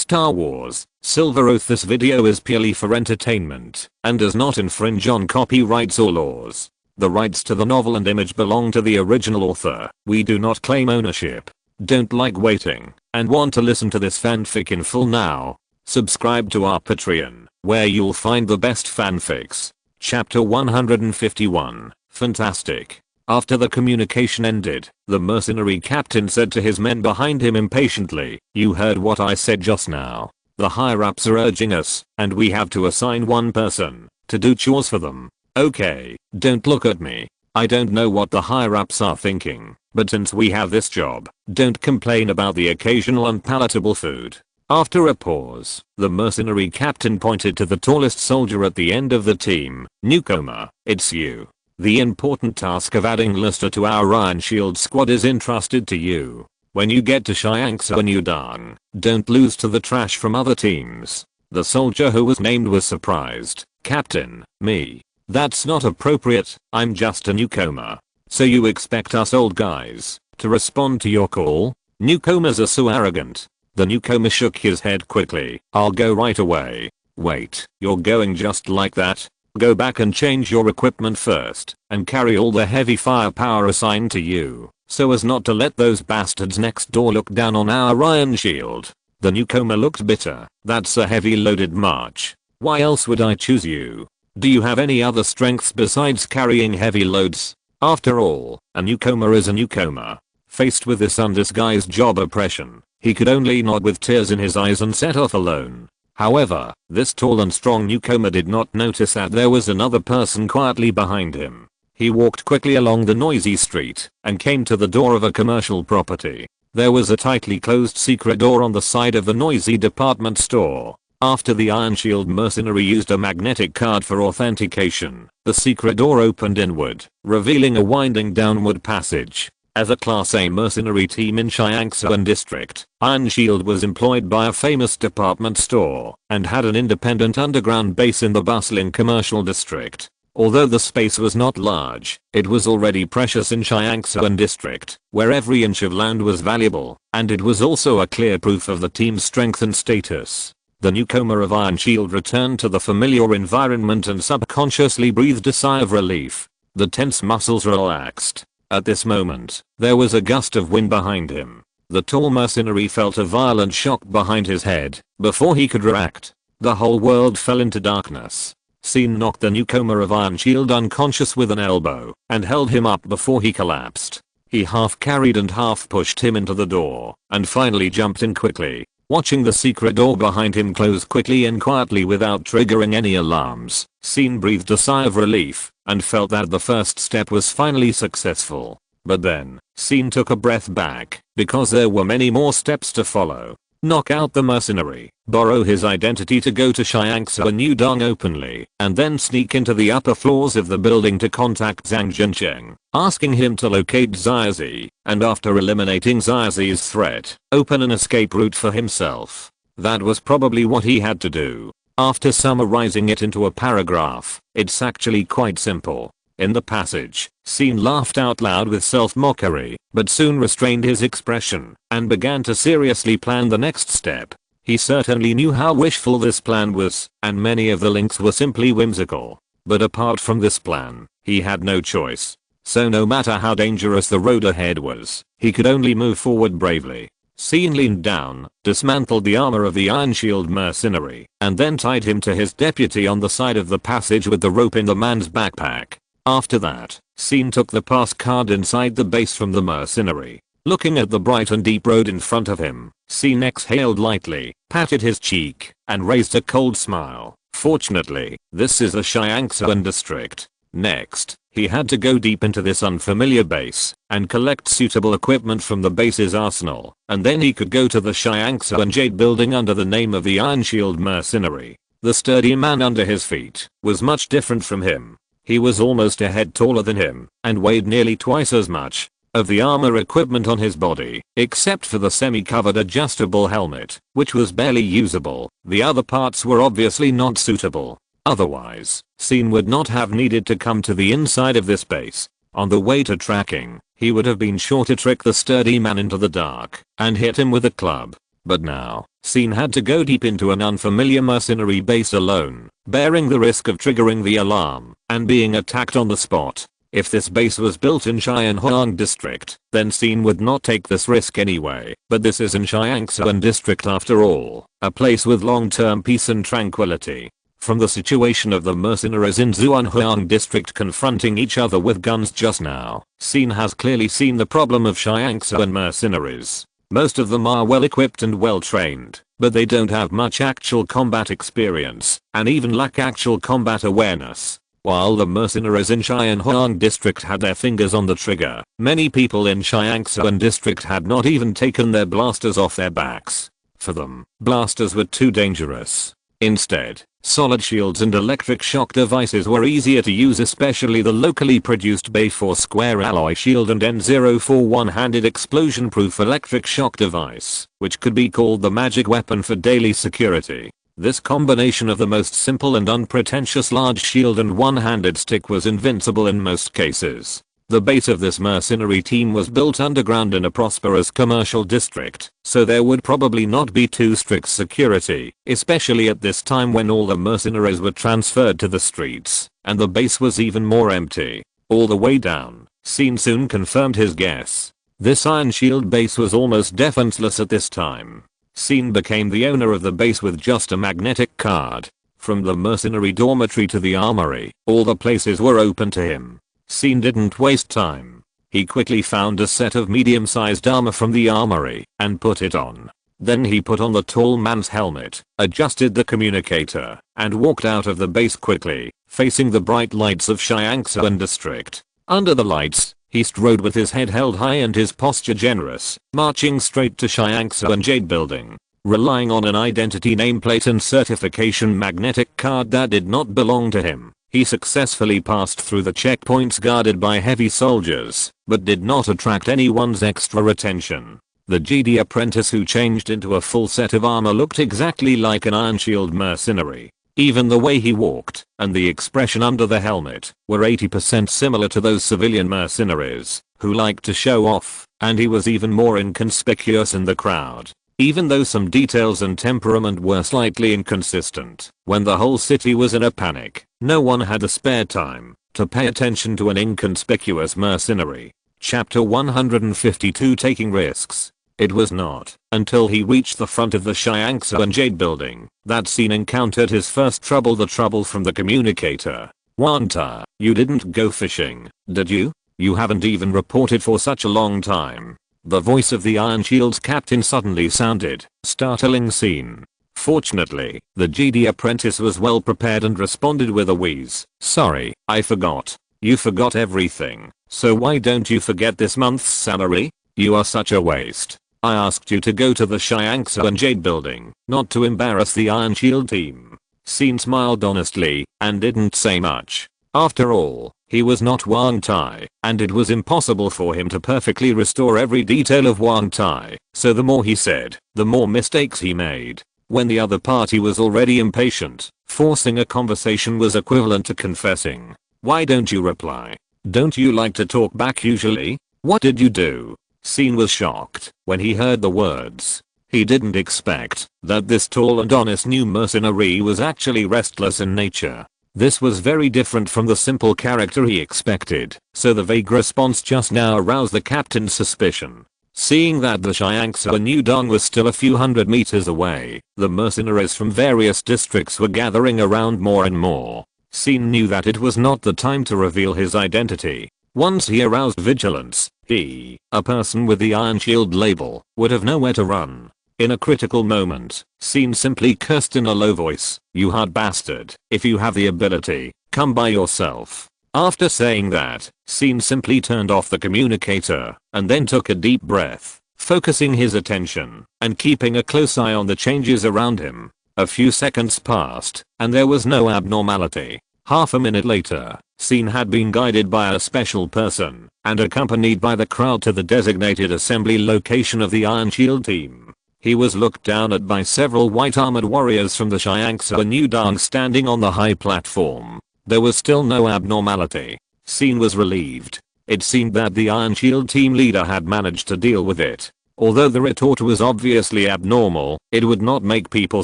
Star Wars, Silver Oath. This video is purely for entertainment and does not infringe on copyrights or laws. The rights to the novel and image belong to the original author. We do not claim ownership. Don't like waiting and want to listen to this fanfic in full now? Subscribe to our Patreon, where you'll find the best fanfics. Chapter 151. Fantastic. After the communication ended, the mercenary captain said to his men behind him impatiently, "You heard what I said just now. The higher-ups are urging us, and we have to assign one person to do chores for them. Okay, don't look at me. I don't know what the higher-ups are thinking, but since we have this job, don't complain about the occasional unpalatable food." After a pause, the mercenary captain pointed to the tallest soldier at the end of the team. "Newcomer, it's you. The important task of adding luster to our Iron Shield squad is entrusted to you. When you get to Shiangsa New Dang, don't lose to the trash from other teams." The soldier who was named was surprised. "Captain, me? That's not appropriate. I'm just a newcomer. So you expect us old guys to respond to your call? Newcomers are so arrogant." The newcomer shook his head quickly. "I'll go right away." "Wait, you're going just like that? Go back and change your equipment first, and carry all the heavy firepower assigned to you, so as not to let those bastards next door look down on our Iron Shield." The newcomer looked bitter. "That's a heavy loaded march. Why else would I choose you? Do you have any other strengths besides carrying heavy loads?" After all, a newcomer is a newcomer. Faced with this undisguised job oppression, he could only nod with tears in his eyes and set off alone. However, this tall and strong newcomer did not notice that there was another person quietly behind him. He walked quickly along the noisy street and came to the door of a commercial property. There was a tightly closed secret door on the side of the noisy department store. After the Iron Shield mercenary used a magnetic card for authentication, the secret door opened inward, revealing a winding downward passage. As a Class A mercenary team in Shiangsa District, Iron Shield was employed by a famous department store and had an independent underground base in the bustling commercial district. Although the space was not large, it was already precious in Shiangsa District, where every inch of land was valuable, and it was also a clear proof of the team's strength and status. The newcomer of Iron Shield returned to the familiar environment and subconsciously breathed a sigh of relief. The tense muscles relaxed. At this moment, there was a gust of wind behind him. The tall mercenary felt a violent shock behind his head. Before he could react, the whole world fell into darkness. Scene knocked the newcomer of Iron Shield unconscious with an elbow and held him up before he collapsed. He half carried and half pushed him into the door and finally jumped in quickly. Watching the secret door behind him close quickly and quietly without triggering any alarms, Scene breathed a sigh of relief and felt that the first step was finally successful. But then, Scene took a breath back because there were many more steps to follow. Knock out the mercenary, borrow his identity to go to Shiangsa New Dang openly, and then sneak into the upper floors of the building to contact Zhang Jincheng, asking him to locate Xiaozi, and after eliminating Xiaozi's threat, open an escape route for himself. That was probably what he had to do. After summarizing it into a paragraph, it's actually quite simple. In the passage, Scene laughed out loud with self-mockery, but soon restrained his expression and began to seriously plan the next step. He certainly knew how wishful this plan was, and many of the links were simply whimsical. But apart from this plan, he had no choice. So no matter how dangerous the road ahead was, he could only move forward bravely. Scene leaned down, dismantled the armor of the Iron Shield mercenary, and then tied him to his deputy on the side of the passage with the rope in the man's backpack. After that, Scene took the pass card inside the base from the mercenary. Looking at the bright and deep road in front of him, Scene exhaled lightly, patted his cheek, and raised a cold smile. Fortunately, this is the Shiangsa District. Next, he had to go deep into this unfamiliar base and collect suitable equipment from the base's arsenal, and then he could go to the Shiangsa Jade building under the name of the Iron Shield mercenary. The sturdy man under his feet was much different from him. He was almost a head taller than him and weighed nearly twice as much. Of the armor equipment on his body, except for the semi-covered adjustable helmet, which was barely usable, the other parts were obviously not suitable. Otherwise, Scene would not have needed to come to the inside of this base. On the way to tracking, he would have been sure to trick the sturdy man into the dark and hit him with a club. But now, SYN had to go deep into an unfamiliar mercenary base alone, bearing the risk of triggering the alarm and being attacked on the spot. If this base was built in Xianhuang district, then SYN would not take this risk anyway, but this is in Xiangsuan district after all, a place with long-term peace and tranquility. From the situation of the mercenaries in Zhuanhuang district confronting each other with guns just now, SYN has clearly seen the problem of Xiangsuan mercenaries. Most of them are well equipped and well trained, but they don't have much actual combat experience, and even lack actual combat awareness. While the mercenaries in Xianhuang district had their fingers on the trigger, many people in Xiangsuan district had not even taken their blasters off their backs. For them, blasters were too dangerous. Instead, solid shields and electric shock devices were easier to use, especially the locally produced Bay4 square alloy shield and N04 one-handed explosion-proof electric shock device, which could be called the magic weapon for daily security. This combination of the most simple and unpretentious large shield and one-handed stick was invincible in most cases. The base of this mercenary team was built underground in a prosperous commercial district, so there would probably not be too strict security, especially at this time when all the mercenaries were transferred to the streets, and the base was even more empty. All the way down, SYN soon confirmed his guess. This iron shield base was almost defenseless at this time. SYN became the owner of the base with just a magnetic card. From the mercenary dormitory to the armory, all the places were open to him. SYN didn't waste time. He quickly found a set of medium-sized armor from the armory and put it on. Then he put on the tall man's helmet, adjusted the communicator, and walked out of the base quickly, facing the bright lights of Xiangsuan district. Under the lights, he strode with his head held high and his posture generous, marching straight to Xiangsuan Jade Building. Relying on an identity nameplate and certification magnetic card that did not belong to him, he successfully passed through the checkpoints guarded by heavy soldiers, but did not attract anyone's extra attention. The Jedi apprentice who changed into a full set of armor looked exactly like an Iron Shield mercenary. Even the way he walked, and the expression under the helmet, were 80% similar to those civilian mercenaries, who liked to show off, and he was even more inconspicuous in the crowd. Even though some details and temperament were slightly inconsistent, when the whole city was in a panic, no one had the spare time to pay attention to an inconspicuous mercenary. Chapter 152 Taking Risks. It was not until he reached the front of the Xiangsuan Jade Building that SYN encountered his first trouble, the trouble from the communicator. "Wanta, you didn't go fishing, did you? You haven't even reported for such a long time." The voice of the Iron Shield's captain suddenly sounded, startling SYN. Fortunately, the Jedi apprentice was well prepared and responded with a wheeze. "Sorry, I forgot." "You forgot everything, so why don't you forget this month's salary? You are such a waste. I asked you to go to the Xiangsuan Jade Building, not to embarrass the Iron Shield team." SYN smiled honestly, and didn't say much. After all, he was not Wang Tai, and it was impossible for him to perfectly restore every detail of Wang Tai, so the more he said, the more mistakes he made. When the other party was already impatient, forcing a conversation was equivalent to confessing. "Why don't you reply? Don't you like to talk back usually? What did you do?" SYN was shocked when he heard the words. He didn't expect that this tall and honest new mercenary was actually restless in nature. This was very different from the simple character he expected, so the vague response just now aroused the captain's suspicion. Seeing that the Xiangsuan Yudong was still a few hundred meters away, the mercenaries from various districts were gathering around more and more. SYN knew that it was not the time to reveal his identity. Once he aroused vigilance, he, a person with the Iron Shield label, would have nowhere to run. In a critical moment, SYN simply cursed in a low voice, "You hard bastard, if you have the ability, come by yourself." After saying that, SYN simply turned off the communicator, and then took a deep breath, focusing his attention, and keeping a close eye on the changes around him. A few seconds passed, and there was no abnormality. Half a minute later, SYN had been guided by a special person, and accompanied by the crowd to the designated assembly location of the Iron Shield team. He was looked down at by several white-armored warriors from the Xiangsuan Yudong standing on the high platform. There was still no abnormality. SYN was relieved. It seemed that the Iron Shield team leader had managed to deal with it. Although the retort was obviously abnormal, it would not make people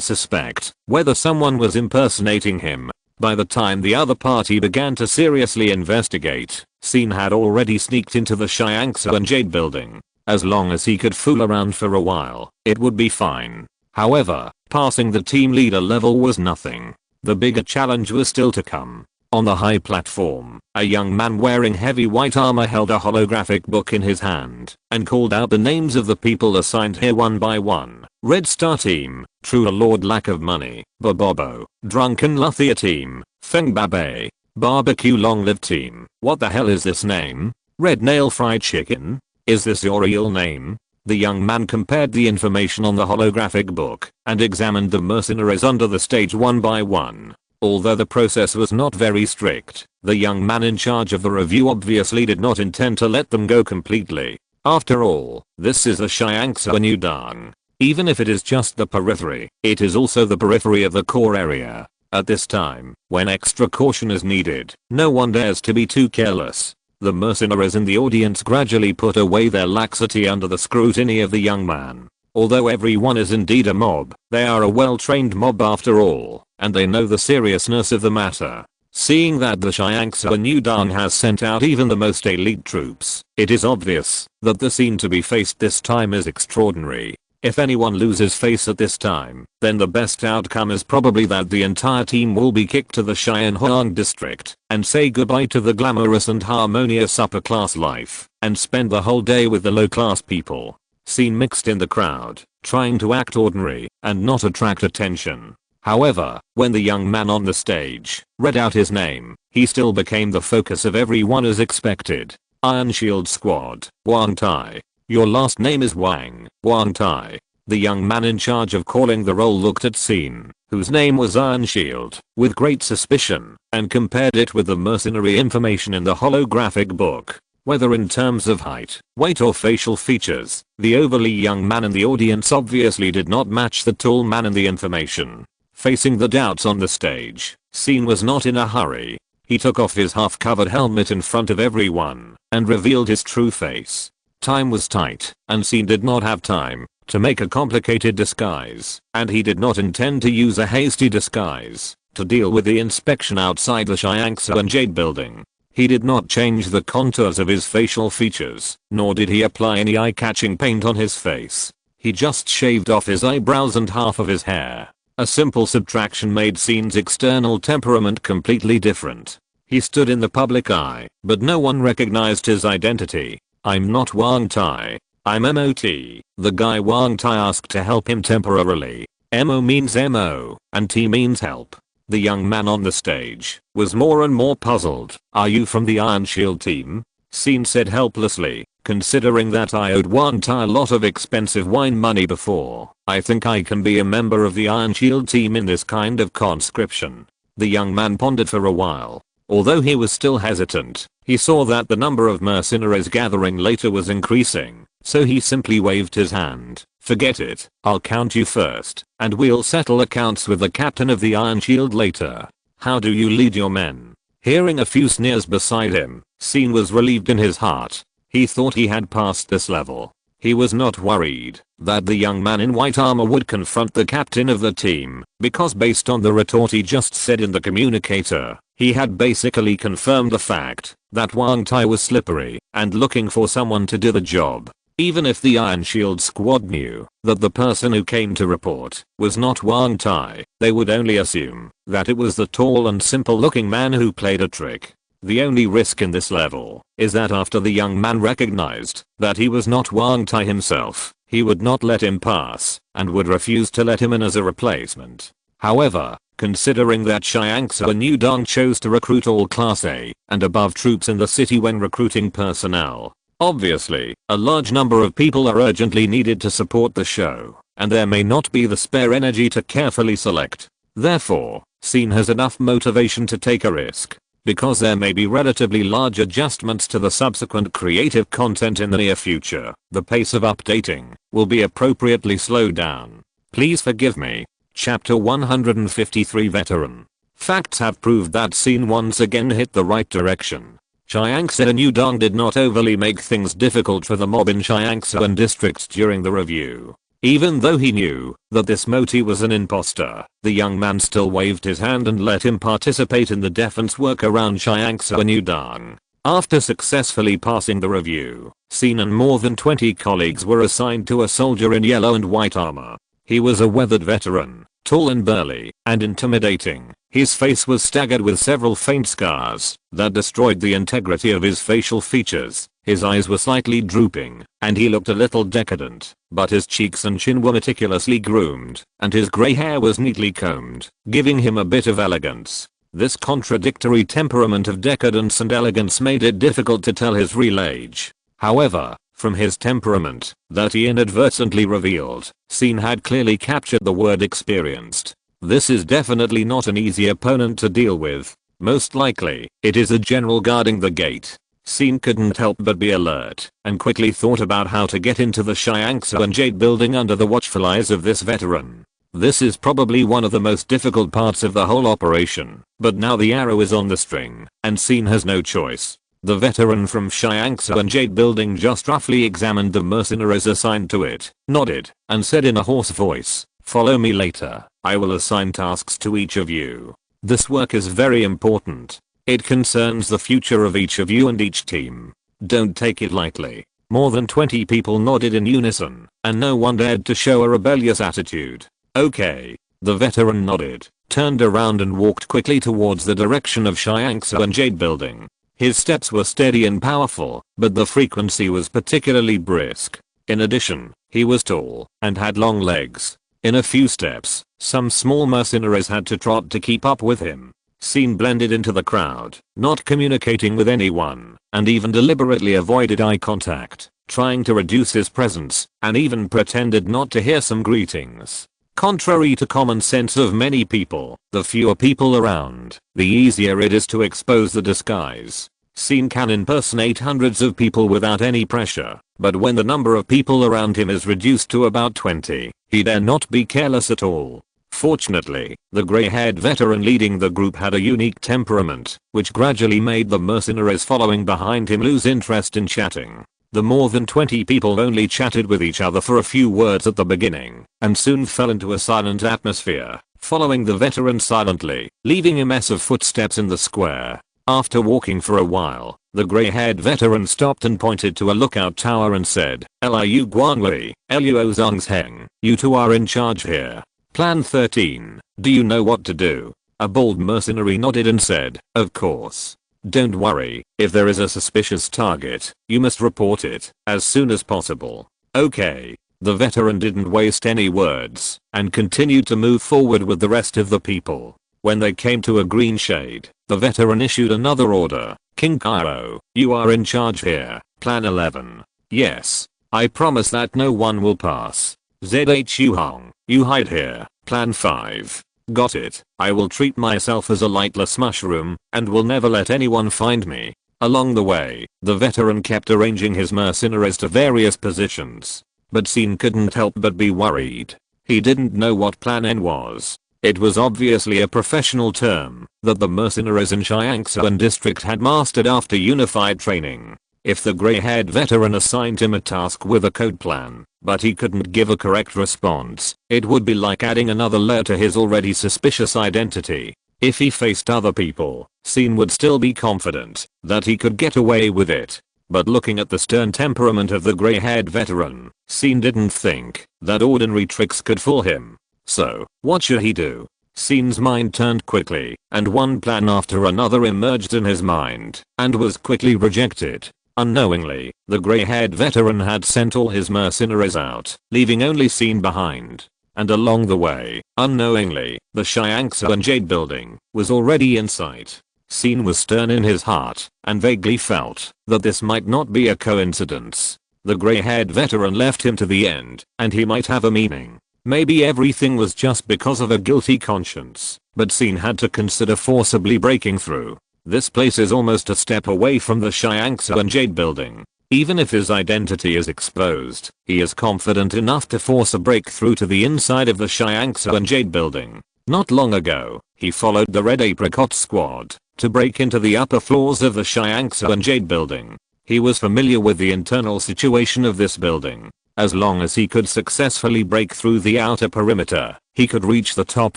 suspect whether someone was impersonating him. By the time the other party began to seriously investigate, Sin had already sneaked into the Shyangsa and Jade building. As long as he could fool around for a while, it would be fine. However, passing the team leader level was nothing. The bigger challenge was still to come. On the high platform, a young man wearing heavy white armor held a holographic book in his hand and called out the names of the people assigned here one by one. Red Star Team, True Lord Lack of Money, Bobobo, Drunken Luthier Team, Feng Babe, Barbecue Long Live Team. What the hell is this name? Red Nail Fried Chicken? Is this your real name? The young man compared the information on the holographic book and examined the mercenaries under the stage one by one. Although the process was not very strict, the young man in charge of the review obviously did not intend to let them go completely. After all, this is a Shyangsa New Dang. Even if it is just the periphery, it is also the periphery of the core area. At this time, when extra caution is needed, no one dares to be too careless. The mercenaries in the audience gradually put away their laxity under the scrutiny of the young man. Although everyone is indeed a mob, they are a well-trained mob after all, and they know the seriousness of the matter. Seeing that the Shyangsa New Dang has sent out even the most elite troops, it is obvious that the scene to be faced this time is extraordinary. If anyone loses face at this time, then the best outcome is probably that the entire team will be kicked to the Xianhuang district and say goodbye to the glamorous and harmonious upper class life and spend the whole day with the low class people. Seen mixed in the crowd, trying to act ordinary and not attract attention. However, when the young man on the stage read out his name, he still became the focus of everyone as expected. Iron Shield Squad, Wang Tai. Your last name is Wang, Wang Tai. The young man in charge of calling the roll looked at Sin, whose name was Iron Shield, with great suspicion, and compared it with the mercenary information in the holographic book. Whether in terms of height, weight or facial features, the overly young man in the audience obviously did not match the tall man in the information. Facing the doubts on the stage, Sin was not in a hurry. He took off his half-covered helmet in front of everyone and revealed his true face. Time was tight, and Sin did not have time to make a complicated disguise, and he did not intend to use a hasty disguise to deal with the inspection outside the Shyangsa and Jade building. He did not change the contours of his facial features, nor did he apply any eye-catching paint on his face. He just shaved off his eyebrows and half of his hair. A simple subtraction made Sin's external temperament completely different. He stood in the public eye, but no one recognized his identity. I'm not Wang Tai. I'm MOT, the guy Wang Tai asked to help him temporarily. MO means MO, and T means help. The young man on the stage was more and more puzzled. Are you from the Iron Shield team? Sin said helplessly, considering that I owed Wang Tai a lot of expensive wine money before. I think I can be a member of the Iron Shield team in this kind of conscription. The young man pondered for a while. Although he was still hesitant, he saw that the number of mercenaries gathering later was increasing, so he simply waved his hand. Forget it, I'll count you first, and we'll settle accounts with the captain of the Iron Shield later. How do you lead your men? Hearing a few sneers beside him, Sin was relieved in his heart. He thought he had passed this level. He was not worried that the young man in white armor would confront the captain of the team, because based on the retort he just said in the communicator, he had basically confirmed the fact that Wang Tai was slippery and looking for someone to do the job. Even if the Iron Shield squad knew that the person who came to report was not Wang Tai, they would only assume that it was the tall and simple looking man who played a trick. The only risk in this level is that after the young man recognized that he was not Wang Tai himself, he would not let him pass and would refuse to let him in as a replacement. However, considering that Shyangsa New Dang chose to recruit all Class A and above troops in the city when recruiting personnel, obviously, a large number of people are urgently needed to support the show, and there may not be the spare energy to carefully select. Therefore, Sin has enough motivation to take a risk. Because there may be relatively large adjustments to the subsequent creative content in the near future, the pace of updating will be appropriately slowed down. Please forgive me. Chapter 153 Veteran. Facts have proved that Sin once again hit the right direction. Chiangsa and Udon did not overly make things difficult for the mob in Chiangsa and districts during the review. Even though he knew that this Moti was an imposter, the young man still waved his hand and let him participate in the defense work around Chiangsa and Udon. After successfully passing the review, Sin and more than 20 colleagues were assigned to a soldier in yellow and white armor. He was a weathered veteran, tall and burly, and intimidating. His face was staggered with several faint scars that destroyed the integrity of his facial features. His eyes were slightly drooping, and he looked a little decadent, but his cheeks and chin were meticulously groomed, and his grey hair was neatly combed, giving him a bit of elegance. This contradictory temperament of decadence and elegance made it difficult to tell his real age. However, from his temperament, that he inadvertently revealed, Sin had clearly captured the word experienced. This is definitely not an easy opponent to deal with. Most likely, it is a general guarding the gate. Sin couldn't help but be alert, and quickly thought about how to get into the Chiangsa and Jade building under the watchful eyes of this veteran. This is probably one of the most difficult parts of the whole operation, but now the arrow is on the string, and Sin has no choice. The veteran from Chiangsa and Jade building just roughly examined the mercenaries assigned to it, nodded, and said in a hoarse voice, "Follow me later. I will assign tasks to each of you. This work is very important. It concerns the future of each of you and each team. Don't take it lightly." More than 20 people nodded in unison, and no one dared to show a rebellious attitude. "Okay." The veteran nodded, turned around and walked quickly towards the direction of Chiangsa and Jade building. His steps were steady and powerful, but the frequency was particularly brisk. In addition, he was tall and had long legs. In a few steps, some small mercenaries had to trot to keep up with him. Sin blended into the crowd, not communicating with anyone, and even deliberately avoided eye contact, trying to reduce his presence, and even pretended not to hear some greetings. Contrary to common sense of many people, the fewer people around, the easier it is to expose the disguise. Sin can impersonate hundreds of people without any pressure, but when the number of people around him is reduced to about 20, he dare not be careless at all. Fortunately, the grey-haired veteran leading the group had a unique temperament, which gradually made the mercenaries following behind him lose interest in chatting. The more than 20 people only chatted with each other for a few words at the beginning, and soon fell into a silent atmosphere, following the veteran silently, leaving a mess of footsteps in the square. After walking for a while, the grey-haired veteran stopped and pointed to a lookout tower and said, "Liu Guanwei, Luo Zongsheng, you two are in charge here. Plan 13, do you know what to do?" A bald mercenary nodded and said, "Of course. Don't worry, if there is a suspicious target, you must report it as soon as possible." "Okay." The veteran didn't waste any words and continued to move forward with the rest of the people. When they came to a green shade, the veteran issued another order. "King Cairo, you are in charge here. Plan 11. Yes. I promise that no one will pass. ZHU Hong, you hide here. Plan 5. Got it. I will treat myself as a lightless mushroom and will never let anyone find me." Along the way, the veteran kept arranging his mercenaries to various positions. But Sin couldn't help but be worried. He didn't know what Plan N was. It was obviously a professional term that the mercenaries in Chiangsa district had mastered after unified training. If the grey-haired veteran assigned him a task with a code plan, but he couldn't give a correct response, it would be like adding another layer to his already suspicious identity. If he faced other people, Sin would still be confident that he could get away with it. But looking at the stern temperament of the grey-haired veteran, Sin didn't think that ordinary tricks could fool him. So, what should he do? Sin's mind turned quickly, and one plan after another emerged in his mind, and was quickly rejected. Unknowingly, the grey-haired veteran had sent all his mercenaries out, leaving only Sin behind. And along the way, unknowingly, the Chiangsa and Jade building was already in sight. Sin was stern in his heart, and vaguely felt that this might not be a coincidence. The grey-haired veteran left him to the end, and he might have a meaning. Maybe everything was just because of a guilty conscience, but Sin had to consider forcibly breaking through. This place is almost a step away from the Chiangsa and Jade building. Even if his identity is exposed, he is confident enough to force a breakthrough to the inside of the Chiangsa and Jade building. Not long ago, he followed the Red Apricot squad to break into the upper floors of the Shiangsu and Jade building. He was familiar with the internal situation of this building. As long as he could successfully break through the outer perimeter, he could reach the top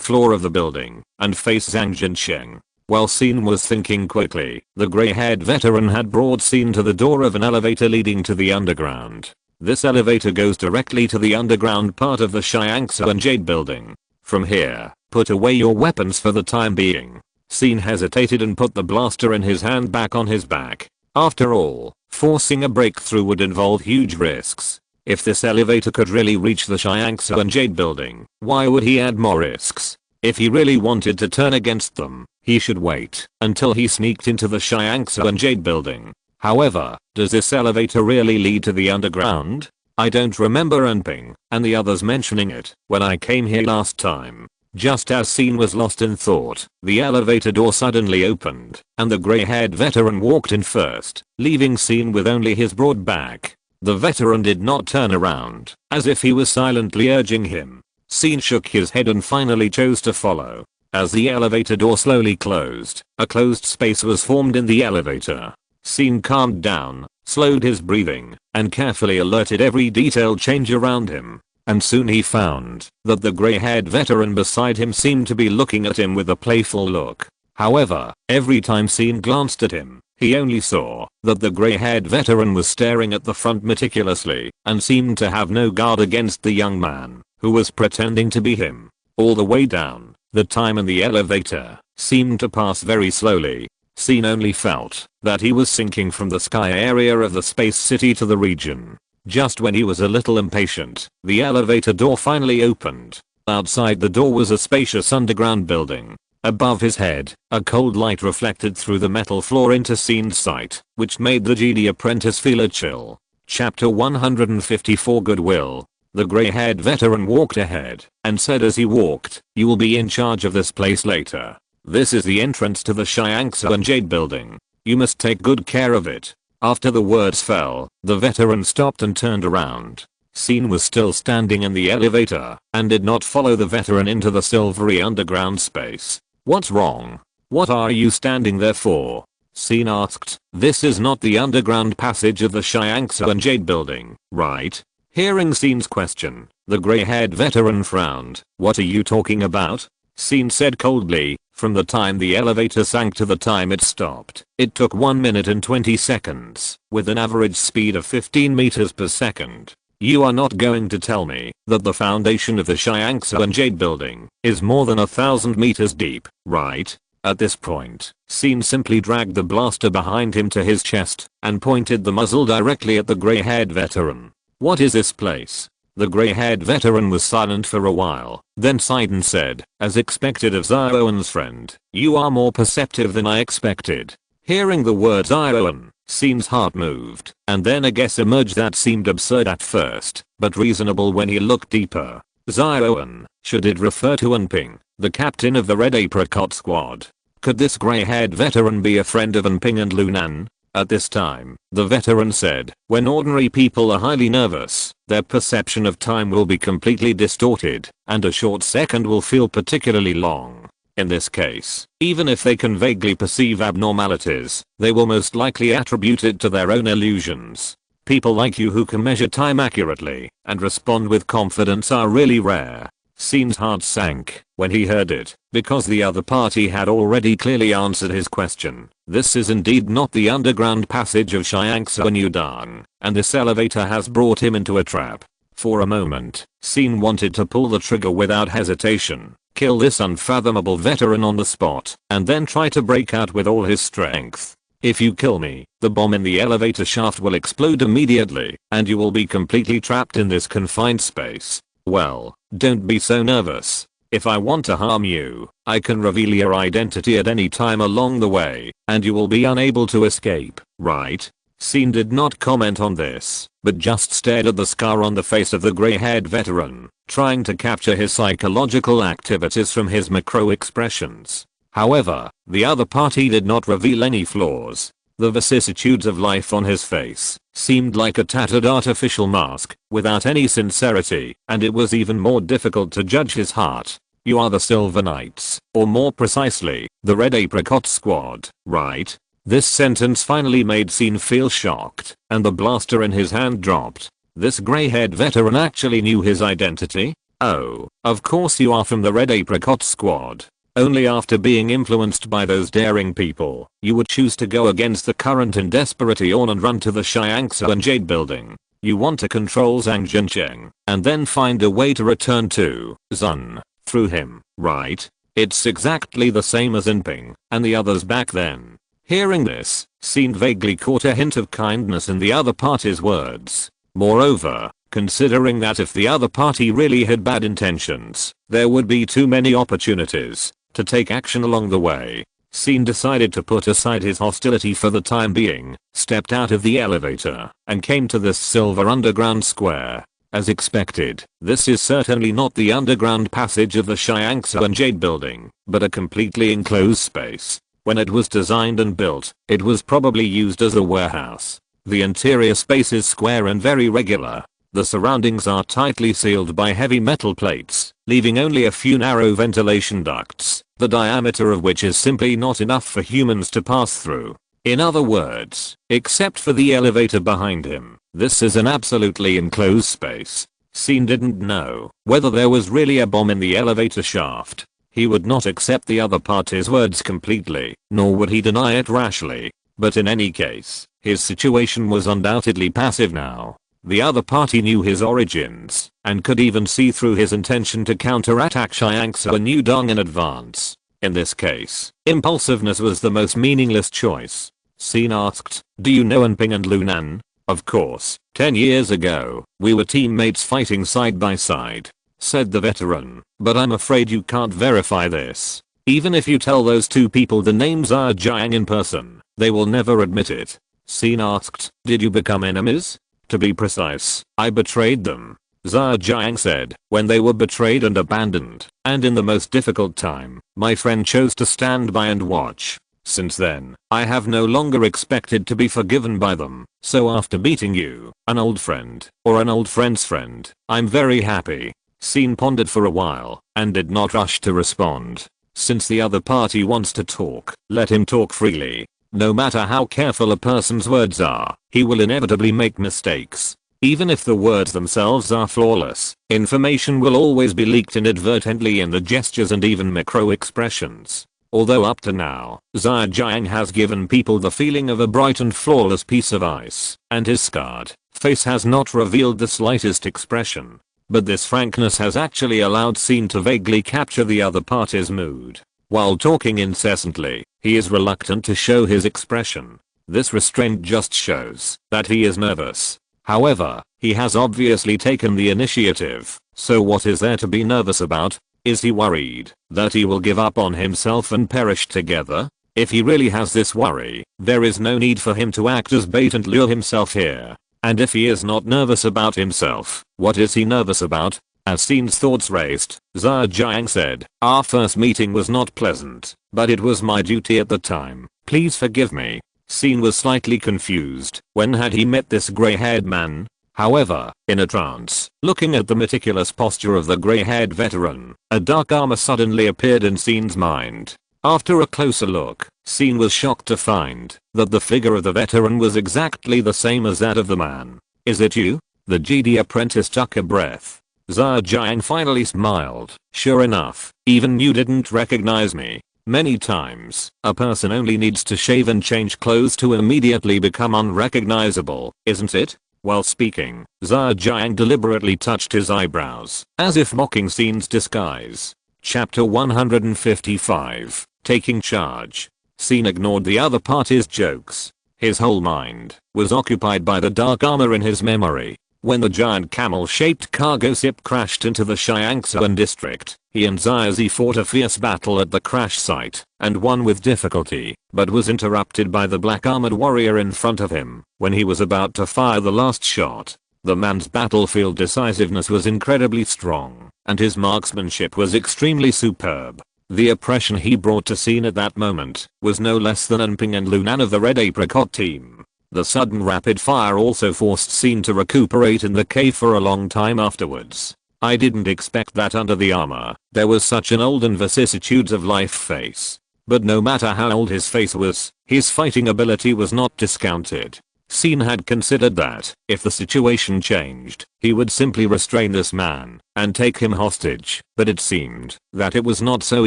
floor of the building and face Zhang Jinsheng. While Xin was thinking quickly, the gray-haired veteran had brought Xin to the door of an elevator leading to the underground. This elevator goes directly to the underground part of the Shiangsu and Jade building. From here, put away your weapons for the time being. Xin hesitated and put the blaster in his hand back on his back. After all, forcing a breakthrough would involve huge risks. If this elevator could really reach the Shiangsu and Jade building, why would he add more risks? If he really wanted to turn against them, he should wait until he sneaked into the Shiangsu and Jade building. However, does this elevator really lead to the underground? I don't remember Enping and the others mentioning it when I came here last time. Just as Xin was lost in thought, the elevator door suddenly opened, and the gray-haired veteran walked in first, leaving Xin with only his broad back. The veteran did not turn around, as if he was silently urging him. Xin shook his head and finally chose to follow. As the elevator door slowly closed, a closed space was formed in the elevator. Xin calmed down, slowed his breathing, and carefully alerted every detail change around him. And soon he found that the gray-haired veteran beside him seemed to be looking at him with a playful look. However, every time Xin glanced at him, he only saw that the gray-haired veteran was staring at the front meticulously and seemed to have no guard against the young man who was pretending to be him. All the way down, the time in the elevator seemed to pass very slowly. Xin only felt that he was sinking from the sky area of the space city to the region. Just when he was a little impatient, the elevator door finally opened. Outside the door was a spacious underground building. Above his head, a cold light reflected through the metal floor into Xin's sight, which made the Jedi apprentice feel a chill. Chapter 154 Goodwill. The gray-haired veteran walked ahead and said as he walked, "You will be in charge of this place later. This is the entrance to the Shiangsu and Jade building. You must take good care of it." After the words fell, the veteran stopped and turned around. Xin was still standing in the elevator and did not follow the veteran into the silvery underground space. "What's wrong? What are you standing there for?" Xin asked. "This is not the underground passage of the Shiangsu and Jade building, right?" Hearing Xin's question, the gray-haired veteran frowned. "What are you talking about?" Xin said coldly. "From the time the elevator sank to the time it stopped, it took 1 minute and 20 seconds, with an average speed of 15 meters per second. You are not going to tell me that the foundation of the Shiangsu and Jade building is more than 1,000 meters deep, right?" At this point, Xin simply dragged the blaster behind him to his chest and pointed the muzzle directly at the gray-haired veteran. "What is this place?" The gray-haired veteran was silent for a while, then sighed and said, as expected of Zioan's friend, "You are more perceptive than I expected." Hearing the word Zioan, Xin's heart moved, and then a guess emerged that seemed absurd at first, but reasonable when he looked deeper. Zioan, should it refer to Enping, the captain of the Red Apricot Squad? Could this gray-haired veteran be a friend of Enping and Lunan? At this time, the veteran said, "When ordinary people are highly nervous, their perception of time will be completely distorted, and a short second will feel particularly long. In this case, even if they can vaguely perceive abnormalities, they will most likely attribute it to their own illusions. People like you who can measure time accurately and respond with confidence are really rare." Xin's heart sank when he heard it, because the other party had already clearly answered his question. This is indeed not the underground passage of Shiangsu and Yudang, and this elevator has brought him into a trap. For a moment, Xin wanted to pull the trigger without hesitation, kill this unfathomable veteran on the spot, and then try to break out with all his strength. "If you kill me, the bomb in the elevator shaft will explode immediately, and you will be completely trapped in this confined space." "Well, don't be so nervous. If I want to harm you, I can reveal your identity at any time along the way, and you will be unable to escape, right?" Xin did not comment on this, but just stared at the scar on the face of the gray-haired veteran, trying to capture his psychological activities from his macro expressions. However, the other party did not reveal any flaws. The vicissitudes of life on his face seemed like a tattered artificial mask, without any sincerity, and it was even more difficult to judge his heart. You are the Silver Knights, or more precisely, the Red Apricot Squad, right? This sentence finally made Scene feel shocked, and the blaster in his hand dropped. This grey-haired veteran actually knew his identity? Oh, of course you are from the Red Apricot Squad. Only after being influenced by those daring people, you would choose to go against the current in desperate eon and run to the Xiangsu and Jade building. You want to control Zhang Jincheng, and then find a way to return to Zun, through him, right? It's exactly the same as in Ping, and the others back then. Hearing this, Scene vaguely caught a hint of kindness in the other party's words. Moreover, considering that if the other party really had bad intentions, there would be too many opportunities to take action along the way, Scene decided to put aside his hostility for the time being, stepped out of the elevator, and came to this silver underground square. As expected, this is certainly not the underground passage of the Xiangsu and Jade building, but a completely enclosed space. When it was designed and built, it was probably used as a warehouse. The interior space is square and very regular. The surroundings are tightly sealed by heavy metal plates, leaving only a few narrow ventilation ducts, the diameter of which is simply not enough for humans to pass through. In other words, except for the elevator behind him, this is an absolutely enclosed space. Scene didn't know whether there was really a bomb in the elevator shaft. He would not accept the other party's words completely, nor would he deny it rashly. But in any case, his situation was undoubtedly passive now. The other party knew his origins, and could even see through his intention to counterattack Xiangsu and Yudong in advance. In this case, impulsiveness was the most meaningless choice. Scene asked, "Do you know Enping and Lunan?" "Of course, 10 years ago, we were teammates fighting side by side," said the veteran, "but I'm afraid you can't verify this. Even if you tell those two people the names are Jiang in person, they will never admit it." Scene asked, "Did you become enemies?" "To be precise, I betrayed them," Zhejiang said. "When they were betrayed and abandoned, and in the most difficult time, my friend chose to stand by and watch. Since then, I have no longer expected to be forgiven by them, so after meeting you, an old friend, or an old friend's friend, I'm very happy." Scene pondered for a while, and did not rush to respond. Since the other party wants to talk, let him talk freely. No matter how careful a person's words are, he will inevitably make mistakes. Even if the words themselves are flawless, information will always be leaked inadvertently in the gestures and even micro-expressions. Although up to now, Zhejiang has given people the feeling of a bright and flawless piece of ice, and his scarred face has not revealed the slightest expression. But this frankness has actually allowed Scene to vaguely capture the other party's mood. While talking incessantly, he is reluctant to show his expression. This restraint just shows that he is nervous. However, he has obviously taken the initiative, so what is there to be nervous about? Is he worried that he will give up on himself and perish together? If he really has this worry, there is no need for him to act as bait and lure himself here. And if he is not nervous about himself, what is he nervous about? As Scene's thoughts raced, Zhejiang said, "Our first meeting was not pleasant, but it was my duty at the time. Please forgive me." Scene was slightly confused. When had he met this grey-haired man? However, in a trance, looking at the meticulous posture of the grey-haired veteran, a dark armor suddenly appeared in Scene's mind. After a closer look, Scene was shocked to find that the figure of the veteran was exactly the same as that of the man. "Is it you?" The Jedi apprentice took a breath. Zhejiang finally smiled. "Sure enough, even you didn't recognize me. Many times, a person only needs to shave and change clothes to immediately become unrecognizable, isn't it?" While speaking, Zhejiang deliberately touched his eyebrows, as if mocking Scene's disguise. Chapter 155, Taking Charge. Scene ignored the other party's jokes. His whole mind was occupied by the dark armor in his memory. When the giant camel-shaped cargo ship crashed into the Xiangsuan district, he and Ziazi fought a fierce battle at the crash site, and won with difficulty, but was interrupted by the black-armored warrior in front of him, when he was about to fire the last shot. The man's battlefield decisiveness was incredibly strong, and his marksmanship was extremely superb. The oppression he brought to Scene at that moment was no less than Enping and Lunan of the Red Apricot team. The sudden rapid fire also forced Scene to recuperate in the cave for a long time afterwards. I didn't expect that under the armor. There was such an old and vicissitudes of life face. But no matter how old his face was, his fighting ability was not discounted. Sin had considered that, if the situation changed, he would simply restrain this man and take him hostage, but it seemed that it was not so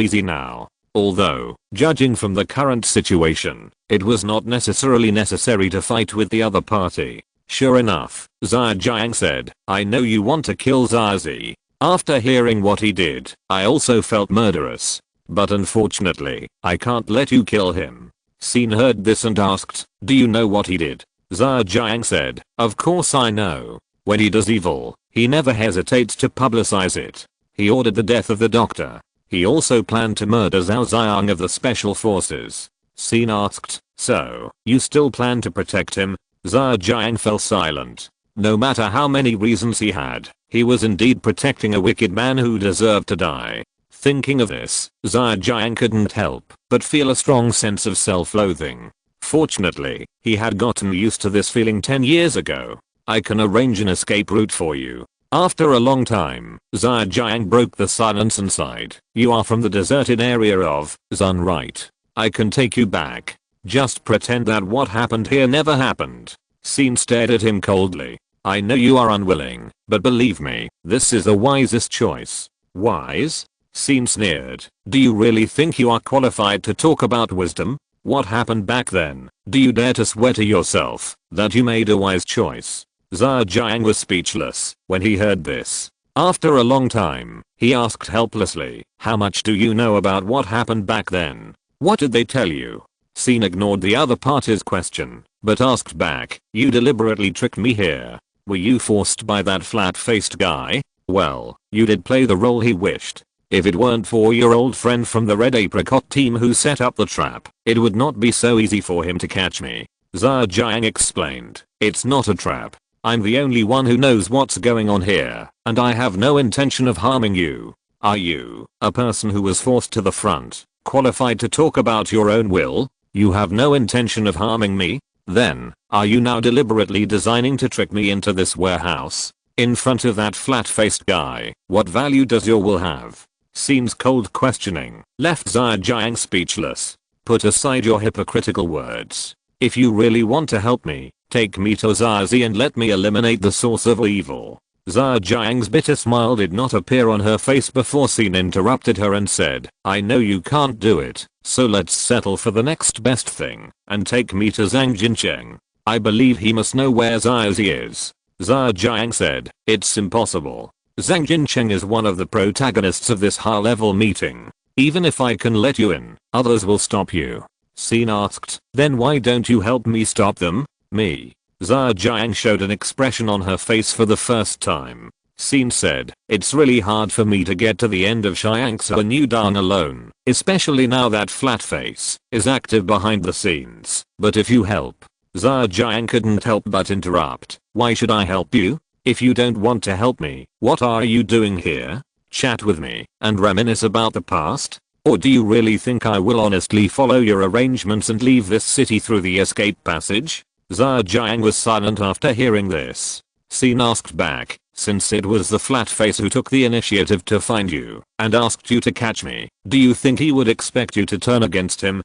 easy now. Although, judging from the current situation, it was not necessarily necessary to fight with the other party. Sure enough, Zhejiang said, I know you want to kill Zazi. After hearing what he did, I also felt murderous. But unfortunately, I can't let you kill him. Sin heard this and asked, do you know what he did? Zhejiang said, of course I know. When he does evil, he never hesitates to publicize it. He ordered the death of the doctor. He also planned to murder Zhao Xiang of the special forces. Sin asked, so, you still plan to protect him? Zhejiang fell silent. No matter how many reasons he had, he was indeed protecting a wicked man who deserved to die. Thinking of this, Zhejiang couldn't help but feel a strong sense of self-loathing. Fortunately, he had gotten used to this feeling 10 years ago. I can arrange an escape route for you. After a long time, Zhejiang broke the silence and sighed. You are from the deserted area of Zun, right? I can take you back. Just pretend that what happened here never happened. Sin stared at him coldly. I know you are unwilling, but believe me, this is the wisest choice. Wise? Sin sneered. Do you really think you are qualified to talk about wisdom? What happened back then? Do you dare to swear to yourself that you made a wise choice? Zhejiang was speechless when he heard this. After a long time, he asked helplessly, how much do you know about what happened back then? What did they tell you? Sin ignored the other party's question, but asked back, you deliberately tricked me here. Were you forced by that flat-faced guy? Well, you did play the role he wished. If it weren't for your old friend from the Red Apricot team who set up the trap, it would not be so easy for him to catch me. Zhejiang explained, it's not a trap. I'm the only one who knows what's going on here, and I have no intention of harming you. Are you, a person who was forced to the front, qualified to talk about your own will? You have no intention of harming me? Then, are you now deliberately designing to trick me into this warehouse? In front of that flat-faced guy, what value does your will have? Sin's cold questioning left Zhejiang speechless. Put aside your hypocritical words. If you really want to help me, take me to Zazi and let me eliminate the source of evil. Zhejiang's bitter smile did not appear on her face before Sin interrupted her and said, I know you can't do it, so let's settle for the next best thing, and take me to Zhang Jincheng. I believe he must know where Zazi is. Zhejiang said, it's impossible. Zhang Jincheng is one of the protagonists of this high-level meeting. Even if I can let you in, others will stop you. Sin asked, then why don't you help me stop them? Me. Zhejiang showed an expression on her face for the first time. Sin said, it's really hard for me to get to the end of Xiangsa and Yudang alone, especially now that Flatface is active behind the scenes. But if you help. Zhejiang couldn't help but interrupt. Why should I help you? If you don't want to help me, what are you doing here? Chat with me and reminisce about the past? Or do you really think I will honestly follow your arrangements and leave this city through the escape passage? Zhejiang was silent after hearing this. Sin asked back, since it was the flat-face who took the initiative to find you and asked you to catch me, do you think he would expect you to turn against him?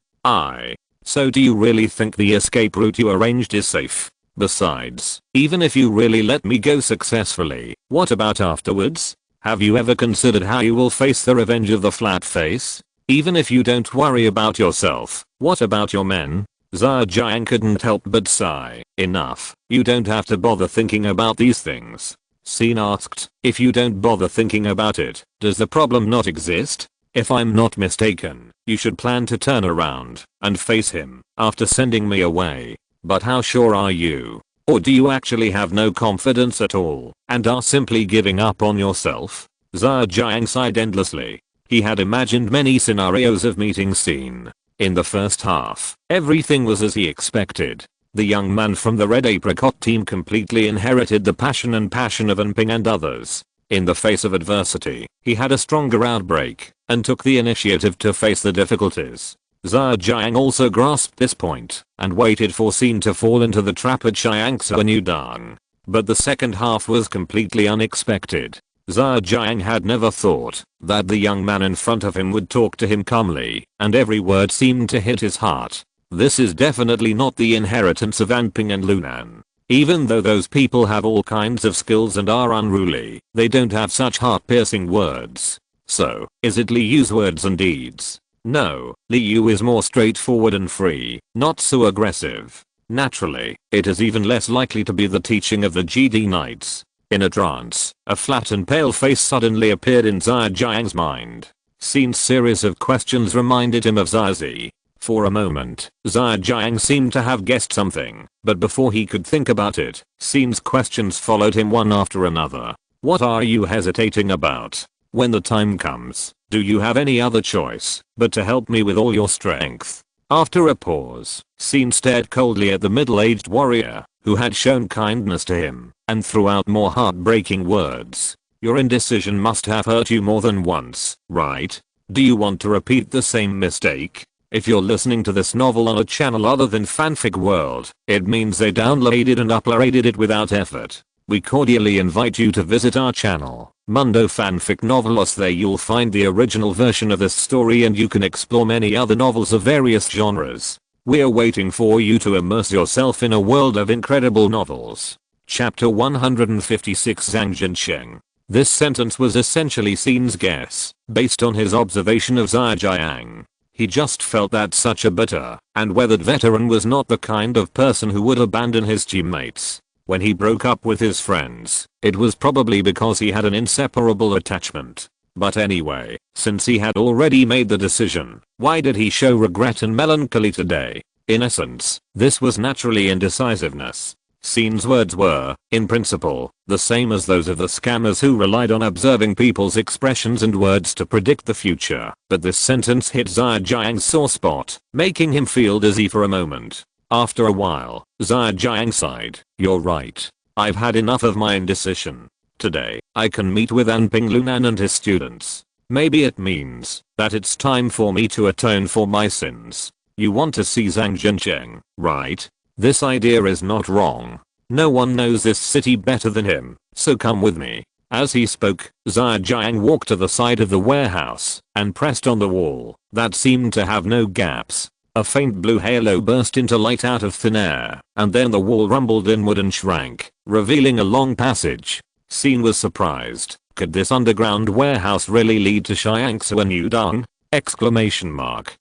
So do you really think the escape route you arranged is safe? Besides, even if you really let me go successfully, what about afterwards? Have you ever considered how you will face the revenge of the flat-face? Even if you don't worry about yourself, what about your men? Zhejiang couldn't help but sigh. Enough, you don't have to bother thinking about these things. Sin asked, if you don't bother thinking about it, does the problem not exist? If I'm not mistaken, you should plan to turn around and face him after sending me away. But how sure are you? Or do you actually have no confidence at all and are simply giving up on yourself? Zhejiang sighed endlessly. He had imagined many scenarios of meeting Sin. In the first half, everything was as he expected. The young man from the Red Apricot team completely inherited the passion of Anping and others. In the face of adversity, he had a stronger outbreak and took the initiative to face the difficulties. Zhejiang also grasped this point and waited for Sin to fall into the trap at Xiangsa Nudang. But the second half was completely unexpected. Zhejiang had never thought that the young man in front of him would talk to him calmly, and every word seemed to hit his heart. This is definitely not the inheritance of Anping and Lunan. Even though those people have all kinds of skills and are unruly, they don't have such heart-piercing words. So, is it Li Yu's words and deeds? No, Li Yu is more straightforward and free, not so aggressive. Naturally, it is even less likely to be the teaching of the GD Knights. In a trance, a flat and pale face suddenly appeared in Zhejiang's mind. Sin's series of questions reminded him of Zazi. For a moment, Zhejiang seemed to have guessed something, but before he could think about it, Sin's questions followed him one after another. What are you hesitating about? When the time comes, do you have any other choice but to help me with all your strength? After a pause, Sin stared coldly at the middle-aged warrior, who had shown kindness to him, and threw out more heartbreaking words. Your indecision must have hurt you more than once, right? Do you want to repeat the same mistake? If you're listening to this novel on a channel other than Fanfic World, it means they downloaded and uploaded it without effort. We cordially invite you to visit our channel, Mundo Fanfic Novelos. There you'll find the original version of this story and you can explore many other novels of various genres. We're waiting for you to immerse yourself in a world of incredible novels. Chapter 156 Zhang Jinsheng. This sentence was essentially Sin's guess, based on his observation of Zhejiang. He just felt that such a bitter and weathered veteran was not the kind of person who would abandon his teammates. When he broke up with his friends, it was probably because he had an inseparable attachment. But anyway, since he had already made the decision, why did he show regret and melancholy today? In essence, this was naturally indecisiveness. Sin's words were, in principle, the same as those of the scammers who relied on observing people's expressions and words to predict the future. But this sentence hit Zhejiang's sore spot, making him feel dizzy for a moment. After a while, Zhejiang sighed. You're right. I've had enough of my indecision. Today, I can meet with Anping Lunan and his students. Maybe it means that it's time for me to atone for my sins. You want to see Zhang Jinsheng, right? This idea is not wrong. No one knows this city better than him, so come with me. As he spoke, Zhejiang walked to the side of the warehouse and pressed on the wall that seemed to have no gaps. A faint blue halo burst into light out of thin air, and then the wall rumbled inward and shrank, revealing a long passage. Sin was surprised. Could this underground warehouse really lead to Xiangsu Yudong? Exclamation mark.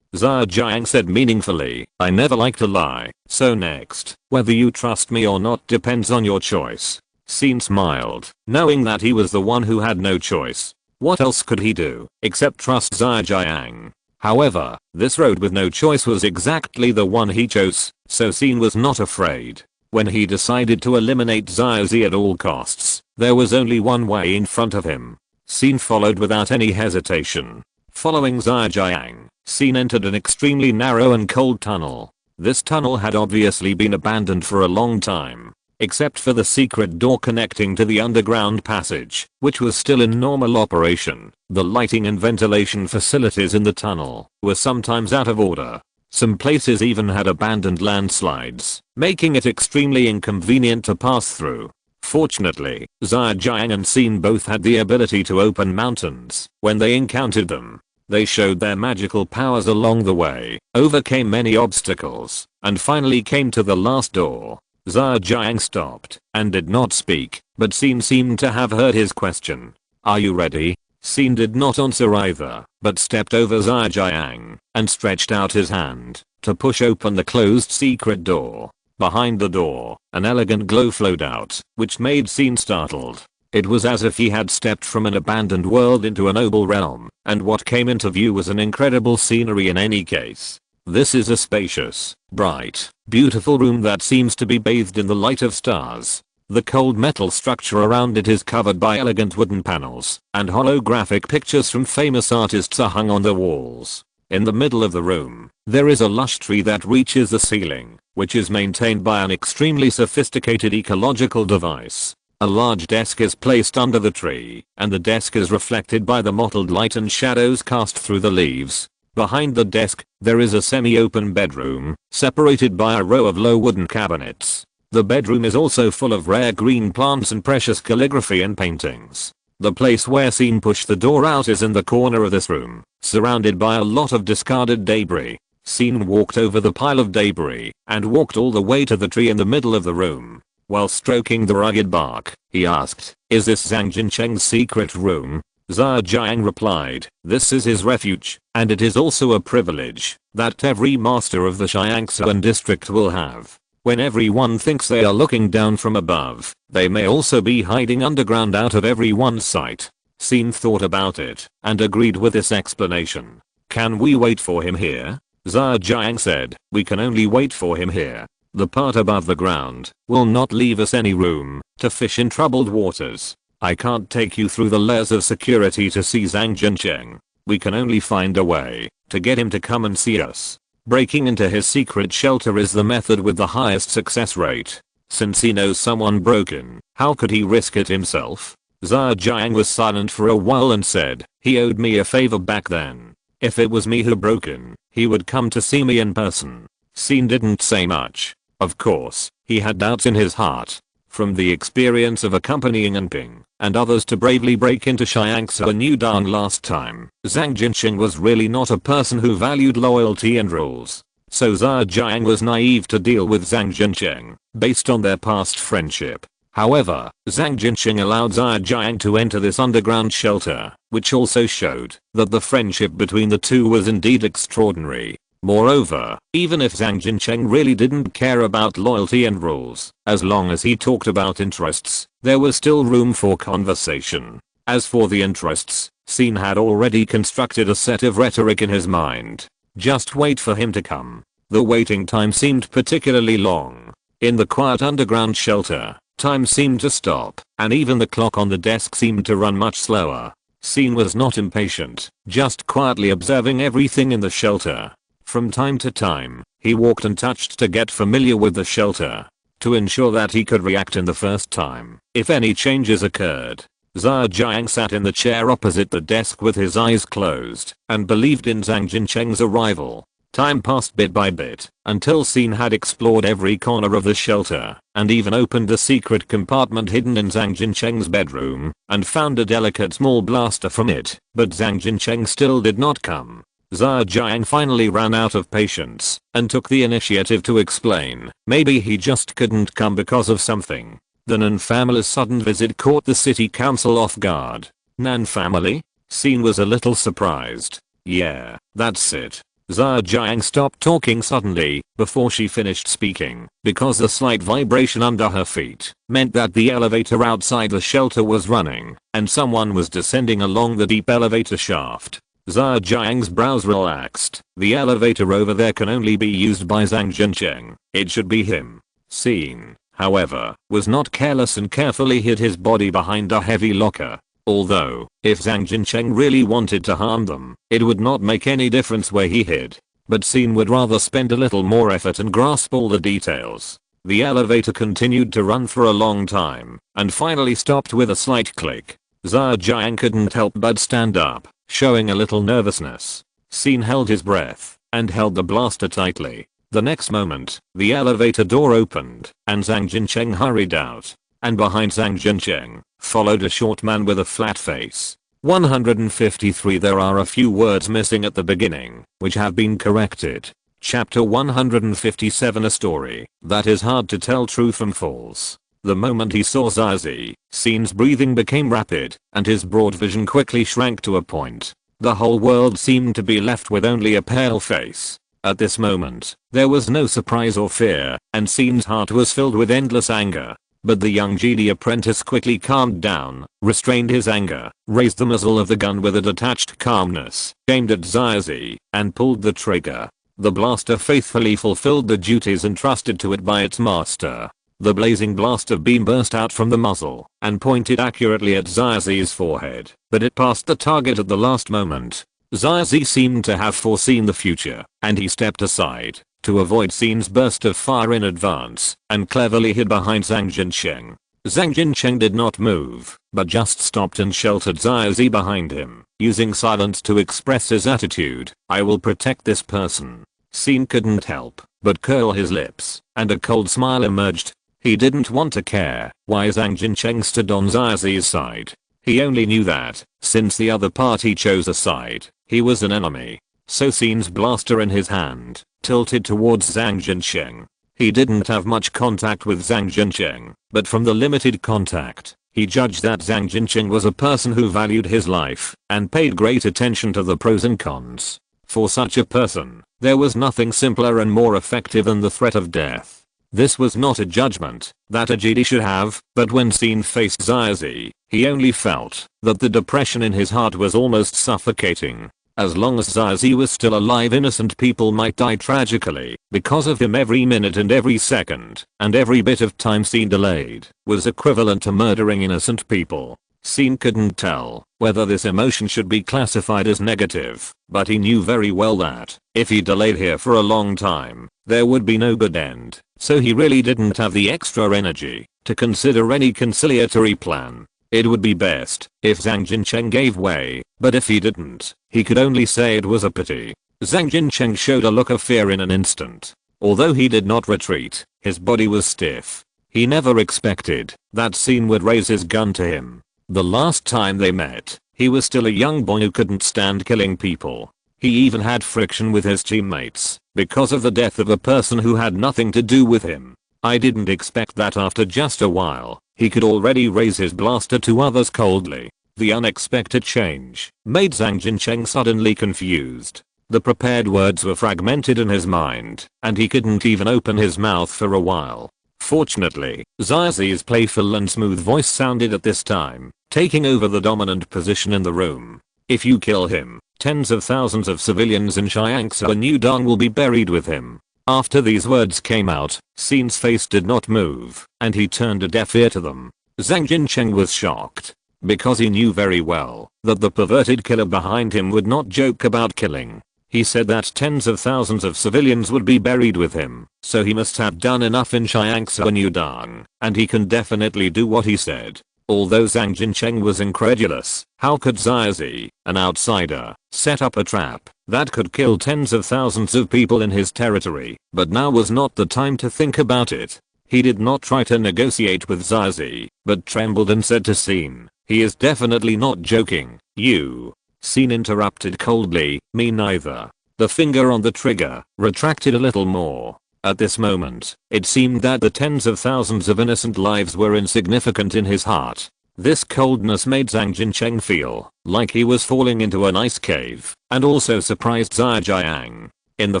Zhejiang said meaningfully, I never like to lie, so next, whether you trust me or not depends on your choice. Sin smiled, knowing that he was the one who had no choice. What else could he do, except trust Zhejiang? However, this road with no choice was exactly the one he chose, so Sin was not afraid. When he decided to eliminate Xiaozi at all costs, there was only one way in front of him. Sin followed without any hesitation. Following Zhejiang, Sin entered an extremely narrow and cold tunnel. This tunnel had obviously been abandoned for a long time, except for the secret door connecting to the underground passage, which was still in normal operation. The lighting and ventilation facilities in the tunnel were sometimes out of order. Some places even had abandoned landslides, making it extremely inconvenient to pass through. Fortunately, Zhejiang and Sin both had the ability to open mountains when they encountered them. They showed their magical powers along the way, overcame many obstacles, and finally came to the last door. Zhejiang stopped and did not speak, but Sin seemed to have heard his question. Are you ready? Sin did not answer either, but stepped over Zhejiang and stretched out his hand to push open the closed secret door. Behind the door, an elegant glow flowed out, which made Sin startled. It was as if he had stepped from an abandoned world into a noble realm, and what came into view was an incredible scenery in any case. This is a spacious, bright, beautiful room that seems to be bathed in the light of stars. The cold metal structure around it is covered by elegant wooden panels, and holographic pictures from famous artists are hung on the walls. In the middle of the room, there is a lush tree that reaches the ceiling, which is maintained by an extremely sophisticated ecological device. A large desk is placed under the tree, and the desk is reflected by the mottled light and shadows cast through the leaves. Behind the desk, there is a semi-open bedroom, separated by a row of low wooden cabinets. The bedroom is also full of rare green plants and precious calligraphy and paintings. The place where Scene pushed the door out is in the corner of this room, surrounded by a lot of discarded debris. Scene walked over the pile of debris and walked all the way to the tree in the middle of the room. While stroking the rugged bark, he asked, "Is this Zhang Jincheng's secret room?" Zha Jiang replied, "This is his refuge, and it is also a privilege that every master of the Xiangsuan district will have. When everyone thinks they are looking down from above, they may also be hiding underground out of everyone's sight." Scene thought about it and agreed with this explanation. "Can we wait for him here?" Zha Jiang said, "We can only wait for him here. The part above the ground will not leave us any room to fish in troubled waters. I can't take you through the layers of security to see Zhang Jincheng. We can only find a way to get him to come and see us. Breaking into his secret shelter is the method with the highest success rate. Since he knows someone broke in, how could he risk it himself?" Zha Jiang was silent for a while and said, "He owed me a favor back then. If it was me who broke in, he would come to see me in person." Scene didn't say much. Of course, he had doubts in his heart. From the experience of accompanying Anping and others to bravely break into Xiangsu and Yudong last time, Zhang Jincheng was really not a person who valued loyalty and rules. So Zha Jiang was naive to deal with Zhang Jincheng, based on their past friendship. However, Zhang Jincheng allowed Zha Jiang to enter this underground shelter, which also showed that the friendship between the two was indeed extraordinary. Moreover, even if Zhang Jincheng really didn't care about loyalty and rules, as long as he talked about interests, there was still room for conversation. As for the interests, Scene had already constructed a set of rhetoric in his mind. Just wait for him to come. The waiting time seemed particularly long. In the quiet underground shelter, time seemed to stop, and even the clock on the desk seemed to run much slower. Scene was not impatient, just quietly observing everything in the shelter. From time to time, he walked and touched to get familiar with the shelter, to ensure that he could react in the first time if any changes occurred. Zha Jiang sat in the chair opposite the desk with his eyes closed and believed in Zhang Jincheng's arrival. Time passed bit by bit until Scene had explored every corner of the shelter and even opened the secret compartment hidden in Zhang Jincheng's bedroom and found a delicate small blaster from it, but Zhang Jincheng still did not come. Zha Jiang finally ran out of patience and took the initiative to explain. Maybe he just couldn't come because of something. The Nan family's sudden visit caught the city council off guard. Nan family? Scene was a little surprised. Yeah, that's it. Zha Jiang stopped talking suddenly before she finished speaking because the slight vibration under her feet meant that the elevator outside the shelter was running and someone was descending along the deep elevator shaft. Zha Jiang's brows relaxed. The elevator over there can only be used by Zhang Jincheng. It should be him. Scene, however, was not careless and carefully hid his body behind a heavy locker. Although, if Zhang Jincheng really wanted to harm them, it would not make any difference where he hid. But Scene would rather spend a little more effort and grasp all the details. The elevator continued to run for a long time, and finally stopped with a slight click. Zha Jiang couldn't help but stand up, showing a little nervousness. Scene held his breath and held the blaster tightly. The next moment, the elevator door opened and Zhang Jincheng hurried out. And behind Zhang Jincheng followed a short man with a flat face. 153. There are a few words missing at the beginning, which have been corrected. Chapter 157. A story that is hard to tell true from false. The moment he saw Zazie, Scene's breathing became rapid, and his broad vision quickly shrank to a point. The whole world seemed to be left with only a pale face. At this moment, there was no surprise or fear, and Scene's heart was filled with endless anger. But the young Jedi apprentice quickly calmed down, restrained his anger, raised the muzzle of the gun with a detached calmness, aimed at Zazie, and pulled the trigger. The blaster faithfully fulfilled the duties entrusted to it by its master. The blazing blaster beam burst out from the muzzle and pointed accurately at Zazie's forehead, but it passed the target at the last moment. Zazie seemed to have foreseen the future, and he stepped aside to avoid Scene's burst of fire in advance, and cleverly hid behind Zhang Jincheng. Zhang Jincheng did not move, but just stopped and sheltered Zazie behind him, using silence to express his attitude. I will protect this person. Scene couldn't help but curl his lips, and a cold smile emerged. He didn't want to care why Zhang Jincheng stood on Zazie's side. He only knew that, since the other party chose a side, he was an enemy. So Sin's blaster in his hand, tilted towards Zhang Jincheng. He didn't have much contact with Zhang Jincheng, but from the limited contact, he judged that Zhang Jincheng was a person who valued his life and paid great attention to the pros and cons. For such a person, there was nothing simpler and more effective than the threat of death. This was not a judgment that a Jedi should have, but when Sin faced Zai, he only felt that the depression in his heart was almost suffocating. As long as Zai was still alive, innocent people might die tragically because of him every minute and every second, and every bit of time Sin delayed was equivalent to murdering innocent people. Sin couldn't tell whether this emotion should be classified as negative, but he knew very well that if he delayed here for a long time, there would be no good end, so he really didn't have the extra energy to consider any conciliatory plan. It would be best if Zhang Jincheng gave way, but if he didn't, he could only say it was a pity. Zhang Jincheng showed a look of fear in an instant. Although he did not retreat, his body was stiff. He never expected that Sin would raise his gun to him. The last time they met, he was still a young boy who couldn't stand killing people. He even had friction with his teammates because of the death of a person who had nothing to do with him. I didn't expect that after just a while, he could already raise his blaster to others coldly. The unexpected change made Zhang Jincheng suddenly confused. The prepared words were fragmented in his mind, and he couldn't even open his mouth for a while. Fortunately, Zai's playful and smooth voice sounded at this time, taking over the dominant position in the room. If you kill him, tens of thousands of civilians in Xiangsa and Yudong will be buried with him. After these words came out, Sin's face did not move, and he turned a deaf ear to them. Zhang Jincheng was shocked, because he knew very well that the perverted killer behind him would not joke about killing. He said that tens of thousands of civilians would be buried with him, so he must have done enough in Xiangsa and Yudong, and he can definitely do what he said. Although Zhang Jincheng was incredulous, how could Zai, an outsider, set up a trap that could kill tens of thousands of people in his territory? But now was not the time to think about it. He did not try to negotiate with Zai, but trembled and said to Sin, "He is definitely not joking, you." Sin interrupted coldly, "Me neither." The finger on the trigger retracted a little more. At this moment, it seemed that the tens of thousands of innocent lives were insignificant in his heart. This coldness made Zhang Jincheng feel like he was falling into an ice cave, and also surprised Zai Jiang. In the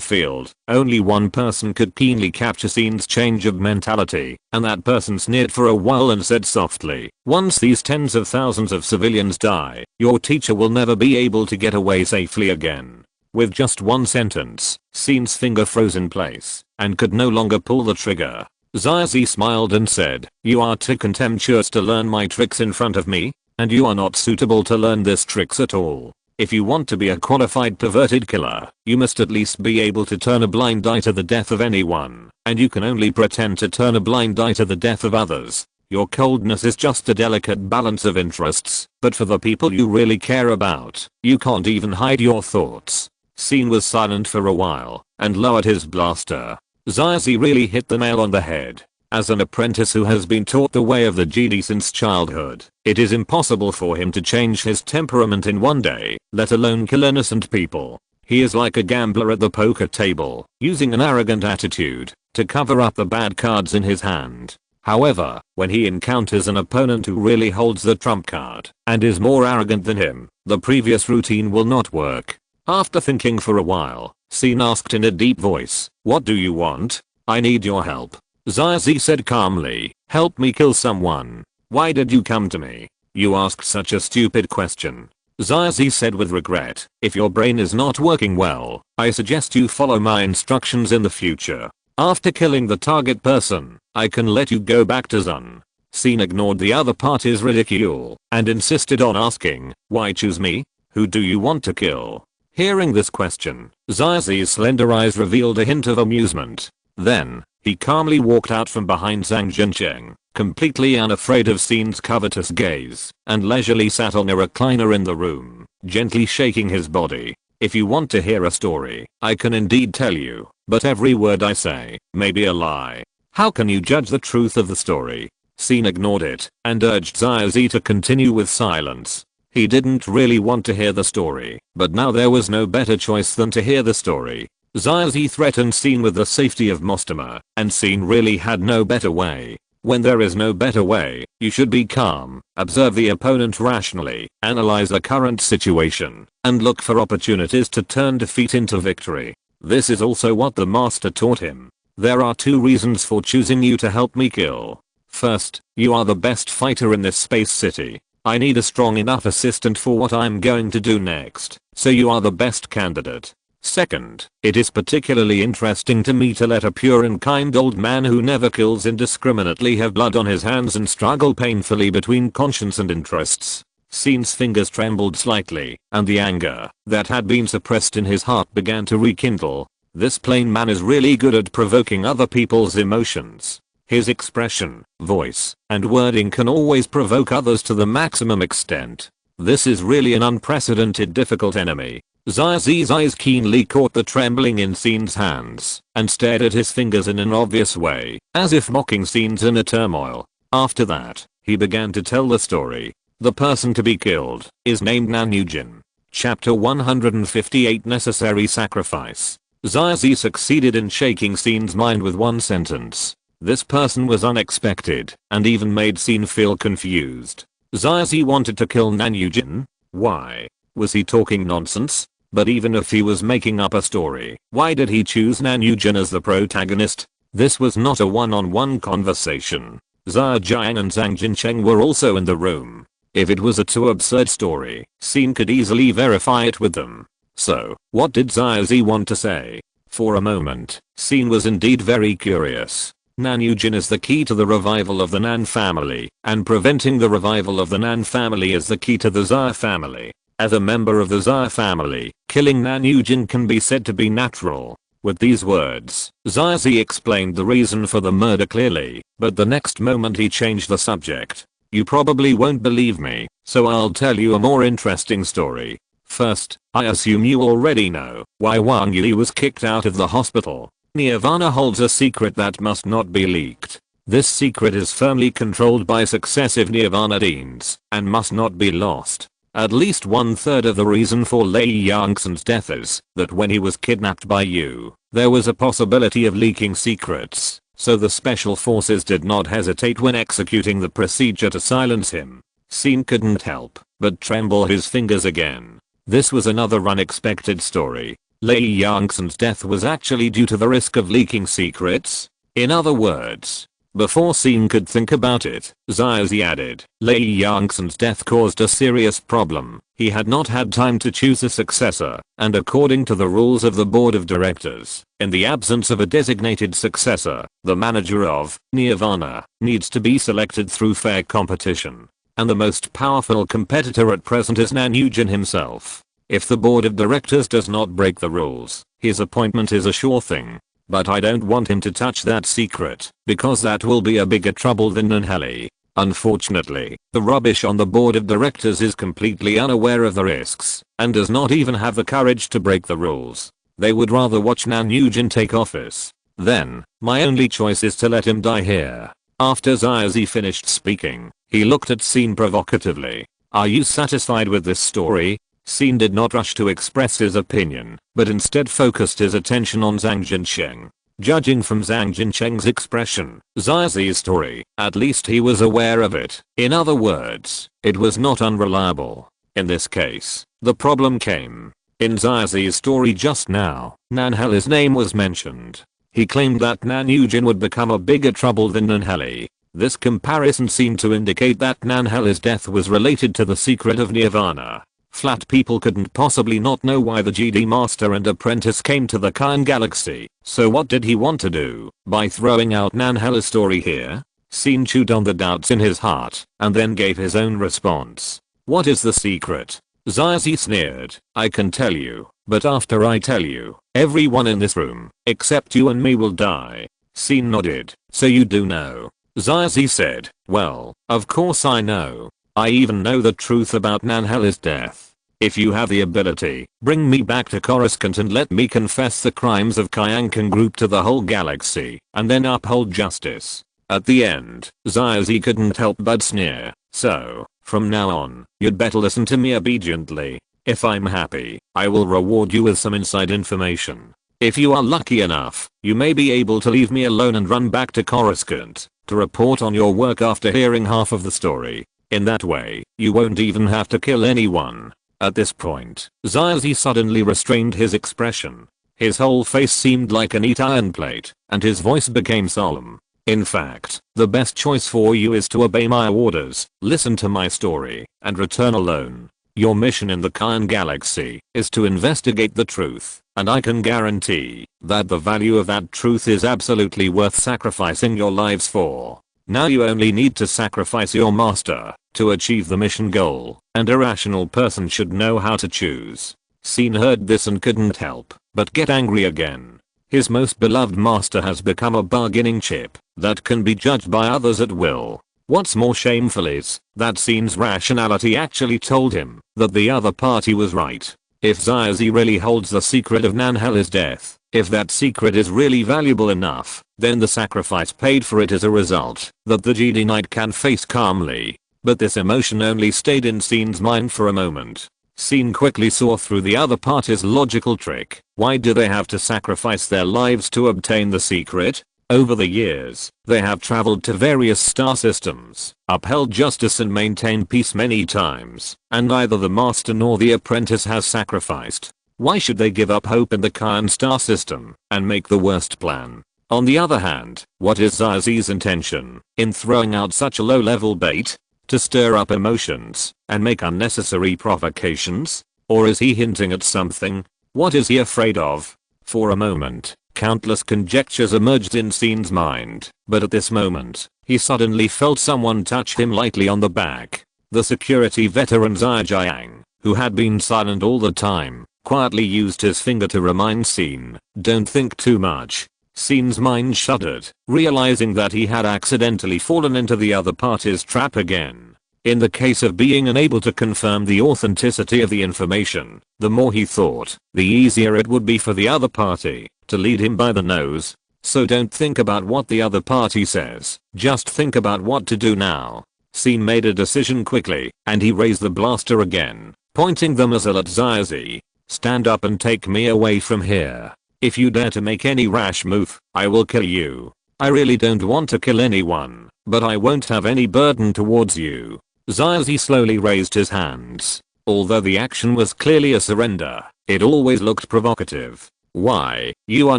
field, only one person could keenly capture Sin's change of mentality, and that person sneered for a while and said softly, "Once these tens of thousands of civilians die, your teacher will never be able to get away safely again." With just one sentence, Sin's finger froze in place and could no longer pull the trigger. Zai smiled and said, "You are too contemptuous to learn my tricks in front of me, and you are not suitable to learn this tricks at all. If you want to be a qualified perverted killer, you must at least be able to turn a blind eye to the death of anyone, and you can only pretend to turn a blind eye to the death of others. Your coldness is just a delicate balance of interests, but for the people you really care about, you can't even hide your thoughts." Sin was silent for a while and lowered his blaster. Zai really hit the nail on the head. As an apprentice who has been taught the way of the Jedi since childhood, it is impossible for him to change his temperament in one day, let alone kill innocent people. He is like a gambler at the poker table, using an arrogant attitude to cover up the bad cards in his hand. However, when he encounters an opponent who really holds the trump card and is more arrogant than him, the previous routine will not work. After thinking for a while, Sin asked in a deep voice, "What do you want?" "I need your help." Zai said calmly, "Help me kill someone." "Why did you come to me?" "You asked such a stupid question." Zai said with regret, "If your brain is not working well, I suggest you follow my instructions in the future. After killing the target person, I can let you go back to Zun." Sin ignored the other party's ridicule and insisted on asking, "Why choose me? Who do you want to kill?" Hearing this question, Zai's slender eyes revealed a hint of amusement. Then, he calmly walked out from behind Zhang Jincheng, completely unafraid of Sin's covetous gaze, and leisurely sat on a recliner in the room, gently shaking his body. "If you want to hear a story, I can indeed tell you, but every word I say may be a lie. How can you judge the truth of the story?" Scene ignored it and urged Xiaozi to continue with silence. He didn't really want to hear the story, but now there was no better choice than to hear the story. Xiaozi threatened Scene with the safety of Mostima, and Scene really had no better way. When there is no better way, you should be calm, observe the opponent rationally, analyze the current situation, and look for opportunities to turn defeat into victory. This is also what the master taught him. There are 2 reasons for choosing you to help me kill. First, you are the best fighter in this space city. I need a strong enough assistant for what I'm going to do next, so you are the best candidate. Second, it is particularly interesting to me to let a pure and kind old man who never kills indiscriminately have blood on his hands and struggle painfully between conscience and interests. Scene's fingers trembled slightly, and the anger that had been suppressed in his heart began to rekindle. This plain man is really good at provoking other people's emotions. His expression, voice, and wording can always provoke others to the maximum extent. This is really an unprecedented difficult enemy. Xiaozi's eyes keenly caught the trembling in Scene's hands, and stared at his fingers in an obvious way, as if mocking Scene's inner turmoil. After that, he began to tell the story. The person to be killed is named Nanyujin. Chapter 158 Necessary Sacrifice. Xiaozi succeeded in shaking Scene's mind with one sentence. This person was unexpected, and even made Scene feel confused. Xiaozi wanted to kill Nanyujin? Why? Was he talking nonsense? But even if he was making up a story, why did he choose Nanyujin as the protagonist? This was not a one-on-one conversation. Zhao Jiang and Zhang Jincheng were also in the room. If it was a too absurd story, Scene could easily verify it with them. So, what did Xiaozi want to say? For a moment, Scene was indeed very curious. Nanyujin is the key to the revival of the Nan family, and preventing the revival of the Nan family is the key to the Xia family. As a member of the Xia family, killing Nanyujin can be said to be natural. With these words, Xiaozi explained the reason for the murder clearly, but the next moment he changed the subject. You probably won't believe me, so I'll tell you a more interesting story. First, I assume you already know why Wang Yi was kicked out of the hospital. Nirvana holds a secret that must not be leaked. This secret is firmly controlled by successive Nirvana deans, and must not be lost. At least 1/3 of the reason for Lei Yangxin's death is that when he was kidnapped by you, there was a possibility of leaking secrets, so the special forces did not hesitate when executing the procedure to silence him. Scene couldn't help but tremble his fingers again. This was another unexpected story. Lei Yangxin's death was actually due to the risk of leaking secrets? In other words, before Scene could think about it, Xiaozi added, Lei Yangxin's death caused a serious problem. He had not had time to choose a successor, and according to the rules of the board of directors, in the absence of a designated successor, the manager of Nirvana needs to be selected through fair competition. And the most powerful competitor at present is Nanyujin himself. If the board of directors does not break the rules, his appointment is a sure thing. But I don't want him to touch that secret, because that will be a bigger trouble than Nanheli. Unfortunately, the rubbish on the board of directors is completely unaware of the risks, and does not even have the courage to break the rules. They would rather watch Nanyujin take office. Then, my only choice is to let him die here. After Xiaozi finished speaking, he looked at Scene provocatively. Are you satisfied with this story? Scene did not rush to express his opinion, but instead focused his attention on Zhang Jincheng. Judging from Zhang Jincheng's expression, Xiaozi's story, at least he was aware of it. In other words, it was not unreliable. In this case, the problem came. In Xiaozi's story just now, Nanheli's name was mentioned. He claimed that Nanyujin would become a bigger trouble than Nanheli. This comparison seemed to indicate that Nanheli's death was related to the secret of Nirvana. Flat people couldn't possibly not know why the GD Master and Apprentice came to the Kyan Galaxy, so what did he want to do by throwing out Nanheli's story here? Scene chewed on the doubts in his heart, and then gave his own response. What is the secret? Xiaozi sneered. I can tell you, but after I tell you, everyone in this room, except you and me will die. Scene nodded. So you do know. Xiaozi said, well, of course I know. I even know the truth about Nanheli's death. If you have the ability, bring me back to Coruscant and let me confess the crimes of Kyankan Group to the whole galaxy, and then uphold justice. At the end, Xiaozi couldn't help but sneer. So, from now on, you'd better listen to me obediently. If I'm happy, I will reward you with some inside information. If you are lucky enough, you may be able to leave me alone and run back to Coruscant to report on your work after hearing half of the story. In that way, you won't even have to kill anyone. At this point, Xiaozi suddenly restrained his expression. His whole face seemed like a neat iron plate, and his voice became solemn. In fact, the best choice for you is to obey my orders, listen to my story, and return alone. Your mission in the Kyan Galaxy is to investigate the truth, and I can guarantee that the value of that truth is absolutely worth sacrificing your lives for. Now you only need to sacrifice your master to achieve the mission goal, and a rational person should know how to choose. Sin heard this and couldn't help but get angry again. His most beloved master has become a bargaining chip that can be judged by others at will. What's more shameful is that Sin's rationality actually told him that the other party was right. If Xiaozi really holds the secret of Nanhela's death, if that secret is really valuable enough, then the sacrifice paid for it is a result that the Jedi Knight can face calmly. But this emotion only stayed in Sin's mind for a moment. Sin quickly saw through the other party's logical trick. Why do they have to sacrifice their lives to obtain the secret? Over the years, they have traveled to various star systems, upheld justice and maintained peace many times, and neither the master nor the apprentice has sacrificed. Why should they give up hope in the Kyan star system and make the worst plan? On the other hand, what is Xiaozi's intention in throwing out such a low-level bait? To stir up emotions and make unnecessary provocations? Or is he hinting at something? What is he afraid of? For a moment, countless conjectures emerged in Sin's mind, but at this moment, he suddenly felt someone touch him lightly on the back. The security veteran Ziyang, who had been silent all the time, quietly used his finger to remind Sin, "Don't think too much." Sin's mind shuddered, realizing that he had accidentally fallen into the other party's trap again. In the case of being unable to confirm the authenticity of the information, the more he thought, the easier it would be for the other party to lead him by the nose. So don't think about what the other party says, just think about what to do now. Sin made a decision quickly, and he raised the blaster again, pointing the muzzle at Xiaozi. "Stand up and take me away from here. If you dare to make any rash move, I will kill you. I really don't want to kill anyone, but I won't have any burden towards you." Xiaozi slowly raised his hands. Although the action was clearly a surrender, it always looked provocative. "Why, you are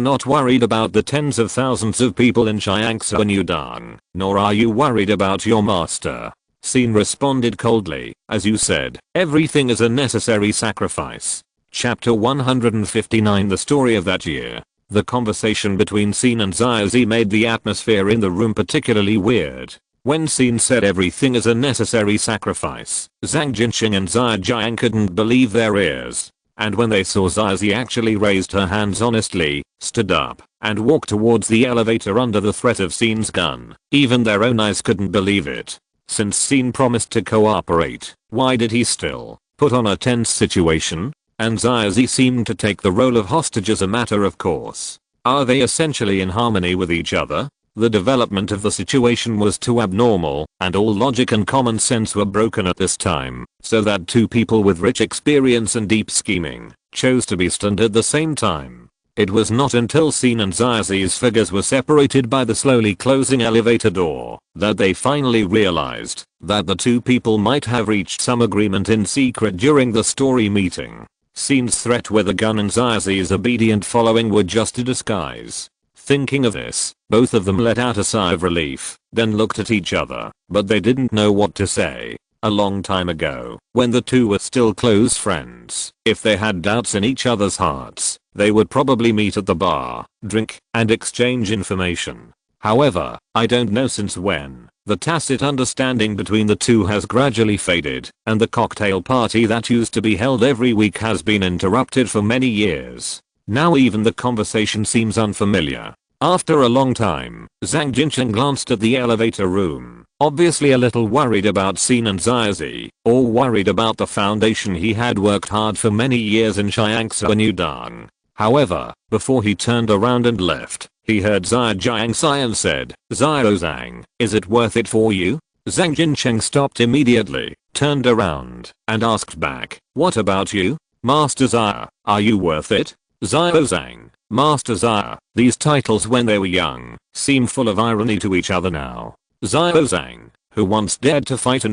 not worried about the tens of thousands of people in Shiangsa and Udang, nor are you worried about your master." Sin responded coldly, "As you said, everything is a necessary sacrifice." Chapter 159. The story of that year. The conversation between Sin and Xiaozi made the atmosphere in the room particularly weird. When Sin said everything is a necessary sacrifice, Zhang Jinxing and Ziyang couldn't believe their ears. And when they saw Xiaozi actually raised her hands honestly, stood up, and walked towards the elevator under the threat of Sin's gun, even their own eyes couldn't believe it. Since Sin promised to cooperate, why did he still put on a tense situation? And Xiaozi seemed to take the role of hostage as a matter of course. Are they essentially in harmony with each other? The development of the situation was too abnormal, and all logic and common sense were broken at this time, so that two people with rich experience and deep scheming chose to be stunned at the same time. It was not until Sin and Xiaozi's figures were separated by the slowly closing elevator door that they finally realized that the two people might have reached some agreement in secret during the story meeting. Sin's threat with a gun and Xiaozi's obedient following were just a disguise. Thinking of this, both of them let out a sigh of relief, then looked at each other, but they didn't know what to say. A long time ago, when the two were still close friends, if they had doubts in each other's hearts, they would probably meet at the bar, drink, and exchange information. However, I don't know since when, the tacit understanding between the two has gradually faded, and the cocktail party that used to be held every week has been interrupted for many years. Now even the conversation seems unfamiliar. After a long time, Zhang Jincheng glanced at the elevator room, obviously a little worried about Sin and Xiaozi, or worried about the foundation he had worked hard for many years in Shiangsa and Udang. However, before he turned around and left, He heard Zhao Jiang sigh and said, "Zhao Zhang, is it worth it for you?" Zhang Jincheng stopped immediately, turned around, and asked back, "What about you, Master Zhao? Are you worth it?" Zhao Zhang, Master Zhao, these titles when they were young, seem full of irony to each other now. Zhao Zhang, who once dared to fight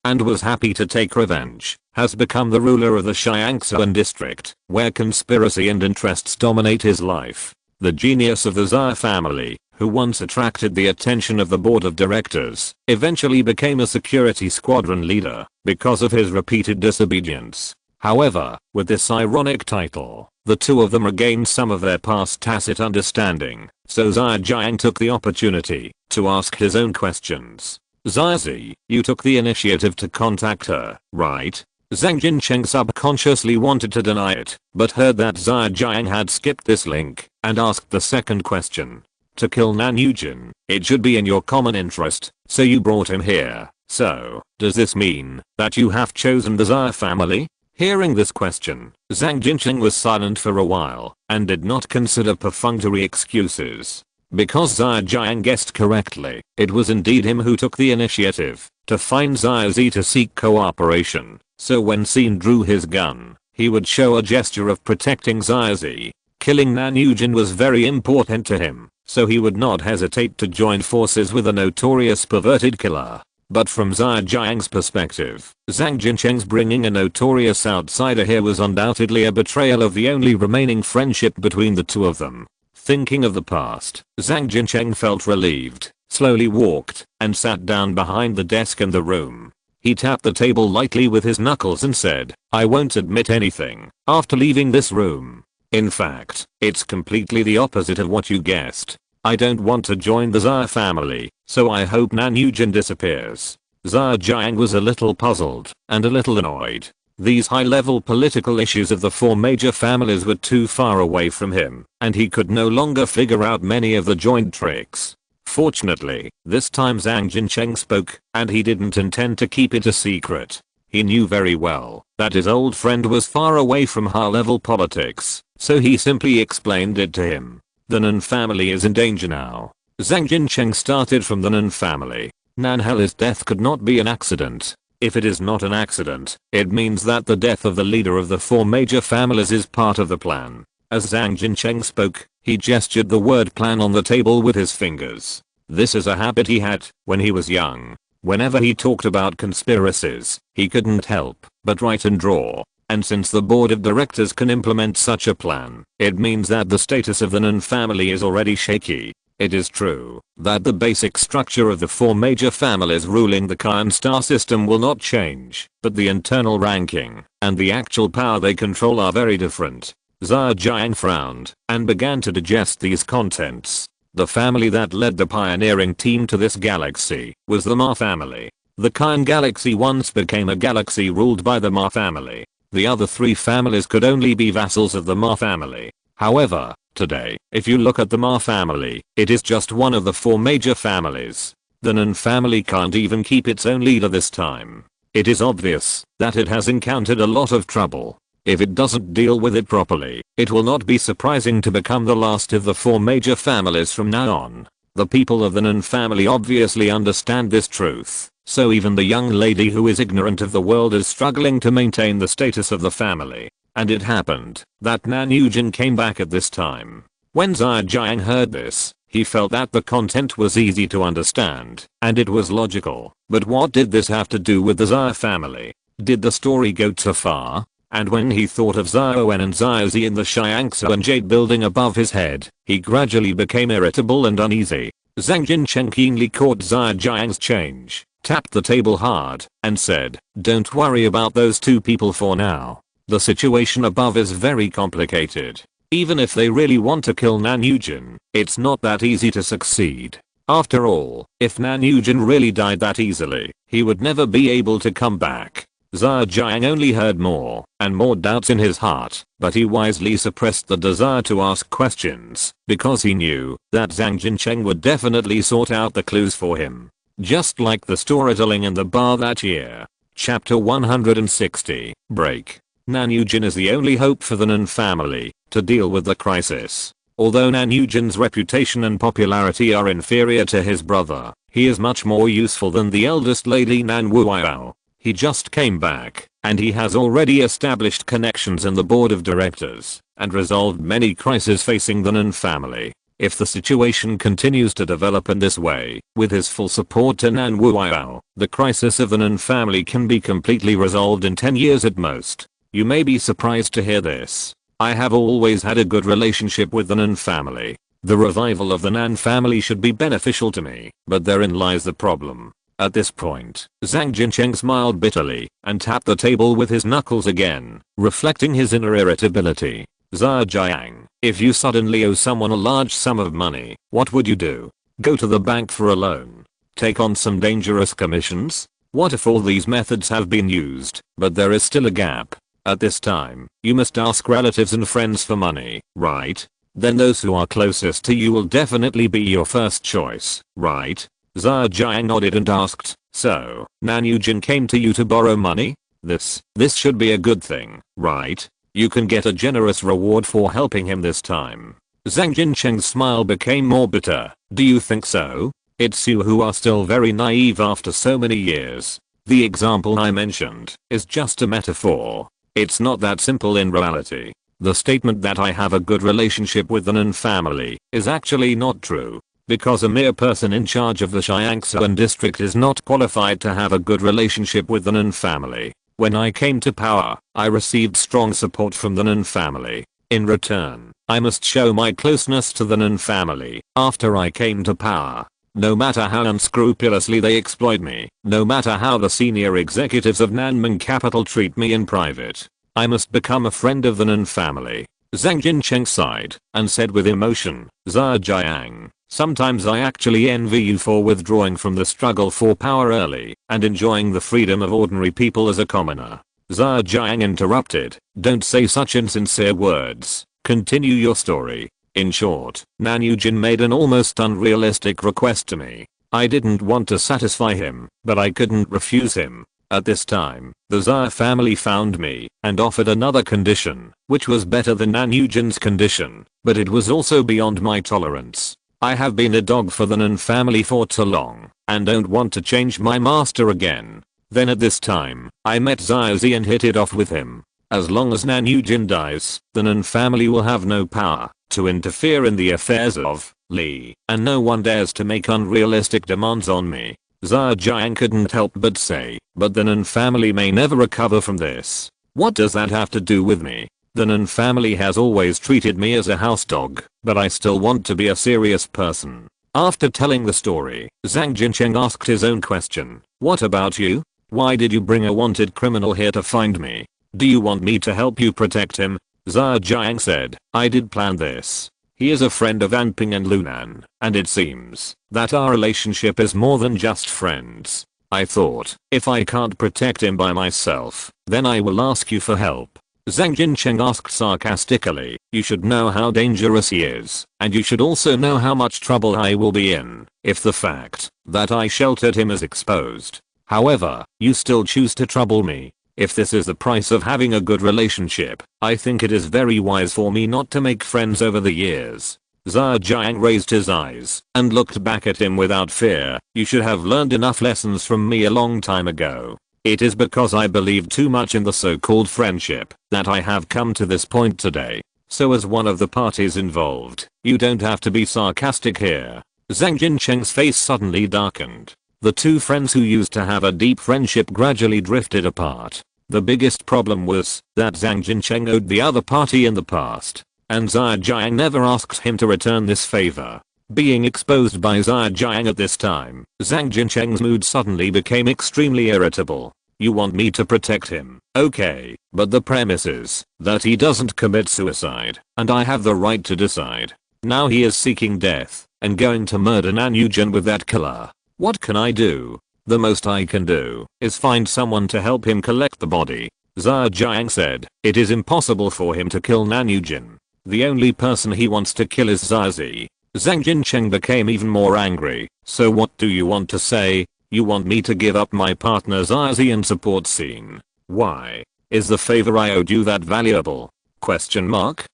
and was happy to take revenge, has become the ruler of the Xiangsuan district, where conspiracy and interests dominate his life. The genius of the Zhao family, who once attracted the attention of the board of directors, eventually became a security squadron leader because of his repeated disobedience. However, with this ironic title, the two of them regained some of their past tacit understanding, so Zhao Jiang took the opportunity to ask his own questions. "Zizi, you took the initiative to contact her, right?" Zhang Jincheng subconsciously wanted to deny it, but heard that Zhao Jiang had skipped this link, and asked the second question. "To kill Nan Yujin, it should be in your common interest, so you brought him here. So, does this mean that you have chosen the Zhao family?" Hearing this question, Zhang Jincheng was silent for a while, and did not consider perfunctory excuses. Because Zhao Jiang guessed correctly, it was indeed him who took the initiative to find Zhao Zi to seek cooperation, so when Xin drew his gun, he would show a gesture of protecting Zhao Zi. Killing Nan Yujin was very important to him, so he would not hesitate to join forces with a notorious perverted killer. But from Zhao Jiang's perspective, Zhang Jincheng's bringing a notorious outsider here was undoubtedly a betrayal of the only remaining friendship between the two of them. Thinking of the past, Zhang Jincheng felt relieved, slowly walked, and sat down behind the desk in the room. He tapped the table lightly with his knuckles and said, "I won't admit anything after leaving this room. In fact, it's completely the opposite of what you guessed. I don't want to join the Zhao family, so I hope Nan Yujin disappears." Zhao Jiang was a little puzzled and a little annoyed. These high-level political issues of the four major families were too far away from him, and he could no longer figure out many of the joint tricks. Fortunately, this time Zhang Jincheng spoke, and he didn't intend to keep it a secret. He knew very well that his old friend was far away from high-level politics, so he simply explained it to him. The Nan family is in danger now. Zhang Jincheng started from the Nan family. Nan Hela's death could not be an accident. If it is not an accident, it means that the death of the leader of the four major families is part of the plan. As Zhang Jincheng spoke, he gestured the word plan on the table with his fingers. This is a habit he had when he was young. Whenever he talked about conspiracies, he couldn't help but write and draw. And since the board of directors can implement such a plan, it means that the status of the Nan family is already shaky. It is true that the basic structure of the four major families ruling the Khan star system will not change, but the internal ranking and the actual power they control are very different. Zhao Jiang frowned and began to digest these contents. The family that led the pioneering team to this galaxy was the Ma family. The Khan galaxy once became a galaxy ruled by the Ma family. The other three families could only be vassals of the Ma family. However, today, if you look at the Ma family, it is just one of the four major families. The Nan family can't even keep its own leader this time. It is obvious that it has encountered a lot of trouble. If it doesn't deal with it properly, it will not be surprising to become the last of the four major families from now on. The people of the Nan family obviously understand this truth, so even the young lady who is ignorant of the world is struggling to maintain the status of the family. And it happened that Nan Yujin came back at this time. When Zhao Jiang heard this, he felt that the content was easy to understand, and it was logical. But what did this have to do with the Zhao family? Did the story go too far? And when he thought of Zhao Wen and Zhao Zi in the Xiangsuan Jade building above his head, he gradually became irritable and uneasy. Zhang Jincheng keenly caught Zhao Jiang's change, tapped the table hard, and said, "Don't worry about those two people for now. The situation above is very complicated. Even if they really want to kill Nan Yujin, it's not that easy to succeed. After all, if Nan Yujin really died that easily, he would never be able to come back." Zhao Jiang only heard more and more doubts in his heart, but he wisely suppressed the desire to ask questions because he knew that Zhang Jincheng would definitely sort out the clues for him. Just like the storytelling in the bar that year. Chapter 160, Break. Nan Yujin is the only hope for the Nan family to deal with the crisis. Although Nan Yujin's reputation and popularity are inferior to his brother, he is much more useful than the eldest lady Nan Wuoyao. He just came back, and he has already established connections in the board of directors, and resolved many crises facing the Nan family. If the situation continues to develop in this way, with his full support to Nan Wuoyao, the crisis of the Nan family can be completely resolved in 10 years at most. You may be surprised to hear this. I have always had a good relationship with the Nan family. The revival of the Nan family should be beneficial to me, but therein lies the problem. At this point, Zhang Jincheng smiled bitterly and tapped the table with his knuckles again, reflecting his inner irritability. Zhejiang, if you suddenly owe someone a large sum of money, what would you do? Go to the bank for a loan? Take on some dangerous commissions? What if all these methods have been used, but there is still a gap? At this time, you must ask relatives and friends for money, right? Then those who are closest to you will definitely be your first choice, right? Zhejiang nodded and asked, so, Nan Yujin came to you to borrow money? This should be a good thing, right? You can get a generous reward for helping him this time. Zhang Jincheng's smile became more bitter. Do you think so? It's you who are still very naive after so many years. The example I mentioned is just a metaphor. It's not that simple in reality. The statement that I have a good relationship with the Nan family is actually not true. Because a mere person in charge of the Xiangsuan district is not qualified to have a good relationship with the Nan family. When I came to power, I received strong support from the Nan family. In return, I must show my closeness to the Nan family after I came to power. No matter how unscrupulously they exploit me, no matter how the senior executives of Nanming Capital treat me in private, I must become a friend of the Nan family. Zhang Jincheng sighed and said with emotion, Zhejiang, sometimes I actually envy you for withdrawing from the struggle for power early and enjoying the freedom of ordinary people as a commoner. Zhejiang interrupted, don't say such insincere words. Continue your story. In short, Nan Yujin made an almost unrealistic request to me. I didn't want to satisfy him, but I couldn't refuse him. At this time, the Zhe family found me and offered another condition, which was better than Nan Yujin's condition, but it was also beyond my tolerance. I have been a dog for the Nan family for too long, and don't want to change my master again. Then at this time, I met Xiaozi and hit it off with him. As long as Nan Yujin dies, the Nan family will have no power to interfere in the affairs of Li, and no one dares to make unrealistic demands on me. Zhejiang couldn't help but say, but the Nan family may never recover from this. What does that have to do with me? The Nan family has always treated me as a house dog, but I still want to be a serious person. After telling the story, Zhang Jincheng asked his own question. What about you? Why did you bring a wanted criminal here to find me? Do you want me to help you protect him? Zhejiang said, I did plan this. He is a friend of Anping and Lunan, and it seems that our relationship is more than just friends. I thought, if I can't protect him by myself, then I will ask you for help. Zhang Jincheng asked sarcastically, you should know how dangerous he is, and you should also know how much trouble I will be in if the fact that I sheltered him is exposed. However, you still choose to trouble me. If this is the price of having a good relationship, I think it is very wise for me not to make friends over the years. Zhejiang raised his eyes and looked back at him without fear. You should have learned enough lessons from me a long time ago. It is because I believe too much in the so-called friendship that I have come to this point today. So as one of the parties involved, you don't have to be sarcastic here. Zhang Jincheng's face suddenly darkened. The two friends who used to have a deep friendship gradually drifted apart. The biggest problem was that Zhang Jincheng owed the other party in the past, and Zhejiang never asked him to return this favor. Being exposed by Zhejiang at this time, Zhang Jincheng's mood suddenly became extremely irritable. You want me to protect him, okay, but the premise is that he doesn't commit suicide, and I have the right to decide. Now he is seeking death and going to murder Nan Yujin with that killer. What can I do? The most I can do is find someone to help him collect the body. Zhejiang said, it is impossible for him to kill Nan Yujin. The only person he wants to kill is Xiaozi. Zhang Jincheng became even more angry. So what do you want to say? You want me to give up my partner Xiaozi and support Scene? Why? Is the favor I owed you that valuable? Question mark?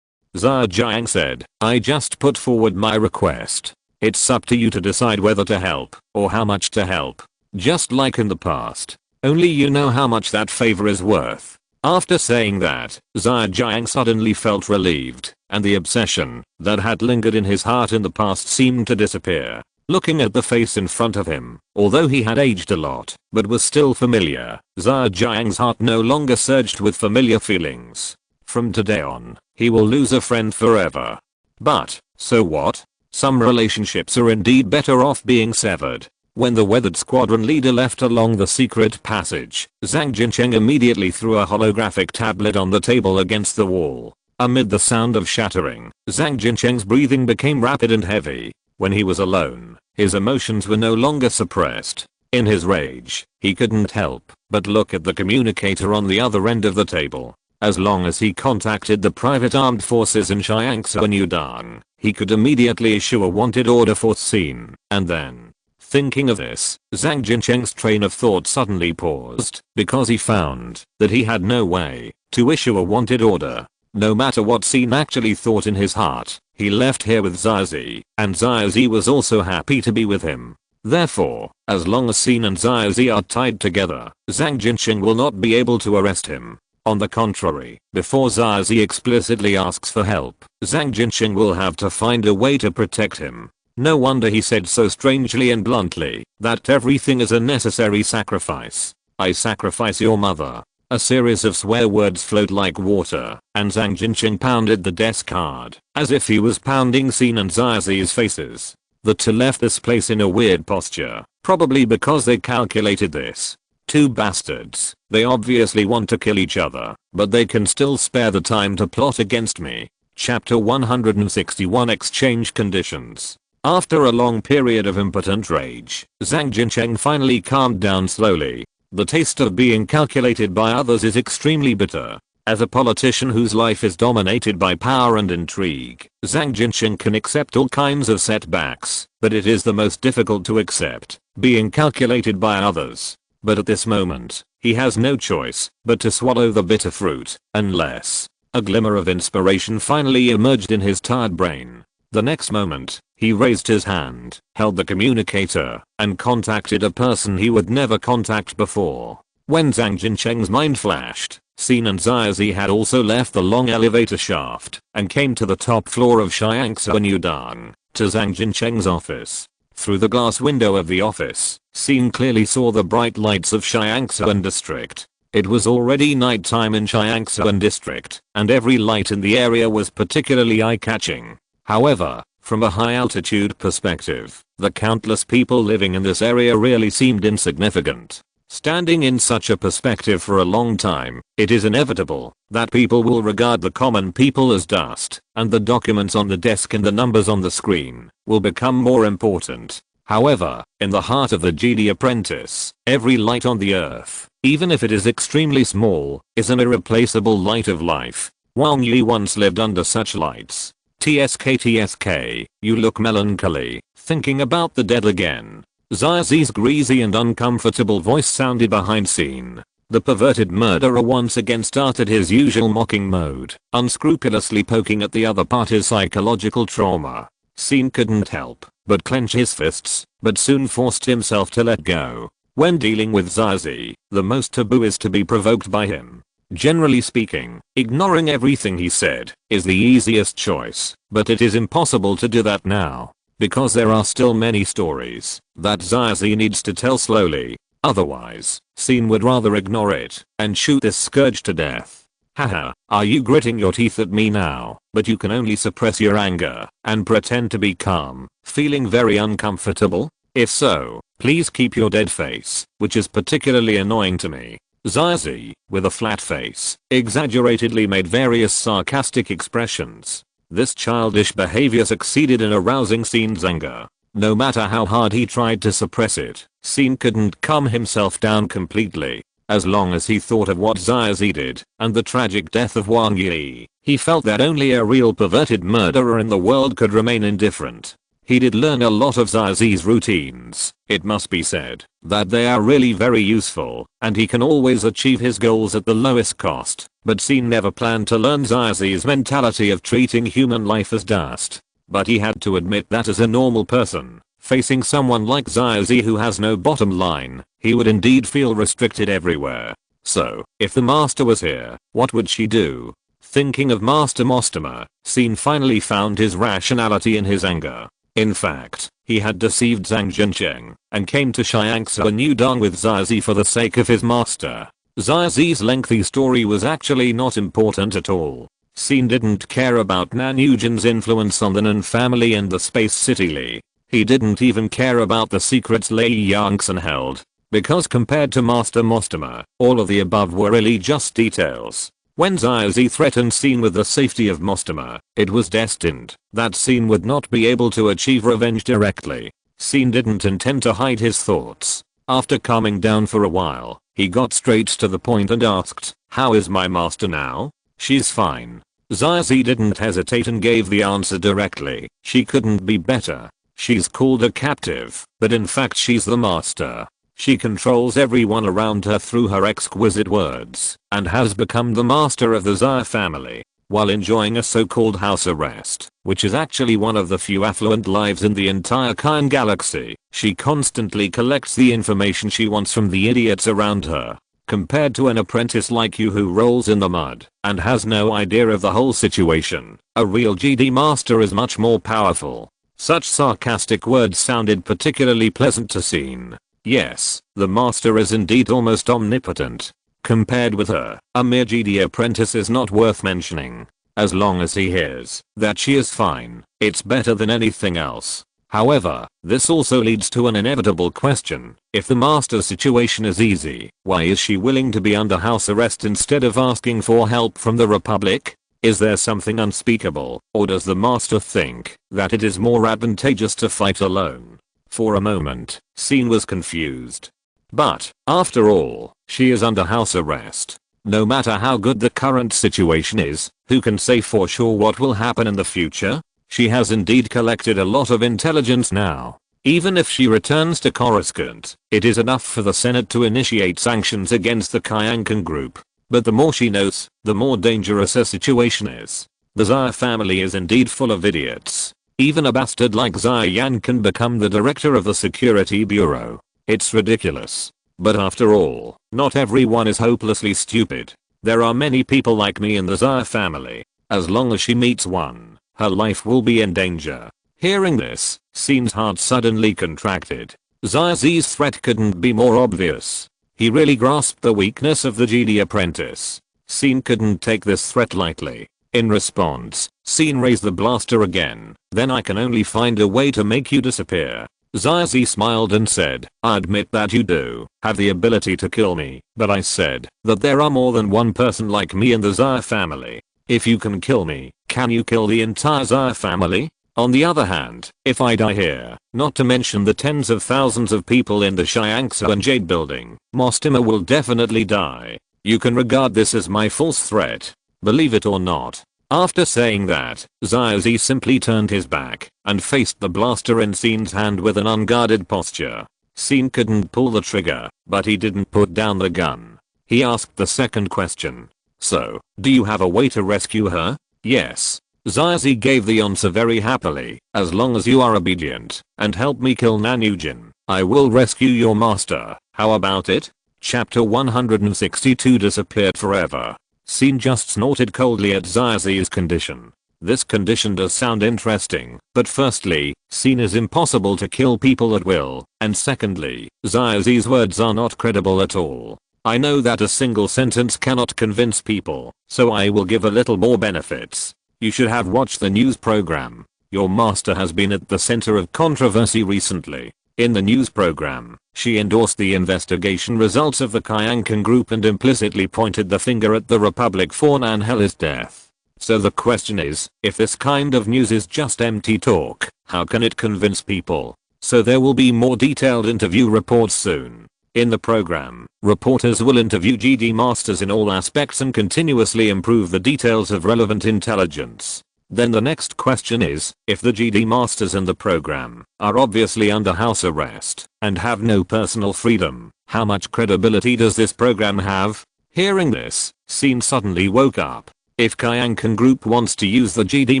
Zhejiang said, I just put forward my request. It's up to you to decide whether to help, or how much to help. Just like in the past. Only you know how much that favor is worth. After saying that, Zhejiang suddenly felt relieved, and the obsession that had lingered in his heart in the past seemed to disappear. Looking at the face in front of him, although he had aged a lot, but was still familiar, Zhejiang's heart no longer surged with familiar feelings. From today on, he will lose a friend forever. But, so what? Some relationships are indeed better off being severed. When the weathered squadron leader left along the secret passage, Zhang Jincheng immediately threw a holographic tablet on the table against the wall. Amid the sound of shattering, Zhang Jincheng's breathing became rapid and heavy. When he was alone, his emotions were no longer suppressed. In his rage, he couldn't help but look at the communicator on the other end of the table. As long as he contacted the private armed forces in Xiangsu and Yudang, he could immediately issue a wanted order for Xin, and then, thinking of this, Zhang Jincheng's train of thought suddenly paused, because he found that he had no way to issue a wanted order. No matter what Xin actually thought in his heart, he left here with Zizi, and Zizi was also happy to be with him. Therefore, as long as Xin and Zizi are tied together, Zhang Jincheng will not be able to arrest him. On the contrary, before Zizi explicitly asks for help, Zhang Jincheng will have to find a way to protect him. No wonder he said so strangely and bluntly that everything is a necessary sacrifice. I sacrifice your mother. A series of swear words flowed like water, and Zhang Jincheng pounded the desk hard, as if he was pounding Xin and Zizi's faces. The two left this place in a weird posture, probably because they calculated this. Two bastards, they obviously want to kill each other, but they can still spare the time to plot against me. Chapter 161 Exchange Conditions. After a long period of impotent rage, Zhang Jincheng finally calmed down slowly. The taste of being calculated by others is extremely bitter. As a politician whose life is dominated by power and intrigue, Zhang Jincheng can accept all kinds of setbacks, but it is the most difficult to accept, being calculated by others. But at this moment, he has no choice but to swallow the bitter fruit, unless a glimmer of inspiration finally emerged in his tired brain. The next moment, he raised his hand, held the communicator, and contacted a person he would never contact before. When Zhang Jincheng's mind flashed, Xin and Zizi had also left the long elevator shaft and came to the top floor of Xiangsu and Yudang, to Zhang Jincheng's office. Through the glass window of the office, Xin clearly saw the bright lights of Xiangsu and district. It was already nighttime in Xiangsu and district, and every light in the area was particularly eye-catching. However, from a high-altitude perspective, the countless people living in this area really seemed insignificant. Standing in such a perspective for a long time, it is inevitable that people will regard the common people as dust, and the documents on the desk and the numbers on the screen will become more important. However, in the heart of the Jedi apprentice, every light on the earth, even if it is extremely small, is an irreplaceable light of life. Wang Yi once lived under such lights. TSK, you look melancholy, thinking about the dead again. Zizi's greasy and uncomfortable voice sounded behind Xin. The perverted murderer once again started his usual mocking mode, unscrupulously poking at the other party's psychological trauma. Xin couldn't help but clench his fists, but soon forced himself to let go. When dealing with Zizi, the most taboo is to be provoked by him. Generally speaking, ignoring everything he said is the easiest choice, but it is impossible to do that now, because there are still many stories that Zizi needs to tell slowly. Otherwise, Xin would rather ignore it and shoot this scourge to death. Haha, are you gritting your teeth at me now, but you can only suppress your anger and pretend to be calm, feeling very uncomfortable? If so, please keep your dead face, which is particularly annoying to me. Zizi, with a flat face, exaggeratedly made various sarcastic expressions. This childish behavior succeeded in arousing Xin's anger. No matter how hard he tried to suppress it, Xin couldn't calm himself down completely. As long as he thought of what Zizi did and the tragic death of Wang Yi, he felt that only a real perverted murderer in the world could remain indifferent. He did learn a lot of Xyz's routines. It must be said that they are really very useful, and he can always achieve his goals at the lowest cost. But Scene never planned to learn Xyz's mentality of treating human life as dust. But he had to admit that as a normal person, facing someone like Xyz who has no bottom line, he would indeed feel restricted everywhere. So, if the master was here, what would she do? Thinking of Master Mostima, Scene finally found his rationality in his anger. In fact, he had deceived Zhang Jincheng and came to Xiangsa New Dong with Xyz for the sake of his master. Xyz's lengthy story was actually not important at all. Scene didn't care about Nanujin's influence on the Nan family and the Space City Li. He didn't even care about the secrets Lei Yangxin held. Because compared to Master Mostima, all of the above were really just details. When Xyz threatened Scene with the safety of Mostima, it was destined that Scene would not be able to achieve revenge directly. Scene didn't intend to hide his thoughts. After calming down for a while, he got straight to the point and asked, "How is my master now?" "She's fine." Xyz didn't hesitate and gave the answer directly. "She couldn't be better. She's called a captive, but in fact she's the master. She controls everyone around her through her exquisite words, and has become the master of the Xia family, while enjoying a so-called house arrest, which is actually one of the few affluent lives in the entire Kine galaxy. She constantly collects the information she wants from the idiots around her. Compared to an apprentice like you who rolls in the mud and has no idea of the whole situation, a real GD master is much more powerful." Such sarcastic words sounded particularly pleasant to Scene. Yes, the master is indeed almost omnipotent. Compared with her, a mere GD apprentice is not worth mentioning. As long as he hears that she is fine, it's better than anything else. However, this also leads to an inevitable question. If the master's situation is easy, why is she willing to be under house arrest instead of asking for help from the Republic? Is there something unspeakable, or does the master think that it is more advantageous to fight alone? For a moment, Scene was confused. But, after all, she is under house arrest. No matter how good the current situation is, who can say for sure what will happen in the future? She has indeed collected a lot of intelligence now. Even if she returns to Coruscant, it is enough for the Senate to initiate sanctions against the Kyankan group. But the more she knows, the more dangerous her situation is. The Xia family is indeed full of idiots. Even a bastard like Xia Yan can become the director of the Security Bureau. It's ridiculous. But after all, not everyone is hopelessly stupid. There are many people like me in the Xia family. As long as she meets one, her life will be in danger. Hearing this, Scene's heart suddenly contracted. Xyz's threat couldn't be more obvious. He really grasped the weakness of the GD apprentice. Scene couldn't take this threat lightly. In response, Scene raised the blaster again. "Then I can only find a way to make you disappear." Xyz smiled and said, "I admit that you do have the ability to kill me, but I said that there are more than one person like me in the Xia family. If you can kill me, can you kill the entire Xia family? On the other hand, if I die here, not to mention the tens of thousands of people in the Xiangsa and Jade building, Mostima will definitely die. You can regard this as my false threat. Believe it or not." After saying that, Xyz simply turned his back and faced the blaster in Scene's hand with an unguarded posture. Scene couldn't pull the trigger, but he didn't put down the gun. He asked the second question. "So, do you have a way to rescue her?" "Yes." Xyz gave the answer very happily. "As long as you are obedient and help me kill Nanujin, I will rescue your master. How about it?" Chapter 162 disappeared forever. Scene just snorted coldly at Xyz's condition. This condition does sound interesting, but firstly, Scene is impossible to kill people at will, and secondly, Xyz's words are not credible at all. I know that a single sentence cannot convince people, so I will give a little more benefits. You should have watched the news program. Your master has been at the center of controversy recently. In the news program, she endorsed the investigation results of the Kyankan group and implicitly pointed the finger at the Republic for Nanhela's death. So the question is, if this kind of news is just empty talk, how can it convince people? So there will be more detailed interview reports soon. In the program, reporters will interview GD masters in all aspects and continuously improve the details of relevant intelligence. Then the next question is, if the GD masters in the program are obviously under house arrest and have no personal freedom, how much credibility does this program have? Hearing this, Scene suddenly woke up. If Kyankan Group wants to use the GD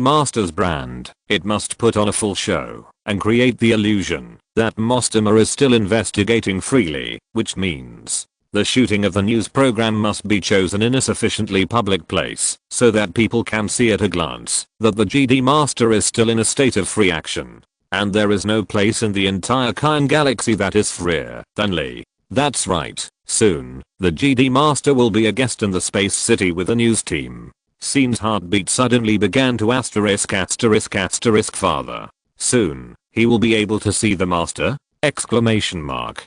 Masters brand, it must put on a full show and create the illusion that Mostima is still investigating freely, which means the shooting of the news program must be chosen in a sufficiently public place so that people can see at a glance that the GD Master is still in a state of free action. And there is no place in the entire Kyan galaxy that is freer than Lee. That's right, soon, the GD Master will be a guest in the space city with a news team. Scene's heartbeat suddenly began to asterisk father. Soon, he will be able to see the Master? Exclamation mark.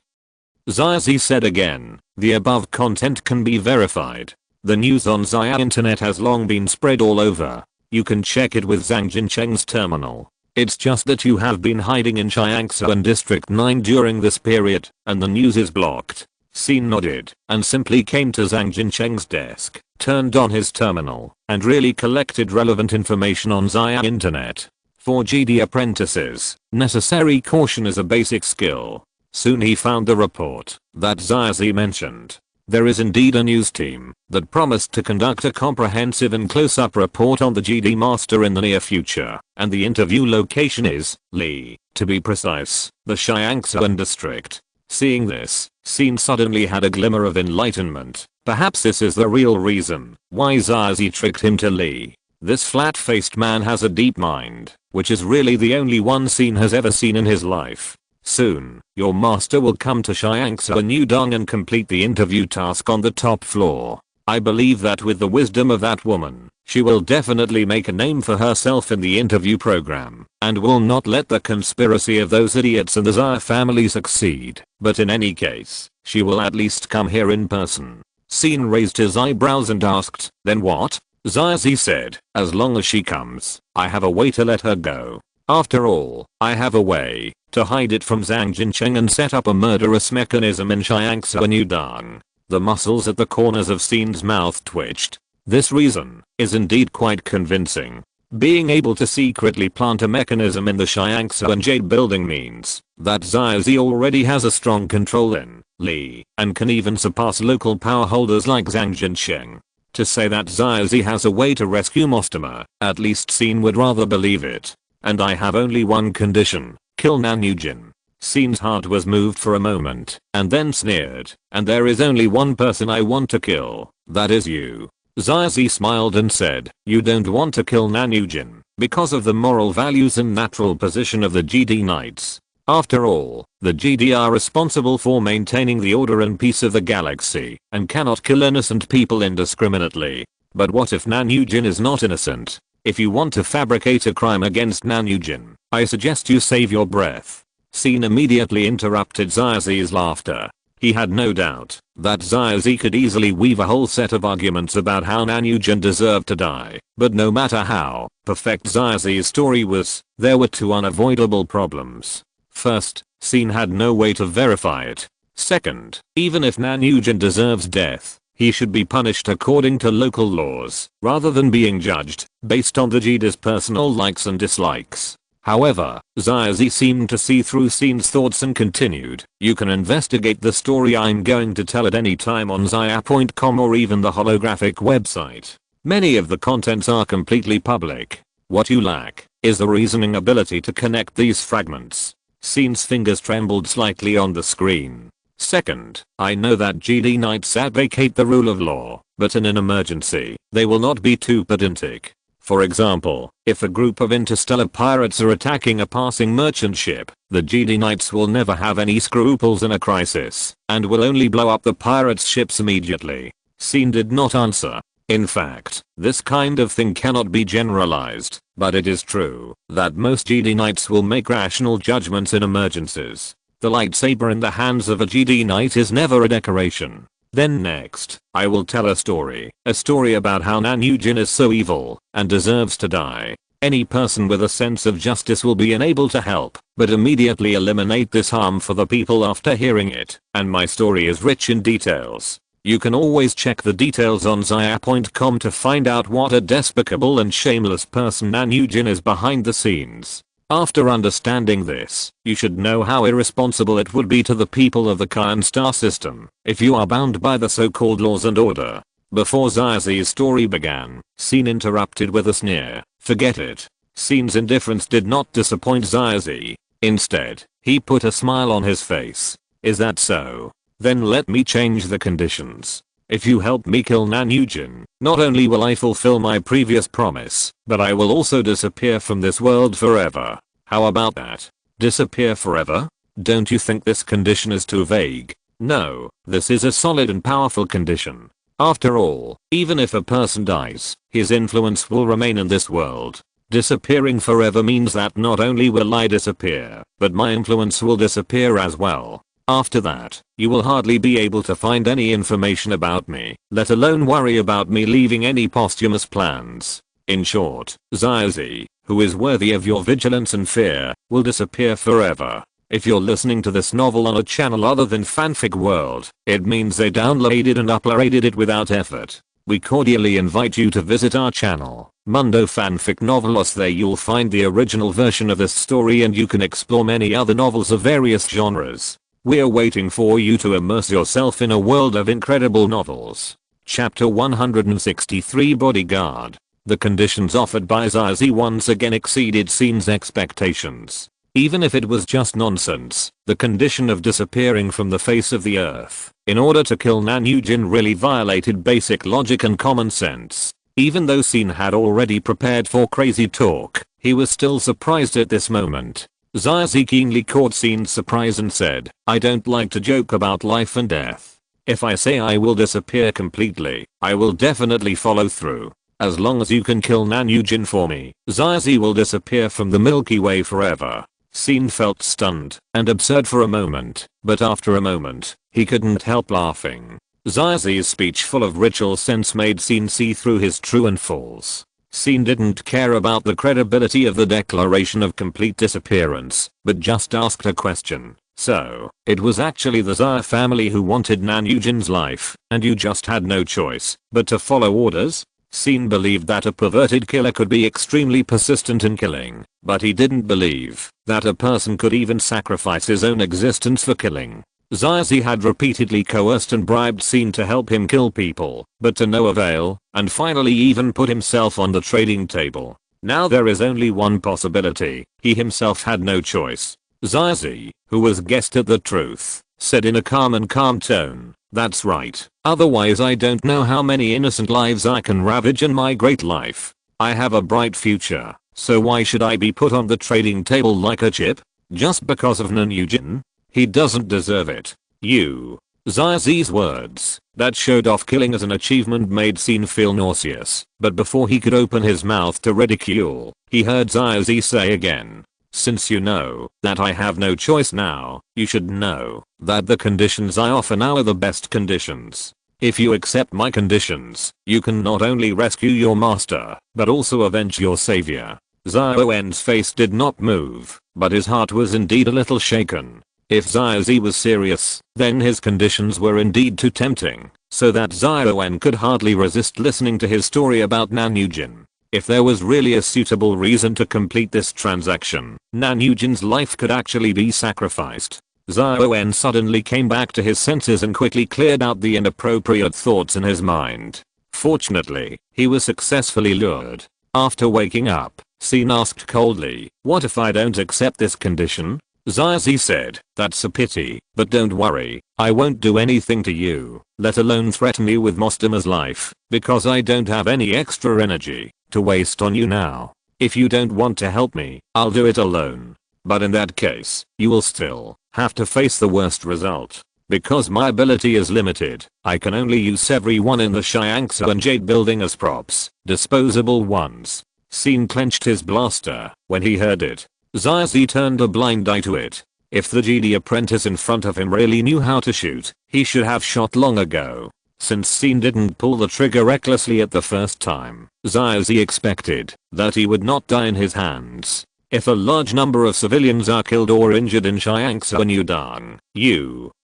Zazi said again, the above content can be verified. The news on Zaya internet has long been spread all over. You can check it with Zhang Jincheng's terminal. It's just that you have been hiding in Xiangsuan District 9 during this period, and the news is blocked. Scene nodded, and simply came to Zhang Jincheng's desk, turned on his terminal, and really collected relevant information on Zaya internet. For GD apprentices, necessary caution is a basic skill. Soon he found the report that Zazi mentioned. There is indeed a news team that promised to conduct a comprehensive and close-up report on the GD Master in the near future, and the interview location is Lee, to be precise, the Xiangsuan district. Seeing this, Scene suddenly had a glimmer of enlightenment. Perhaps this is the real reason why Zazi tricked him to Lee. This flat-faced man has a deep mind, which is really the only one Scene has ever seen in his life. Soon, your master will come to Xiangsuan Yudong and complete the interview task on the top floor. I believe that with the wisdom of that woman, she will definitely make a name for herself in the interview program, and will not let the conspiracy of those idiots in the Zaya family succeed. But in any case, she will at least come here in person. Scene raised his eyebrows and asked, then what? Zazi said, as long as she comes, I have a way to let her go. After all, I have a way to hide it from Zhang Jincheng and set up a murderous mechanism in Xiangsuan Yudong. The muscles at the corners of Scene's mouth twitched. This reason is indeed quite convincing. Being able to secretly plant a mechanism in the Xiangsuan Jade building means that Zazi already has a strong control in Lee and can even surpass local power holders like Zhang Jincheng. To say that Zazi has a way to rescue Mostima, at least Scene would rather believe it. And I have only one condition, kill Nanyujin. Scene's heart was moved for a moment, and then sneered, and there is only one person I want to kill, that is you. Zazi smiled and said, you don't want to kill Nanyujin, because of the moral values and natural position of the GD Knights. After all, the GD are responsible for maintaining the order and peace of the galaxy, and cannot kill innocent people indiscriminately. But what if Nanyujin is not innocent? If you want to fabricate a crime against Nanyujin, I suggest you save your breath. Scene immediately interrupted Zazi's laughter. He had no doubt that Zazi could easily weave a whole set of arguments about how Nanyujin deserved to die, but no matter how perfect Zazi's story was, there were two unavoidable problems. First, Scene had no way to verify it. Second, even if Nanyujin deserves death, he should be punished according to local laws, rather than being judged based on the GD's personal likes and dislikes. However, Zazi seemed to see through Scene's thoughts and continued, you can investigate the story I'm going to tell at any time on Zaya.com or even the holographic website. Many of the contents are completely public. What you lack is the reasoning ability to connect these fragments. Scene's fingers trembled slightly on the screen. Second, I know that GD Knights advocate the rule of law, but in an emergency, they will not be too pedantic. For example, if a group of interstellar pirates are attacking a passing merchant ship, the GD Knights will never have any scruples in a crisis, and will only blow up the pirates' ships immediately. Scene did not answer. In fact, this kind of thing cannot be generalized, but it is true that most GD Knights will make rational judgments in emergencies. The lightsaber in the hands of a GD Knight is never a decoration. Then next, I will tell a story about how Nanyujin is so evil and deserves to die. Any person with a sense of justice will be unable to help but immediately eliminate this harm for the people after hearing it, and my story is rich in details. You can always check the details on Zaya.com to find out what a despicable and shameless person Nanyujin is behind the scenes. After understanding this, you should know how irresponsible it would be to the people of the Kyan star system if you are bound by the so-called laws and order. Before Zaya's story began, Scene interrupted with a sneer. Forget it. Scene's indifference did not disappoint Zaya. Instead, he put a smile on his face. Is that so? Then let me change the conditions. If you help me kill Nanyujin, not only will I fulfill my previous promise, but I will also disappear from this world forever. How about that? Disappear forever? Don't you think this condition is too vague? No, this is a solid and powerful condition. After all, even if a person dies, his influence will remain in this world. Disappearing forever means that not only will I disappear, but my influence will disappear as well. After that, you will hardly be able to find any information about me, let alone worry about me leaving any posthumous plans. In short, Zaya, who is worthy of your vigilance and fear, will disappear forever. If you're listening to this novel on a channel other than Fanfic World, it means they downloaded and uploaded it without effort. We cordially invite you to visit our channel, Mundo Fanfic Novelos. There you'll find the original version of this story and you can explore many other novels of various genres. We're waiting for you to immerse yourself in a world of incredible novels. Chapter 163 Bodyguard. The conditions offered by Zaya once again exceeded Scene's expectations. Even if it was just nonsense, the condition of disappearing from the face of the earth in order to kill Nanyujin really violated basic logic and common sense. Even though Scene had already prepared for crazy talk, he was still surprised at this moment. Zaya keenly caught Scene's surprise and said, I don't like to joke about life and death. If I say I will disappear completely, I will definitely follow through. As long as you can kill Nanyujin for me, Zaya will disappear from the Milky Way forever. Scene felt stunned and absurd for a moment, but after a moment, he couldn't help laughing. Zaya's speech full of ritual sense made Scene see through his true and false. Scene didn't care about the credibility of the declaration of complete disappearance, but just asked a question. So, it was actually the Zaya family who wanted Nanyujin's life, and you just had no choice but to follow orders? Scene believed that a perverted killer could be extremely persistent in killing, but he didn't believe that a person could even sacrifice his own existence for killing. Zaya had repeatedly coerced and bribed Scene to help him kill people, but to no avail, and finally even put himself on the trading table. Now there is only one possibility: he himself had no choice. Zaya, who was guessed at the truth, said in a calm tone, that's right, otherwise I don't know how many innocent lives I can ravage in my great life. I have a bright future, so why should I be put on the trading table like a chip? Just because of Nanyujin? He doesn't deserve it. You. Zaya's words, that showed off killing as an achievement, made Scene feel nauseous, but before he could open his mouth to ridicule, he heard Zaya say again, since you know that I have no choice now, you should know that the conditions I offer now are the best conditions. If you accept my conditions, you can not only rescue your master, but also avenge your savior. Zion's face did not move, but his heart was indeed a little shaken. If Zaya was serious, then his conditions were indeed too tempting, so that Zion could hardly resist listening to his story about Nanyujin. If there was really a suitable reason to complete this transaction, Nanyujin's life could actually be sacrificed. Zion suddenly came back to his senses and quickly cleared out the inappropriate thoughts in his mind. Fortunately, he was successfully lured. After waking up, Scene asked coldly, what if I don't accept this condition? Zaya said, that's a pity, but don't worry, I won't do anything to you, let alone threaten you with Mostima's life, because I don't have any extra energy to waste on you now. If you don't want to help me, I'll do it alone. But in that case, you will still have to face the worst result. Because my ability is limited, I can only use everyone in the Shiangsa and Jade building as props, disposable ones. Scene clenched his blaster when he heard it. Zaya turned a blind eye to it. If the Jedi apprentice in front of him really knew how to shoot, he should have shot long ago. Since Scene didn't pull the trigger recklessly at the first time, Zaya expected that he would not die in his hands. If a large number of civilians are killed or injured in Shiangsa and Udang,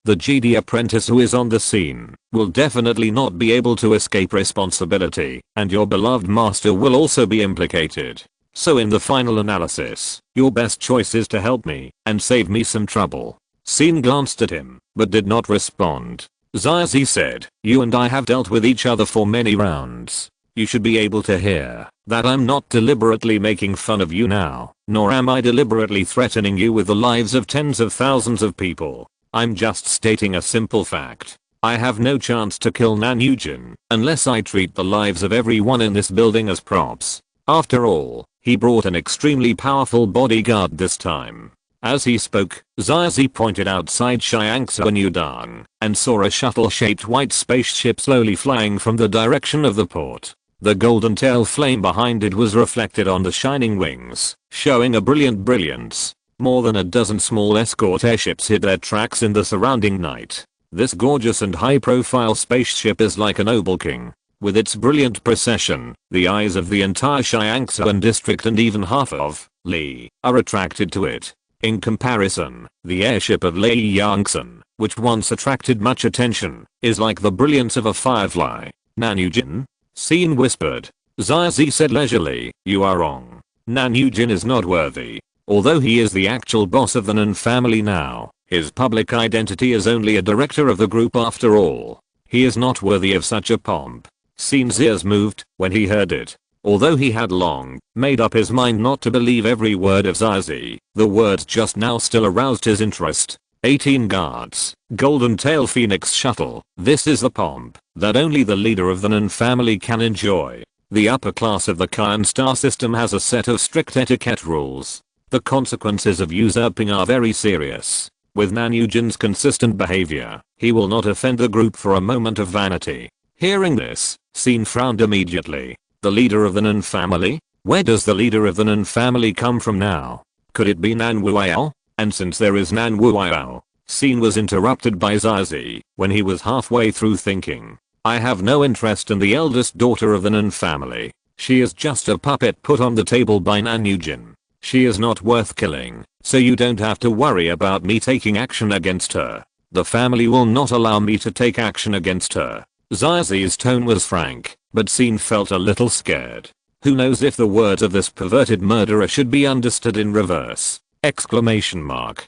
The GD apprentice who is on the scene will definitely not be able to escape responsibility, and your beloved master will also be implicated. So in the final analysis, your best choice is to help me and save me some trouble. Scene glanced at him, but did not respond. Zazi said, you and I have dealt with each other for many rounds. You should be able to hear that I'm not deliberately making fun of you now, nor am I deliberately threatening you with the lives of tens of thousands of people. I'm just stating a simple fact. I have no chance to kill Nanyujin unless I treat the lives of everyone in this building as props. After all, he brought an extremely powerful bodyguard this time. As he spoke, Zazi pointed outside Shiangsuanyudang and saw a shuttle-shaped white spaceship slowly flying from the direction of the port. The golden tail flame behind it was reflected on the shining wings, showing a brilliant brilliance. More than a dozen small escort airships hid their tracks in the surrounding night. This gorgeous and high-profile spaceship is like a noble king. With its brilliant procession, the eyes of the entire Shiangsuan district and even half of Li are attracted to it. In comparison, the airship of Lei Yangsan, which once attracted much attention, is like the brilliance of a firefly. Nanyujin? Scene whispered. Zazi said leisurely, you are wrong. Nanyujin is not worthy. Although he is the actual boss of the Nan family now, his public identity is only a director of the group after all. He is not worthy of such a pomp. Scene's ears moved when he heard it. Although he had long made up his mind not to believe every word of Zazi, the words just now still aroused his interest. 18 guards, golden tail phoenix shuttle. This is the pomp that only the leader of the Nan family can enjoy. The upper class of the Kyan star system has a set of strict etiquette rules. The consequences of usurping are very serious. With Nanyujin's consistent behavior, he will not offend the group for a moment of vanity. Hearing this, Scene frowned immediately. The leader of the Nan family? Where does the leader of the Nan family come from now? Could it be Nan Wuiao? And since there is Nan Wuiao, Scene was interrupted by Zazi when he was halfway through thinking. I have no interest in the eldest daughter of the Nan family. She is just a puppet put on the table by Nanyujin. She is not worth killing, so you don't have to worry about me taking action against her. The family will not allow me to take action against her. Zazi's tone was frank, but Scene felt a little scared. Who knows if the words of this perverted murderer should be understood in reverse? Exclamation mark.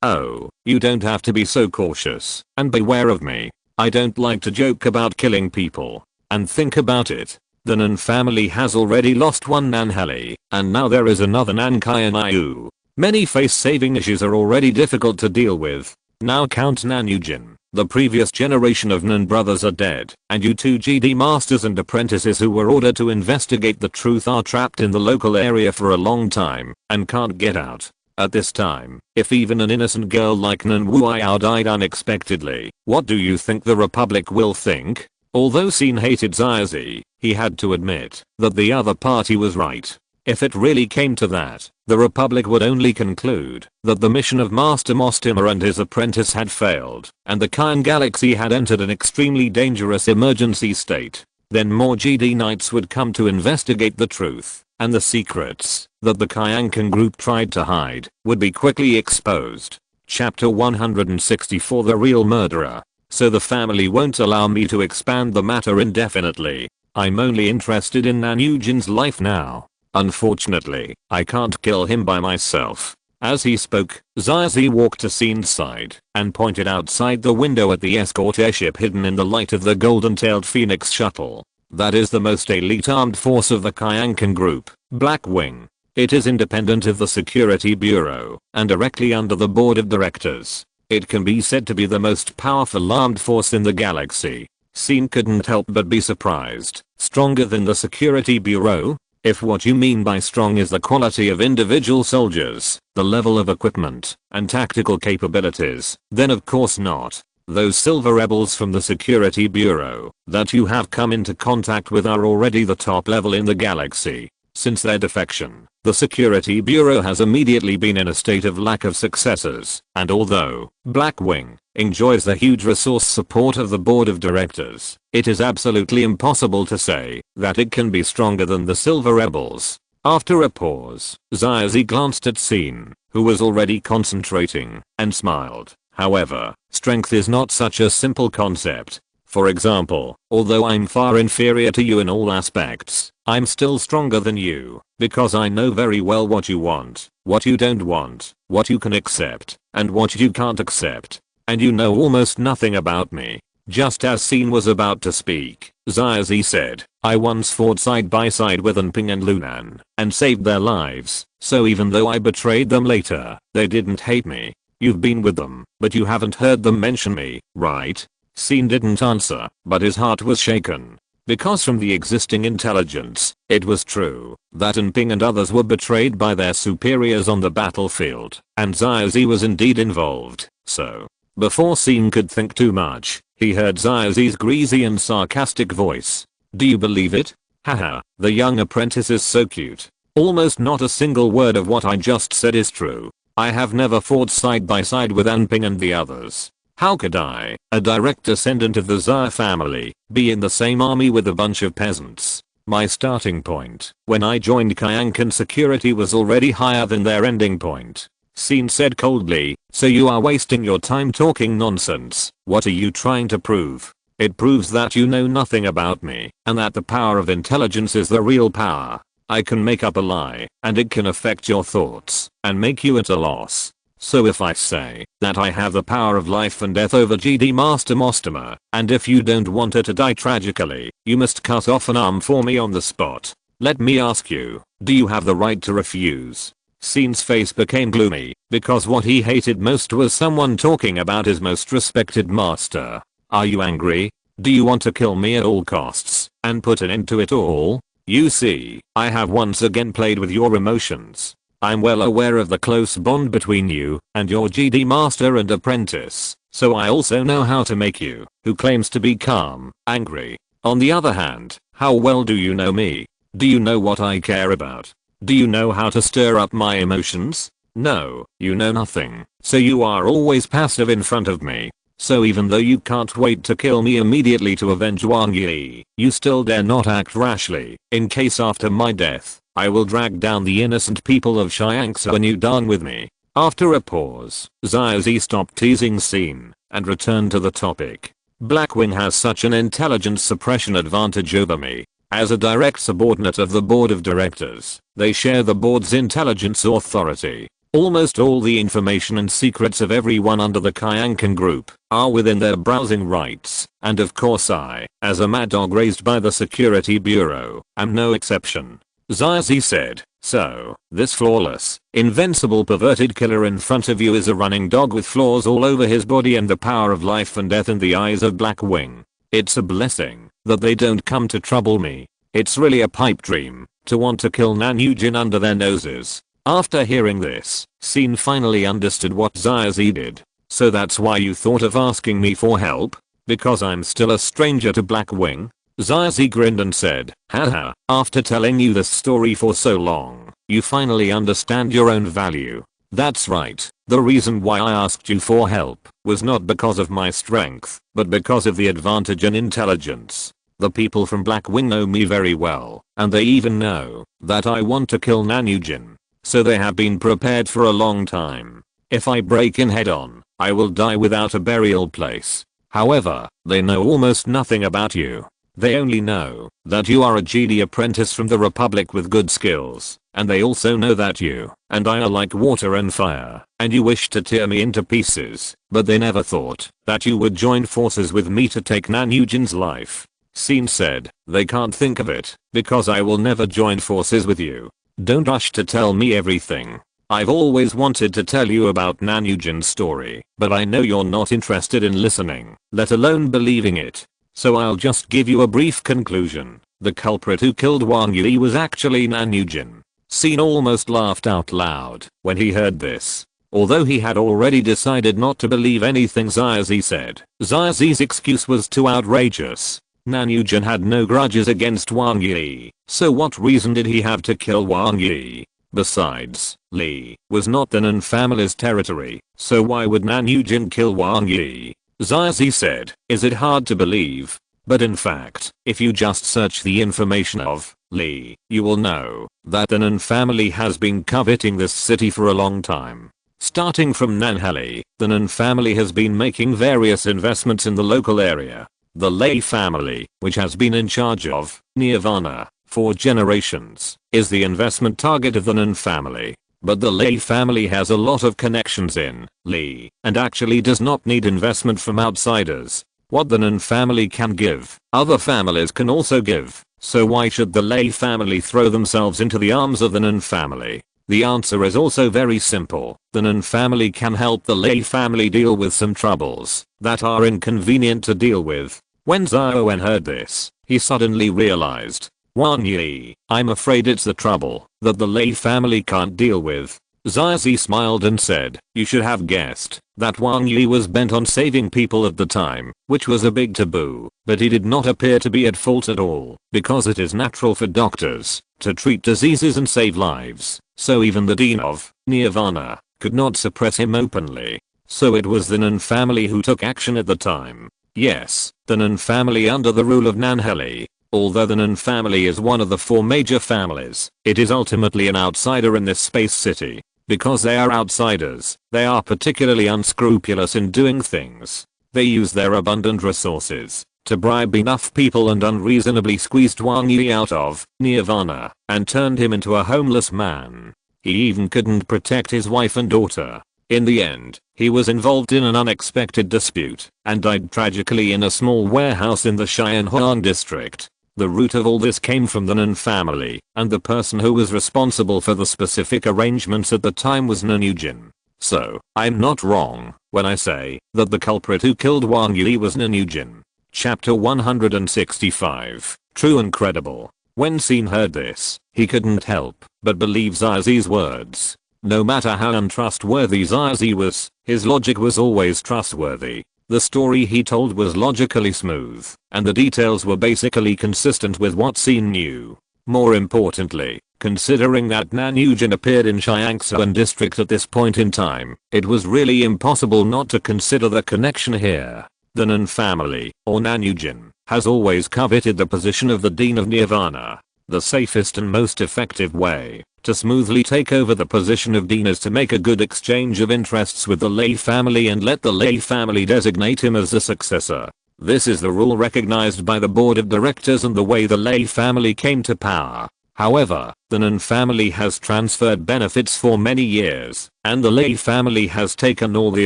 Oh, you don't have to be so cautious, and beware of me. I don't like to joke about killing people. And think about it. The Nan family has already lost one Nanheli, and now there is another Nankayanayu. Many face-saving issues are already difficult to deal with. Now count Nanyujin. The previous generation of Nan brothers are dead, and you two GD masters and apprentices who were ordered to investigate the truth are trapped in the local area for a long time, and can't get out. At this time, if even an innocent girl like Nan Wuiao died unexpectedly, what do you think the Republic will think? Although Scene hated Zazi, he had to admit that the other party was right. If it really came to that, the Republic would only conclude that the mission of Master Mostima and his apprentice had failed, and the Kyan Galaxy had entered an extremely dangerous emergency state. Then more GD Knights would come to investigate the truth, and the secrets that the Kyankan group tried to hide would be quickly exposed. Chapter 164 The Real Murderer. So the family won't allow me to expand the matter indefinitely. I'm only interested in Nanyujin's life now. Unfortunately, I can't kill him by myself. As he spoke, Zazi walked to Scene's side and pointed outside the window at the escort airship hidden in the light of the golden-tailed Phoenix shuttle. That is the most elite armed force of the Kyankan group, Black Wing. It is independent of the Security Bureau and directly under the board of directors. It can be said to be the most powerful armed force in the galaxy. Scene couldn't help but be surprised. Stronger than the Security Bureau? If what you mean by strong is the quality of individual soldiers, the level of equipment, and tactical capabilities, then of course not. Those silver rebels from the Security Bureau that you have come into contact with are already the top level in the galaxy. Since their defection, the Security Bureau has immediately been in a state of lack of successors, and although Black Wing enjoys the huge resource support of the board of directors, it is absolutely impossible to say that it can be stronger than the Silver Rebels. After a pause, Zazi glanced at Scene, who was already concentrating, and smiled. However, strength is not such a simple concept. For example, although I'm far inferior to you in all aspects, I'm still stronger than you, because I know very well what you want, what you don't want, what you can accept, and what you can't accept. And you know almost nothing about me. Just as Scene was about to speak, Xiaozi said, I once fought side by side with Anping and Lunan, and saved their lives, so even though I betrayed them later, they didn't hate me. You've been with them, but you haven't heard them mention me, right? Scene didn't answer, but his heart was shaken. Because from the existing intelligence, it was true that Anping and others were betrayed by their superiors on the battlefield, and Xiaozi was indeed involved, so. Before Scene could think too much, he heard Xiaozi's greasy and sarcastic voice. Do you believe it? Haha, the young apprentice is so cute. Almost not a single word of what I just said is true. I have never fought side by side with Anping and the others. How could I, a direct descendant of the Xia family, be in the same army with a bunch of peasants? My starting point, when I joined Kyankan security, was already higher than their ending point. Scene said coldly, so you are wasting your time talking nonsense. What are you trying to prove? It proves that you know nothing about me, and that the power of intelligence is the real power. I can make up a lie, and it can affect your thoughts, and make you at a loss. So if I say that I have the power of life and death over GD Master Mostima, and if you don't want her to die tragically, you must cut off an arm for me on the spot. Let me ask you, do you have the right to refuse? Scene's face became gloomy, because what he hated most was someone talking about his most respected master. Are you angry? Do you want to kill me at all costs, and put an end to it all? You see, I have once again played with your emotions. I'm well aware of the close bond between you and your GD master and apprentice, so I also know how to make you, who claims to be calm, angry. On the other hand, how well do you know me? Do you know what I care about? Do you know how to stir up my emotions? No, you know nothing, so you are always passive in front of me. So even though you can't wait to kill me immediately to avenge Wang Yi, you still dare not act rashly, in case after my death, I will drag down the innocent people of Xiangsu when you done with me. After a pause, Xiaozi stopped teasing Scene, and returned to the topic. Blackwing has such an intelligence suppression advantage over me. As a direct subordinate of the board of directors, they share the board's intelligence authority. Almost all the information and secrets of everyone under the Kyankan group are within their browsing rights, and of course I, as a mad dog raised by the security bureau, am no exception. Xiaozi said, so, this flawless, invincible perverted killer in front of you is a running dog with flaws all over his body and the power of life and death in the eyes of Blackwing. It's a blessing that they don't come to trouble me. It's really a pipe dream to want to kill Nan Yujin under their noses. After hearing this, Scene finally understood what Xiaozi did. So that's why you thought of asking me for help? Because I'm still a stranger to Blackwing? Xiaozi grinned and said, haha, after telling you this story for so long, you finally understand your own value. That's right, the reason why I asked you for help was not because of my strength, but because of the advantage and intelligence. The people from Blackwing know me very well, and they even know that I want to kill Nan Yujin. So they have been prepared for a long time. If I break in head on, I will die without a burial place. However, they know almost nothing about you. They only know that you are a GD apprentice from the Republic with good skills, and they also know that you and I are like water and fire, and you wish to tear me into pieces, but they never thought that you would join forces with me to take Nan Yujin's life. Scene said, they can't think of it, because I will never join forces with you. Don't rush to tell me everything. I've always wanted to tell you about Nan Yujin's story, but I know you're not interested in listening, let alone believing it. So I'll just give you a brief conclusion. The culprit who killed Wang Yi was actually Nan Yujin. Scene almost laughed out loud when he heard this. Although he had already decided not to believe anything Xiaozi said, Xiaozi's excuse was too outrageous. Nan Yujin had no grudges against Wang Yi, so what reason did he have to kill Wang Yi? Besides, Li was not the Nan family's territory, so why would Nan Yujin kill Wang Yi? Xiaozi said, is it hard to believe? But in fact, if you just search the information of Li, you will know that the Nan family has been coveting this city for a long time. Starting from Nanhali, the Nan family has been making various investments in the local area. The Lei family, which has been in charge of Nirvana for generations, is the investment target of the Nan family. But the Lei family has a lot of connections in Li and actually does not need investment from outsiders. What the Nan family can give, other families can also give. So why should the Lei family throw themselves into the arms of the Nan family? The answer is also very simple. The Nan family can help the Lei family deal with some troubles that are inconvenient to deal with. When Xiao Wen heard this, he suddenly realized, Wang Yi, I'm afraid it's the trouble that the Lei family can't deal with. Xiaozi smiled and said, you should have guessed that Wang Yi was bent on saving people at the time, which was a big taboo, but he did not appear to be at fault at all, because it is natural for doctors to treat diseases and save lives, so even the dean of Nirvana could not suppress him openly. So it was the Nan family who took action at the time. Yes, the Nan family under the rule of Nanhali. Although the Nan family is one of the 4 major families, it is ultimately an outsider in this space city. Because they are outsiders, they are particularly unscrupulous in doing things. They use their abundant resources to bribe enough people and unreasonably squeezed Wang Yi out of Nirvana and turned him into a homeless man. He even couldn't protect his wife and daughter. In the end, he was involved in an unexpected dispute and died tragically in a small warehouse in the Xianhuang district. The root of all this came from the Nan family, and the person who was responsible for the specific arrangements at the time was Nan Yujin. So, I'm not wrong when I say that the culprit who killed Wang Yi was Nan Yujin. Chapter 165. True and credible. When Xin heard this, he couldn't help but believe Xiaozi's words. No matter how untrustworthy Xiaozi was, his logic was always trustworthy. The story he told was logically smooth, and the details were basically consistent with what Xin knew. More importantly, considering that Nan Yujin appeared in Xiangsuan district at this point in time, it was really impossible not to consider the connection here. The Nan family, or Nan Yujin, has always coveted the position of the Dean of Nirvana. The safest and most effective way to smoothly take over the position of Dean is to make a good exchange of interests with the Lei family and let the Lei family designate him as the successor. This is the rule recognized by the board of directors and the way the Lei family came to power. However, the Nan family has transferred benefits for many years, and the Lei family has taken all the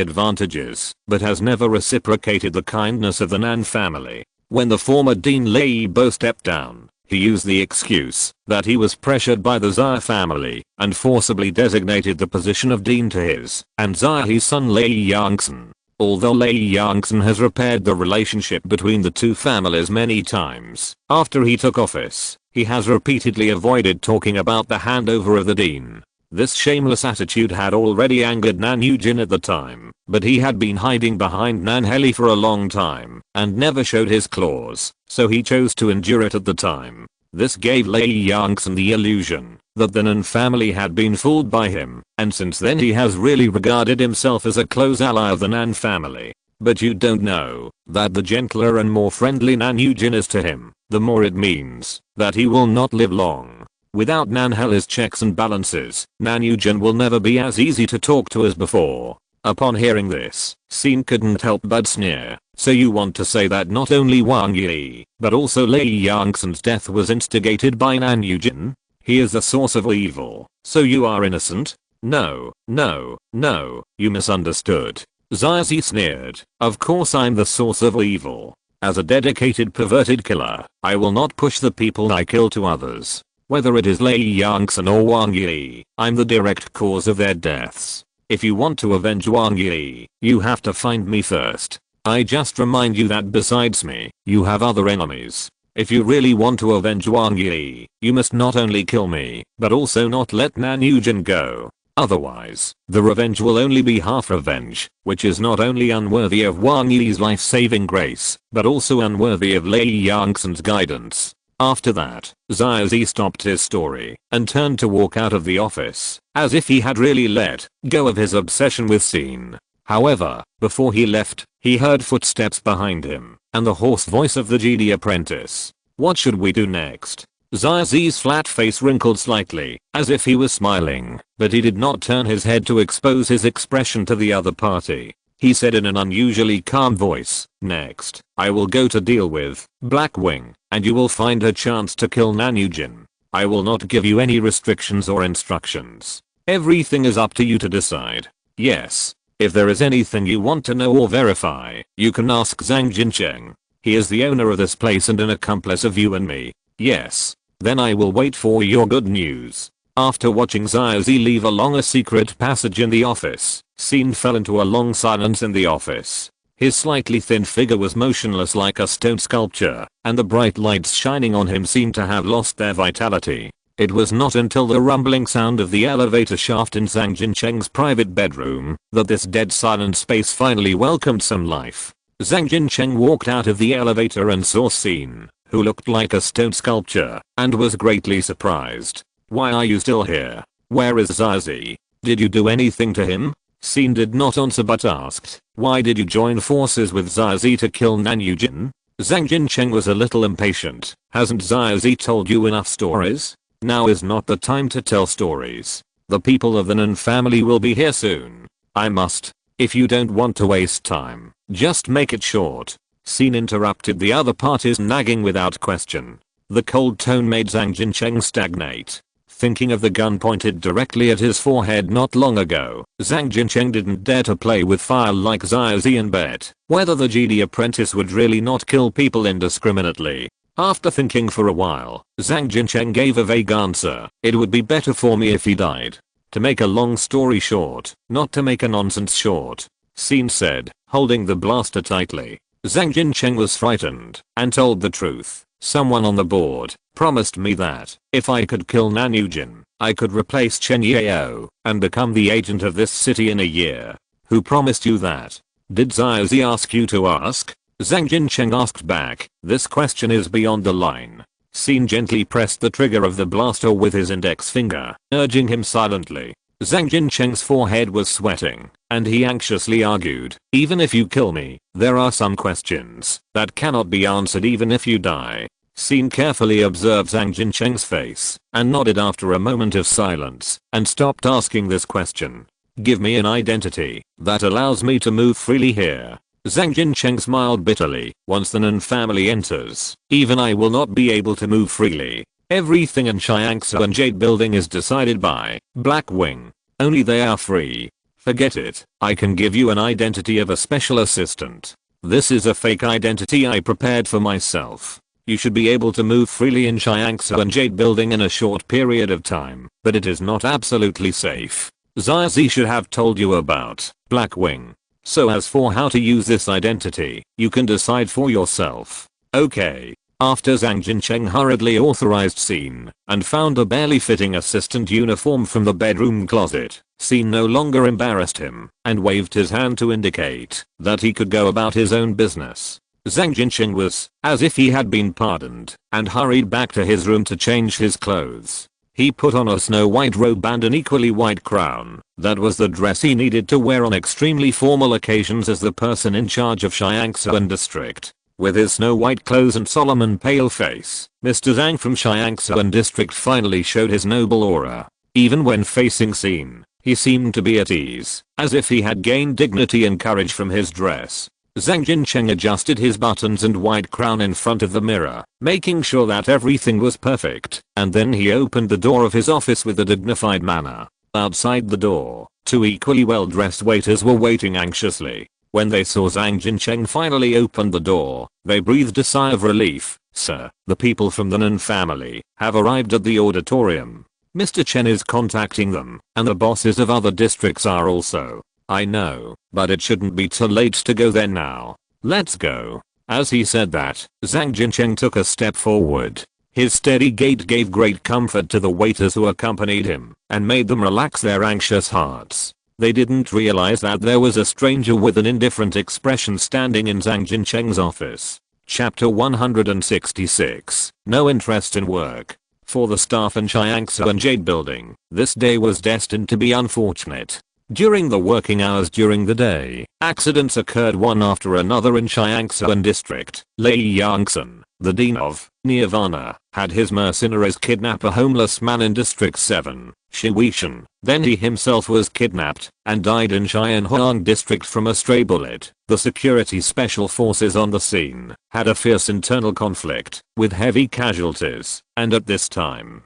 advantages, but has never reciprocated the kindness of the Nan family. When the former Dean Lei Bo stepped down, he used the excuse that he was pressured by the Xia family and forcibly designated the position of Dean to his and Xiao's son Lei Yangxin. Although Lei Yangxin has repaired the relationship between the two families many times, after he took office, he has repeatedly avoided talking about the handover of the Dean. This shameless attitude had already angered Nan Yujin at the time, but he had been hiding behind Nanhali for a long time and never showed his claws, so he chose to endure it at the time. This gave Lei Yangxin the illusion that the Nan family had been fooled by him, and since then he has really regarded himself as a close ally of the Nan family. But you don't know that the gentler and more friendly Nan Yujin is to him, the more it means that he will not live long. Without Nanhali's checks and balances, Nan Yujin will never be as easy to talk to as before. Upon hearing this, Xin couldn't help but sneer. So you want to say that not only Wang Yi, but also Lei Yangxin's death was instigated by Nan Yujin? He is the source of evil, so you are innocent? No, you misunderstood. Xiaozi sneered. Of course I'm the source of evil. As a dedicated perverted killer, I will not push the people I kill to others. Whether it is Lei Yangxin or Wang Yi, I'm the direct cause of their deaths. If you want to avenge Wang Yi, you have to find me first. I just remind you that besides me, you have other enemies. If you really want to avenge Wang Yi, you must not only kill me, but also not let Nan Yujin go. Otherwise, the revenge will only be half revenge, which is not only unworthy of Wang Yi's life-saving grace, but also unworthy of Lei Yangxin's guidance. After that, Xiaozi stopped his story and turned to walk out of the office, as if he had really let go of his obsession with Xin. However, before he left, he heard footsteps behind him and the hoarse voice of the Jedi apprentice. What should we do next? Zi's flat face wrinkled slightly, as if he was smiling, but he did not turn his head to expose his expression to the other party. He said in an unusually calm voice, "Next, I will go to deal with Blackwing, and you will find a chance to kill Nanujin. I will not give you any restrictions or instructions. Everything is up to you to decide. Yes, if there is anything you want to know or verify, you can ask Zhang Jincheng. He is the owner of this place and an accomplice of you and me. Yes. Then I will wait for your good news." After watching Zi leave along a secret passage in the office, Scene fell into a long silence in the office. His slightly thin figure was motionless like a stone sculpture, and the bright lights shining on him seemed to have lost their vitality. It was not until the rumbling sound of the elevator shaft in Zhang Jincheng's private bedroom that this dead silent space finally welcomed some life. Zhang Jincheng walked out of the elevator and saw Scene, who looked like a stone sculpture, and was greatly surprised. "Why are you still here? Where is Zi? Did you do anything to him?" Scene did not answer but asked, "Why did you join forces with Zi to kill Nanujin?" Zhang Jincheng was a little impatient. "Hasn't Zi told you enough stories? Now is not the time to tell stories. The people of the Nan family will be here soon. I must. If you don't want to waste time, just make it short." Scene interrupted the other party's nagging without question. The cold tone made Zhang Jincheng stagnate. Thinking of the gun pointed directly at his forehead not long ago, Zhang Jincheng didn't dare to play with fire like Zi and bet whether the Jedi apprentice would really not kill people indiscriminately. After thinking for a while, Zhang Jincheng gave a vague answer, "It would be better for me if he died." To make a long story short, not to make a nonsense short, Scene said, holding the blaster tightly. Zhang Jincheng was frightened and told the truth. "Someone on the board promised me that if I could kill Nanujin, I could replace Chen Yao and become the agent of this city in a year." "Who promised you that? Did Zi ask you to ask?" Zhang Jincheng asked back. "This question is beyond the line." Scene gently pressed the trigger of the blaster with his index finger, urging him silently. Zhang Jincheng's forehead was sweating, and he anxiously argued, "Even if you kill me, there are some questions that cannot be answered even if you die." Scene carefully observed Zhang Jincheng's face, and nodded after a moment of silence, and stopped asking this question. "Give me an identity that allows me to move freely here." Zhang Jincheng smiled bitterly. "Once the Nan family enters, even I will not be able to move freely. Everything in Xiangsu and Jade Building is decided by Blackwing. Only they are free. Forget it. I can give you an identity of a special assistant. This is a fake identity I prepared for myself. You should be able to move freely in Xiangsu and Jade Building in a short period of time, but it is not absolutely safe. Zi should have told you about Blackwing. So as for how to use this identity, you can decide for yourself. Okay." After Zhang Jincheng hurriedly authorized Scene and found a barely fitting assistant uniform from the bedroom closet, Scene no longer embarrassed him and waved his hand to indicate that he could go about his own business. Zhang Jincheng was as if he had been pardoned and hurried back to his room to change his clothes. He put on a snow white robe and an equally white crown. That was the dress he needed to wear on extremely formal occasions as the person in charge of Xiangsu District. With his snow white clothes and solemn and pale face, Mr. Zhang from Xiangsu District finally showed his noble aura. Even when facing Scene, he seemed to be at ease, as if he had gained dignity and courage from his dress. Zhang Jincheng adjusted his buttons and white crown in front of the mirror, making sure that everything was perfect, and then he opened the door of his office with a dignified manner. Outside the door, two equally well-dressed waiters were waiting anxiously. When they saw Zhang Jincheng finally opened the door, they breathed a sigh of relief. "Sir, the people from the Nan family have arrived at the auditorium. Mr. Chen is contacting them, and the bosses of other districts are also." "I know, but it shouldn't be too late to go there now. Let's go." As he said that, Zhang Jincheng took a step forward. His steady gait gave great comfort to the waiters who accompanied him, and made them relax their anxious hearts. They didn't realize that there was a stranger with an indifferent expression standing in Zhang Jincheng's office. Chapter 166. No interest in work. For the staff in Xiangsu and Jade Building, this day was destined to be unfortunate. During the working hours during the day, accidents occurred one after another in Xiangsu District. Lei Yangsen, the dean of Nirvana had his mercenaries kidnap a homeless man in District 7, Shiwishan. Then he himself was kidnapped and died in Shianhuang District from a stray bullet. The security special forces on the scene had a fierce internal conflict with heavy casualties, and at this time,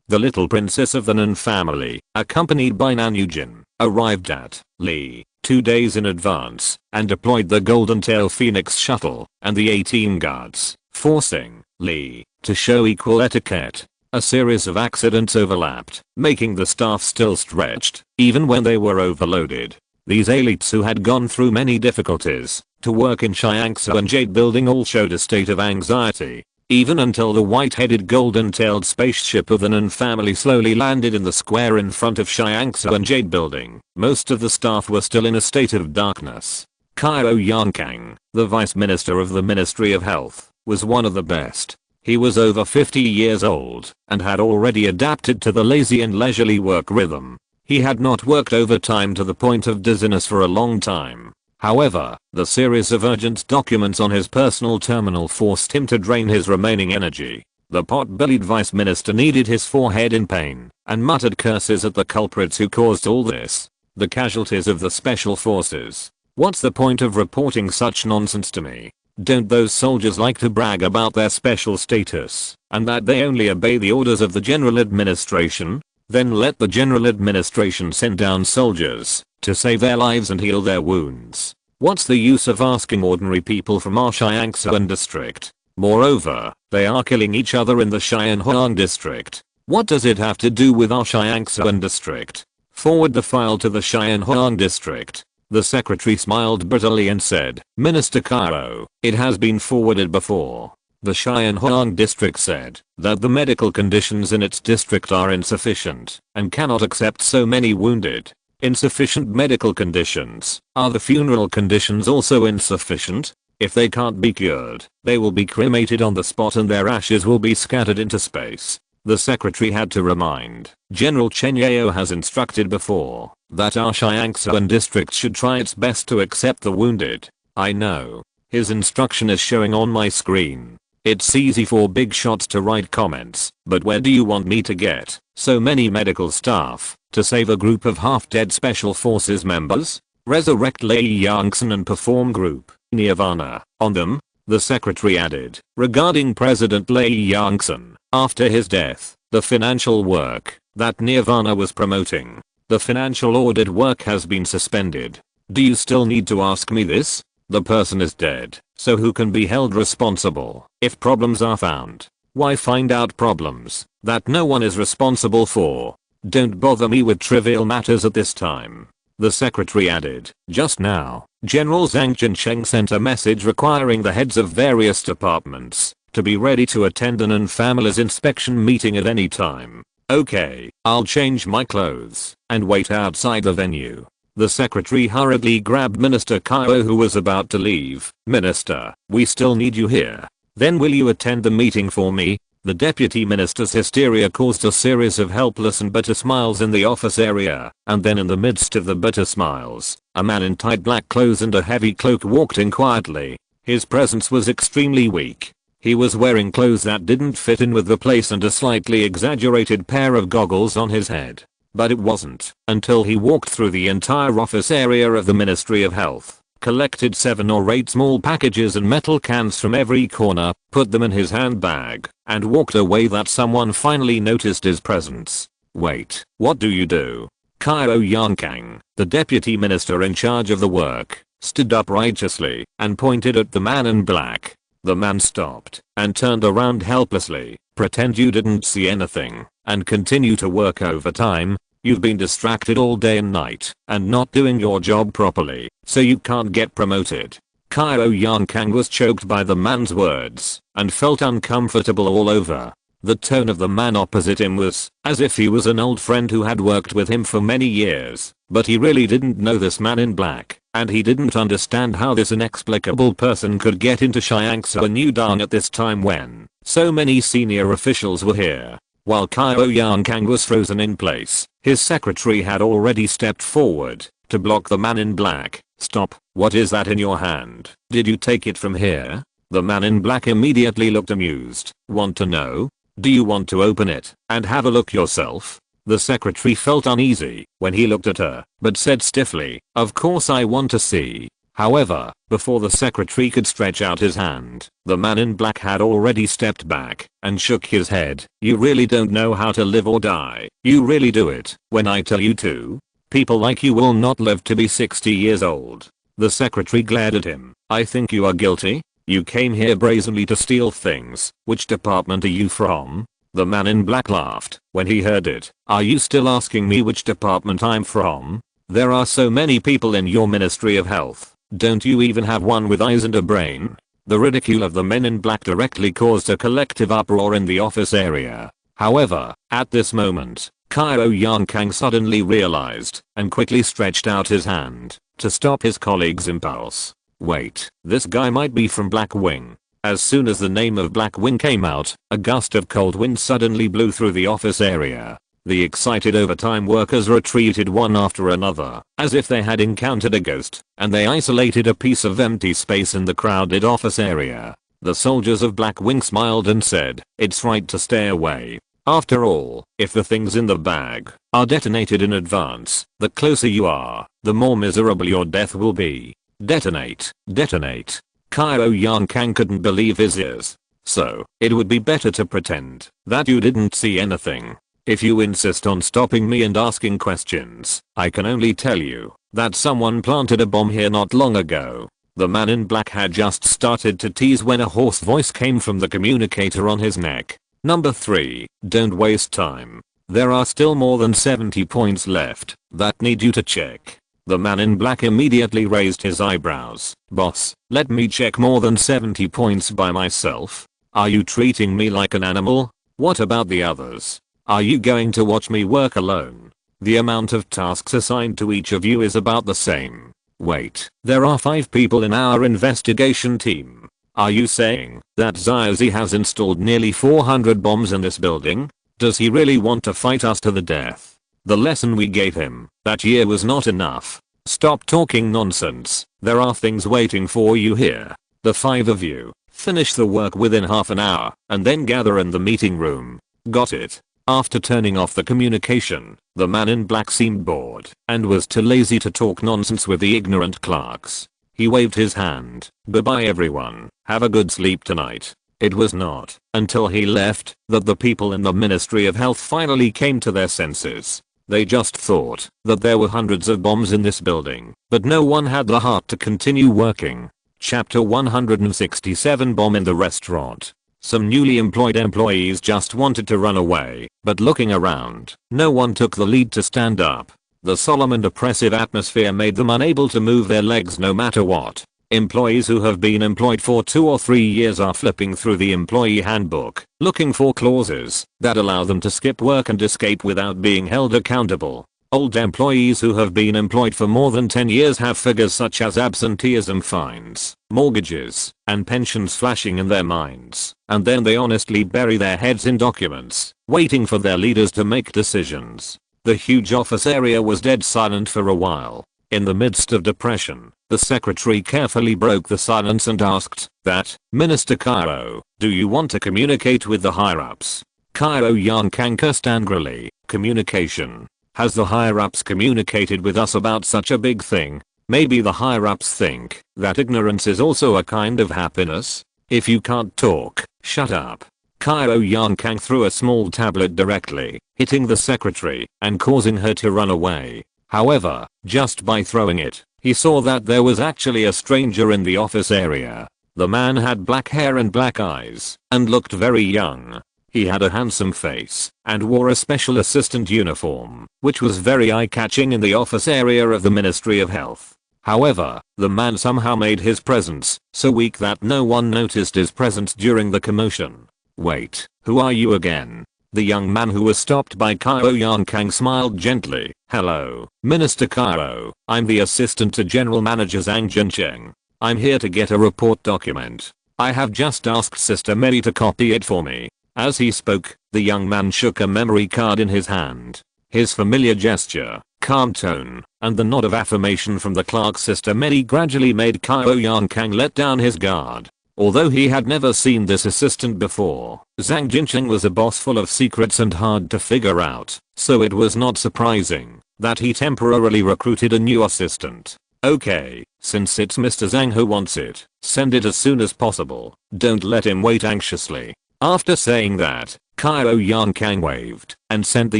the little princess of the Nan family, accompanied by Nanujin, arrived at Lee 2 days in advance and deployed the Golden Tail Phoenix shuttle and the 18 guards, forcing Lee to show equal etiquette. A series of accidents overlapped, making the staff still stretched, even when they were overloaded. These elites who had gone through many difficulties to work in Shiangsu and Jade Building all showed a state of anxiety, even until the white-headed golden-tailed spaceship of the Nan family slowly landed in the square in front of Shiangsu and Jade Building. Most of the staff were still in a state of darkness. Kaio Yankang, the Vice Minister of the Ministry of Health, was one of the best. He was over 50 years old and had already adapted to the lazy and leisurely work rhythm. He had not worked overtime to the point of dizziness for a long time. However, the series of urgent documents on his personal terminal forced him to drain his remaining energy. The pot-bellied vice minister kneaded his forehead in pain and muttered curses at the culprits who caused all this. The casualties of the special forces. What's the point of reporting such nonsense to me? Don't those soldiers like to brag about their special status and that they only obey the orders of the general administration? Then let the general administration send down soldiers to save their lives and heal their wounds. What's the use of asking ordinary people from our Shiangsuan district? Moreover, they are killing each other in the Shianhuang district. What does it have to do with our Shiangsuan district? Forward the file to the Shianhuang district. The secretary smiled bitterly and said, Minister Cairo, it has been forwarded before. The Shianhuang district said that the medical conditions in its district are insufficient and cannot accept so many wounded. Insufficient medical conditions. Are the funeral conditions also insufficient? If they can't be cured, they will be cremated on the spot and their ashes will be scattered into space. The secretary had to remind, General Chen Yao has instructed before that our Shiangsuan district should try its best to accept the wounded. I know. His instruction is showing on my screen. It's easy for big shots to write comments, but where do you want me to get so many medical staff to save a group of half-dead special forces members? Resurrect Lei Yangson and perform group Nirvana on them, the secretary added. Regarding President Lei Yangson, after his death, the financial work that Nirvana was promoting, the financial audit work has been suspended. Do you still need to ask me this? The person is dead, so who can be held responsible if problems are found? Why find out problems that no one is responsible for? Don't bother me with trivial matters at this time. The secretary added. Just now, General Zhang Jinsheng sent a message requiring the heads of various departments to be ready to attend an family's inspection meeting at any time. Okay, I'll change my clothes and wait outside the venue. The secretary hurriedly grabbed Minister Cairo who was about to leave. Minister, we still need you here. Then will you attend the meeting for me? The deputy minister's hysteria caused a series of helpless and bitter smiles in the office area, and then in the midst of the bitter smiles, a man in tight black clothes and a heavy cloak walked in quietly. His presence was extremely weak. He was wearing clothes that didn't fit in with the place and a slightly exaggerated pair of goggles on his head. But it wasn't until he walked through the entire office area of the Ministry of Health, collected 7 or 8 small packages and metal cans from every corner, put them in his handbag, and walked away that someone finally noticed his presence. Wait, what do you do? Kaio Yankang, the deputy minister in charge of the work, stood up righteously and pointed at the man in black. The man stopped and turned around helplessly. Pretend you didn't see anything and continue to work overtime. You've been distracted all day and night and not doing your job properly, so you can't get promoted. Kaio Yankang was choked by the man's words and felt uncomfortable all over. The tone of the man opposite him was as if he was an old friend who had worked with him for many years, but he really didn't know this man in black, and he didn't understand how this inexplicable person could get into Shiangsu and Yudong at this time when so many senior officials were here. While Kaio Yankang was frozen in place, his secretary had already stepped forward to block the man in black. Stop, what is that in your hand? Did you take it from here? The man in black immediately looked amused. Want to know? Do you want to open it and have a look yourself? The secretary felt uneasy when he looked at her, but said stiffly, of course I want to see. However, before the secretary could stretch out his hand, the man in black had already stepped back and shook his head. You really don't know how to live or die. You really do it when I tell you to. People like you will not live to be 60 years old. The secretary glared at him. I think you are guilty. You came here brazenly to steal things. Which department are you from? The man in black laughed when he heard it. Are you still asking me which department I'm from? There are so many people in your Ministry of Health. Don't you even have one with eyes and a brain? The ridicule of the men in black directly caused a collective uproar in the office area. However, at this moment, Kairo Yankang suddenly realized and quickly stretched out his hand to stop his colleague's impulse. Wait, this guy might be from Black Wing. As soon as the name of Black Wing came out, a gust of cold wind suddenly blew through the office area. The excited overtime workers retreated one after another, as if they had encountered a ghost, and they isolated a piece of empty space in the crowded office area. The soldiers of Black Wing smiled and said, it's right to stay away. After all, if the things in the bag are detonated in advance, the closer you are, the more miserable your death will be. Detonate, detonate. Kairo Yankang couldn't believe his ears. So, it would be better to pretend that you didn't see anything. If you insist on stopping me and asking questions, I can only tell you that someone planted a bomb here not long ago. The man in black had just started to tease when a hoarse voice came from the communicator on his neck. Number 3, don't waste time. There are still more than 70 points left that need you to check. The man in black immediately raised his eyebrows. Boss, let me check more than 70 points by myself? Are you treating me like an animal? What about the others? Are you going to watch me work alone? The amount of tasks assigned to each of you is about the same. Wait, there are 5 people in our investigation team. Are you saying that Xiaozi has installed nearly 400 bombs in this building? Does he really want to fight us to the death? The lesson we gave him that year was not enough. Stop talking nonsense. There are things waiting for you here. The 5 of you, finish the work within half an hour and then gather in the meeting room. Got it? After turning off the communication, the man in black seemed bored and was too lazy to talk nonsense with the ignorant clerks. He waved his hand. Bye-bye everyone, have a good sleep tonight. It was not until he left that the people in the Ministry of Health finally came to their senses. They just thought that there were hundreds of bombs in this building, but no one had the heart to continue working. Chapter 167 Bomb in the Restaurant. Some newly employed employees just wanted to run away, but looking around, no one took the lead to stand up. The solemn and oppressive atmosphere made them unable to move their legs no matter what. Employees who have been employed for 2 or 3 years are flipping through the employee handbook, looking for clauses that allow them to skip work and escape without being held accountable. Old employees who have been employed for more than 10 years have figures such as absenteeism fines, mortgages, and pensions flashing in their minds, and then they honestly bury their heads in documents, waiting for their leaders to make decisions. The huge office area was dead silent for a while. In the midst of depression, the secretary carefully broke the silence and asked, that, Minister Cairo, do you want to communicate with the higher-ups? Cairo Yankang cursed angrily. Communication. Has the higher-ups communicated with us about such a big thing? Maybe the higher-ups think that ignorance is also a kind of happiness? If you can't talk, shut up. Cairo Yankang threw a small tablet directly, hitting the secretary and causing her to run away. However, just by throwing it, he saw that there was actually a stranger in the office area. The man had black hair and black eyes and looked very young. He had a handsome face and wore a special assistant uniform, which was very eye-catching in the office area of the Ministry of Health. However, the man somehow made his presence so weak that no one noticed his presence during the commotion. Wait, who are you again? The young man who was stopped by Cairo Yankang smiled gently. Hello, Minister Cairo, I'm the assistant to General Manager Zhang Jincheng. I'm here to get a report document. I have just asked Sister Mary to copy it for me. As he spoke, the young man shook a memory card in his hand. His familiar gesture, calm tone, and the nod of affirmation from the clerk Sister Mary gradually made Cairo Yankang let down his guard. Although he had never seen this assistant before, Zhang Jincheng was a boss full of secrets and hard to figure out, so it was not surprising that he temporarily recruited a new assistant. Okay, since it's Mr. Zhang who wants it, send it as soon as possible, don't let him wait anxiously. After saying that, Kaio Yankang waved and sent the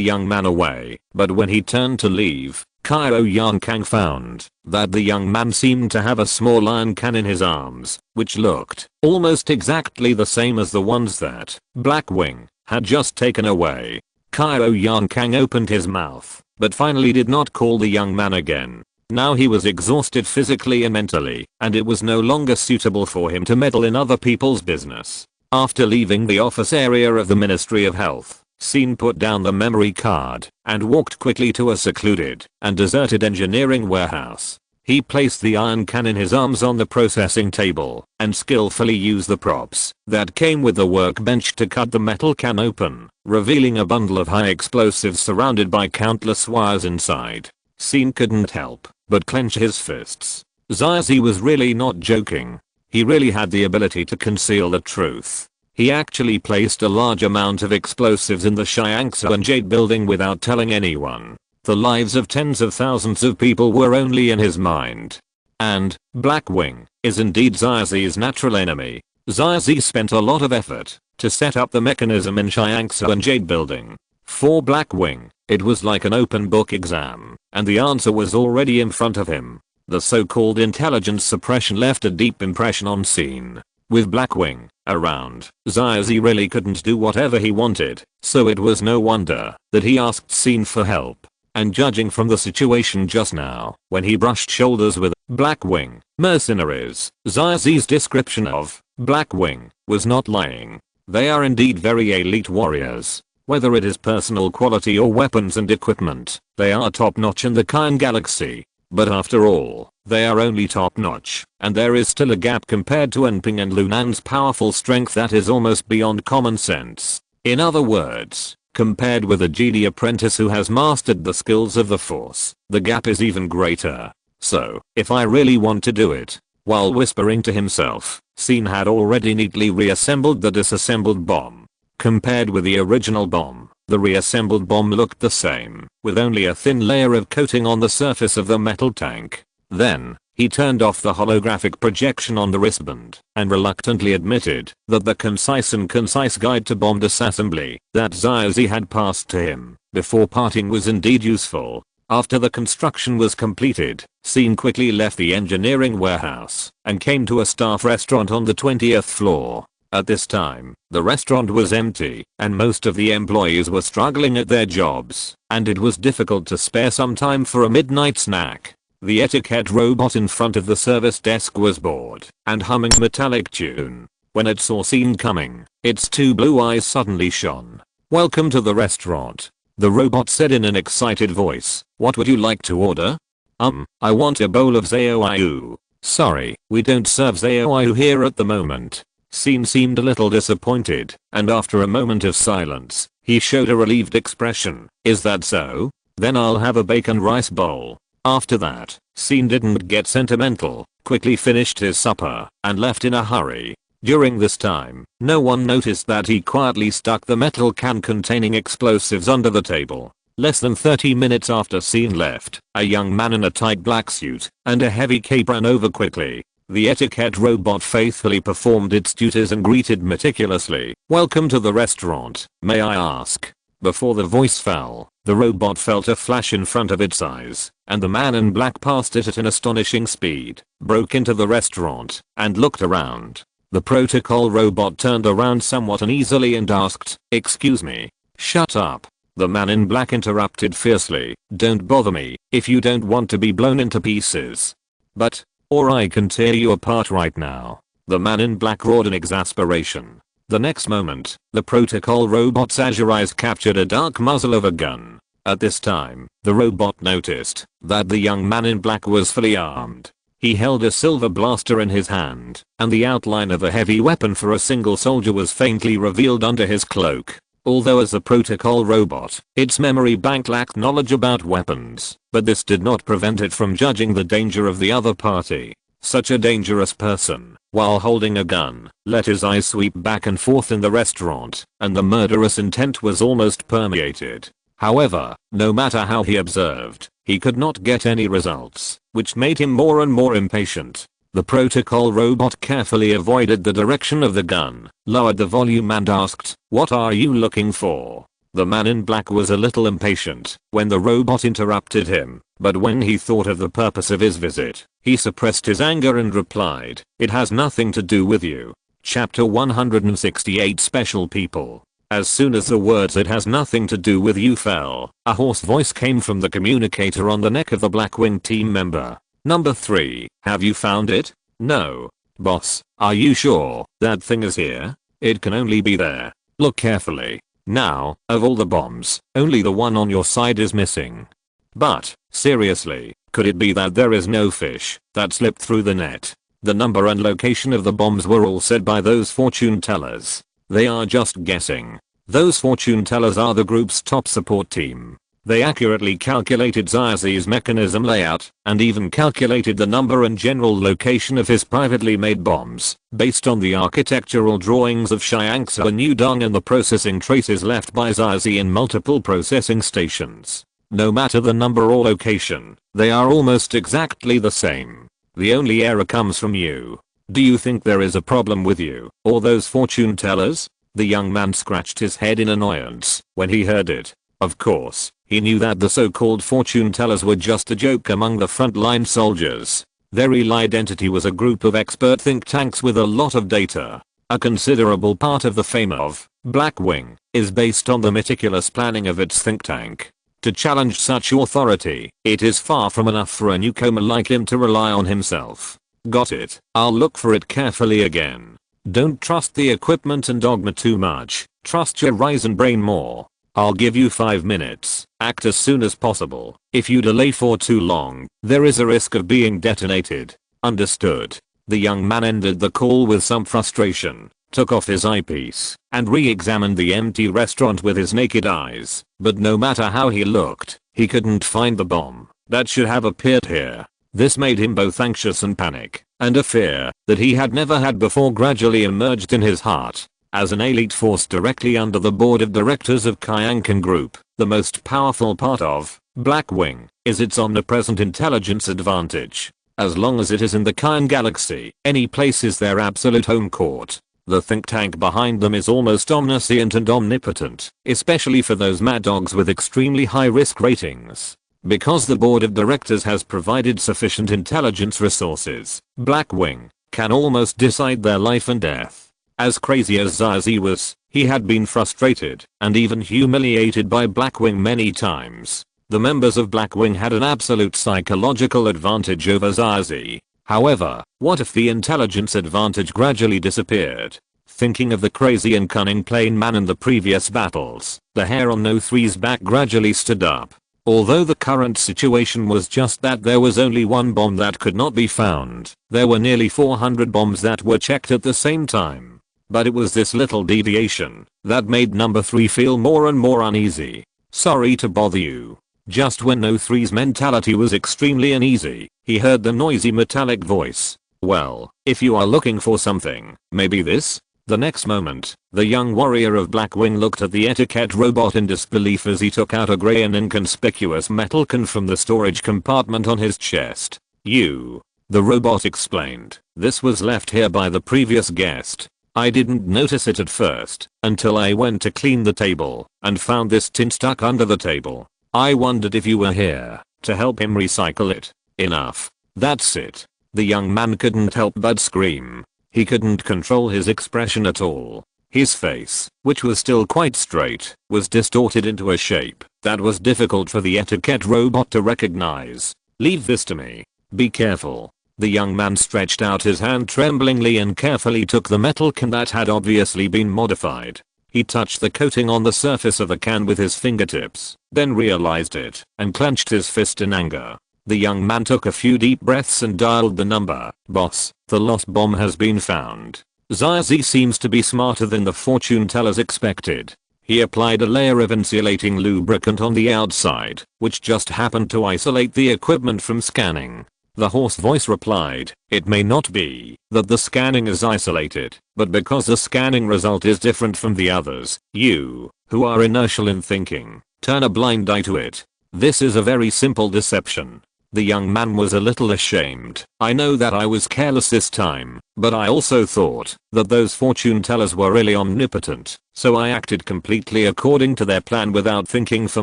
young man away, but when he turned to leave, Kaio Yankang found that the young man seemed to have a small iron can in his arms, which looked almost exactly the same as the ones that Blackwing had just taken away. Kaio Yankang opened his mouth, but finally did not call the young man again. Now he was exhausted physically and mentally, and it was no longer suitable for him to meddle in other people's business. After leaving the office area of the Ministry of Health, Sin put down the memory card and walked quickly to a secluded and deserted engineering warehouse. He placed the iron can in his arms on the processing table and skillfully used the props that came with the workbench to cut the metal can open, revealing a bundle of high explosives surrounded by countless wires inside. Sin couldn't help but clench his fists. Xiaozi was really not joking. He really had the ability to conceal the truth. He actually placed a large amount of explosives in the Xiangsu and Jade building without telling anyone. The lives of tens of thousands of people were only in his mind. And Blackwing is indeed Xiaozi's natural enemy. Xiaozi spent a lot of effort to set up the mechanism in Xiangsu and Jade building. For Blackwing, it was like an open book exam, and the answer was already in front of him. The so-called intelligence suppression left a deep impression on Sin. With Blackwing around, Xiaozi really couldn't do whatever he wanted, so it was no wonder that he asked Sin for help. And judging from the situation just now, when he brushed shoulders with Blackwing mercenaries, Xiaozi's description of Blackwing was not lying. They are indeed very elite warriors. Whether it is personal quality or weapons and equipment, they are top-notch in the Kyan Galaxy. But after all, they are only top-notch, and there is still a gap compared to Enping and Lunan's powerful strength that is almost beyond common sense. In other words, compared with a Jedi apprentice who has mastered the skills of the Force, the gap is even greater. So, if I really want to do it, while whispering to himself, Sin had already neatly reassembled the disassembled bomb. Compared with the original bomb, the reassembled bomb looked the same, with only a thin layer of coating on the surface of the metal tank. Then, he turned off the holographic projection on the wristband and reluctantly admitted that the concise guide to bomb disassembly that Xiaozi had passed to him before parting was indeed useful. After the construction was completed, Sin quickly left the engineering warehouse and came to a staff restaurant on the 20th floor. At this time, the restaurant was empty, and most of the employees were struggling at their jobs, and it was difficult to spare some time for a midnight snack. The etiquette robot in front of the service desk was bored and humming a metallic tune. When it saw Sin coming, its two blue eyes suddenly shone. "Welcome to the restaurant," the robot said in an excited voice. "What would you like to order?" I want a bowl of Zaoiu. Sorry, we don't serve Zaoiu here at the moment." Sin seemed a little disappointed, and after a moment of silence, he showed a relieved expression. "Is that so? Then I'll have a bacon rice bowl." After that, Sin didn't get sentimental, quickly finished his supper, and left in a hurry. During this time, no one noticed that he quietly stuck the metal can containing explosives under the table. Less than 30 minutes after Sin left, a young man in a tight black suit and a heavy cape ran over quickly. The etiquette robot faithfully performed its duties and greeted meticulously. "Welcome to the restaurant, may I ask?" Before the voice fell, the robot felt a flash in front of its eyes, and the man in black passed it at an astonishing speed, broke into the restaurant, and looked around. The protocol robot turned around somewhat uneasily and asked, "Excuse me?" "Shut up," the man in black interrupted fiercely. "Don't bother me if you don't want to be blown into pieces." "But, or I can tear you apart right now," the man in black roared in exasperation. The next moment, the protocol robot's azure eyes captured a dark muzzle of a gun. At this time, the robot noticed that the young man in black was fully armed. He held a silver blaster in his hand, and the outline of a heavy weapon for a single soldier was faintly revealed under his cloak. Although as a protocol robot, its memory bank lacked knowledge about weapons, but this did not prevent it from judging the danger of the other party. Such a dangerous person, while holding a gun, let his eyes sweep back and forth in the restaurant, and the murderous intent was almost permeated. However, no matter how he observed, he could not get any results, which made him more and more impatient. The protocol robot carefully avoided the direction of the gun, lowered the volume and asked, "What are you looking for?" The man in black was a little impatient when the robot interrupted him, but when he thought of the purpose of his visit, he suppressed his anger and replied, "It has nothing to do with you." Chapter 168 Special People. As soon as the words "it has nothing to do with you" fell, a hoarse voice came from the communicator on the neck of the Blackwing team member. "Number 3, have you found it?" "No. Boss, are you sure that thing is here? It can only be there. Look carefully. Now, of all the bombs, only the one on your side is missing." "But, seriously, could it be that there is no fish that slipped through the net?" The number and location of the bombs were all said by those fortune tellers. They are just guessing. Those fortune tellers are the group's top support team. They accurately calculated Zaizi's mechanism layout, and even calculated the number and general location of his privately made bombs, based on the architectural drawings of Shiangsa Nudong and the processing traces left by Zaizi in multiple processing stations. No matter the number or location, they are almost exactly the same. The only error comes from you. Do you think there is a problem with you, or those fortune tellers? The young man scratched his head in annoyance when he heard it. Of course, he knew that the so-called fortune tellers were just a joke among the frontline soldiers. Their real identity was a group of expert think tanks with a lot of data. A considerable part of the fame of Blackwing is based on the meticulous planning of its think tank. To challenge such authority, it is far from enough for a newcomer like him to rely on himself. Got it. I'll look for it carefully again. Don't trust the equipment and dogma too much. Trust your Ryzen brain more. I'll give you 5 minutes. Act as soon as possible. If you delay for too long, there is a risk of being detonated. Understood. The young man ended the call with some frustration, took off his eyepiece, and re-examined the empty restaurant with his naked eyes. But no matter how he looked, he couldn't find the bomb that should have appeared here. This made him both anxious and panic, and a fear that he had never had before gradually emerged in his heart. As an elite force directly under the board of directors of Kyankan Group, the most powerful part of Blackwing is its omnipresent intelligence advantage. As long as it is in the Kyan galaxy, any place is their absolute home court. The think tank behind them is almost omniscient and omnipotent, especially for those mad dogs with extremely high risk ratings. Because the board of directors has provided sufficient intelligence resources, Blackwing can almost decide their life and death. As crazy as Zaizi was, he had been frustrated and even humiliated by Blackwing many times. The members of Blackwing had an absolute psychological advantage over Zaizi. However, what if the intelligence advantage gradually disappeared? Thinking of the crazy and cunning plain man in the previous battles, the hair on No 3's back gradually stood up. Although the current situation was just that there was only one bomb that could not be found, there were nearly 400 bombs that were checked at the same time. But it was this little deviation that made number 3 feel more and more uneasy. "Sorry to bother you." Just when No 3's mentality was extremely uneasy, he heard the noisy metallic voice. "Well, if you are looking for something, maybe this?" The next moment, the young warrior of Blackwing looked at the etiquette robot in disbelief as he took out a grey and inconspicuous metal can from the storage compartment on his chest. "You." The robot explained. "This was left here by the previous guest. I didn't notice it at first, until I went to clean the table, and found this tin stuck under the table. I wondered if you were here, to help him recycle it." Enough. That's it. The young man couldn't help but scream. He couldn't control his expression at all. His face, which was still quite straight, was distorted into a shape that was difficult for the etiquette robot to recognize. "Leave this to me. Be careful." The young man stretched out his hand tremblingly and carefully took the metal can that had obviously been modified. He touched the coating on the surface of the can with his fingertips, then realized it, and clenched his fist in anger. The young man took a few deep breaths and dialed the number. "Boss, the lost bomb has been found." Zaizi seems to be smarter than the fortune tellers expected. He applied a layer of insulating lubricant on the outside, which just happened to isolate the equipment from scanning. The hoarse voice replied, "It may not be that the scanning is isolated, but because the scanning result is different from the others, you, who are inertial in thinking, turn a blind eye to it. This is a very simple deception." The young man was a little ashamed. "I know that I was careless this time, but I also thought that those fortune tellers were really omnipotent, so I acted completely according to their plan without thinking for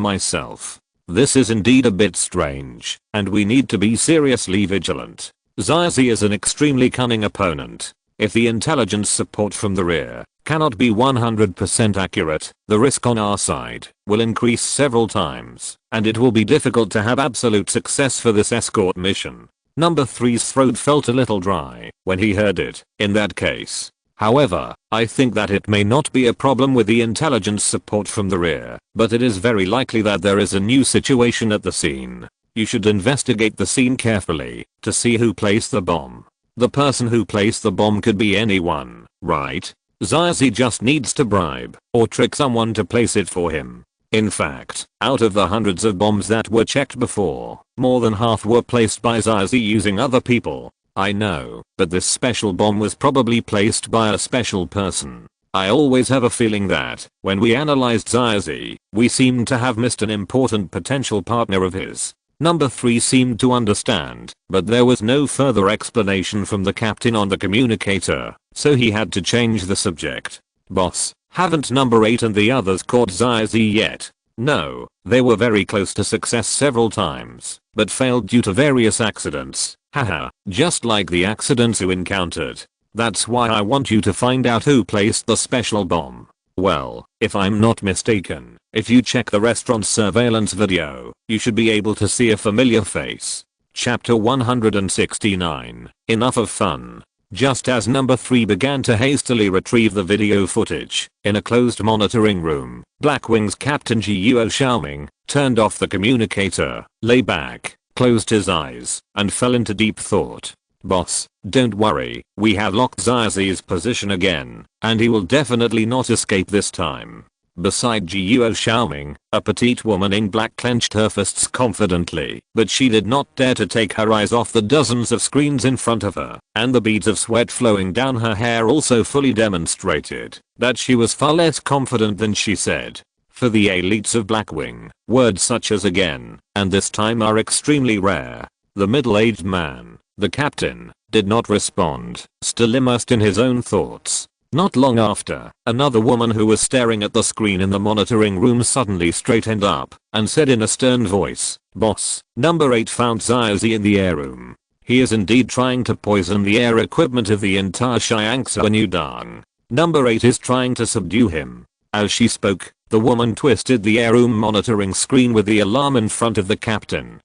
myself. This is indeed a bit strange, and we need to be seriously vigilant. Zazi is an extremely cunning opponent. If the intelligence support from the rear cannot be 100% accurate, the risk on our side will increase several times, and it will be difficult to have absolute success for this escort mission." Number 3's throat felt a little dry when he heard it. "In that case, however, I think that it may not be a problem with the intelligence support from the rear, but it is very likely that there is a new situation at the scene. You should investigate the scene carefully to see who placed the bomb. The person who placed the bomb could be anyone, right? Zazi just needs to bribe or trick someone to place it for him. In fact, out of the hundreds of bombs that were checked before, more than half were placed by Zazi using other people. I know, but this special bomb was probably placed by a special person. I always have a feeling that, when we analyzed Zazi, we seemed to have missed an important potential partner of his." Number 3 seemed to understand, but there was no further explanation from the captain on the communicator, so he had to change the subject. "Boss, haven't number 8 and the others caught Zazi yet?" "No, they were very close to success several times, but failed due to various accidents. Haha, just like the accidents you encountered. That's why I want you to find out who placed the special bomb. Well, if I'm not mistaken, if you check the restaurant surveillance video, you should be able to see a familiar face." Chapter 169. Enough of fun. Just as number 3 began to hastily retrieve the video footage, in a closed monitoring room, Blackwing's Captain Guo Xiaoming turned off the communicator, lay back, closed his eyes, and fell into deep thought. "Boss, don't worry, we have locked Zazi's position again, and he will definitely not escape this time." Beside Guo Xiaoming, a petite woman in black clenched her fists confidently, but she did not dare to take her eyes off the dozens of screens in front of her, and the beads of sweat flowing down her hair also fully demonstrated that she was far less confident than she said. For the elites of Blackwing, words such as "again" and "this time" are extremely rare. The middle-aged man, the captain, did not respond, still immersed in his own thoughts. Not long after, another woman who was staring at the screen in the monitoring room suddenly straightened up and said in a stern voice, "Boss, number 8 found Zazi in the air room. He is indeed trying to poison the air equipment of the entire Shiangsa Nudang. Number 8 is trying to subdue him." As she spoke, the woman twisted the air room monitoring screen with the alarm in front of the captain.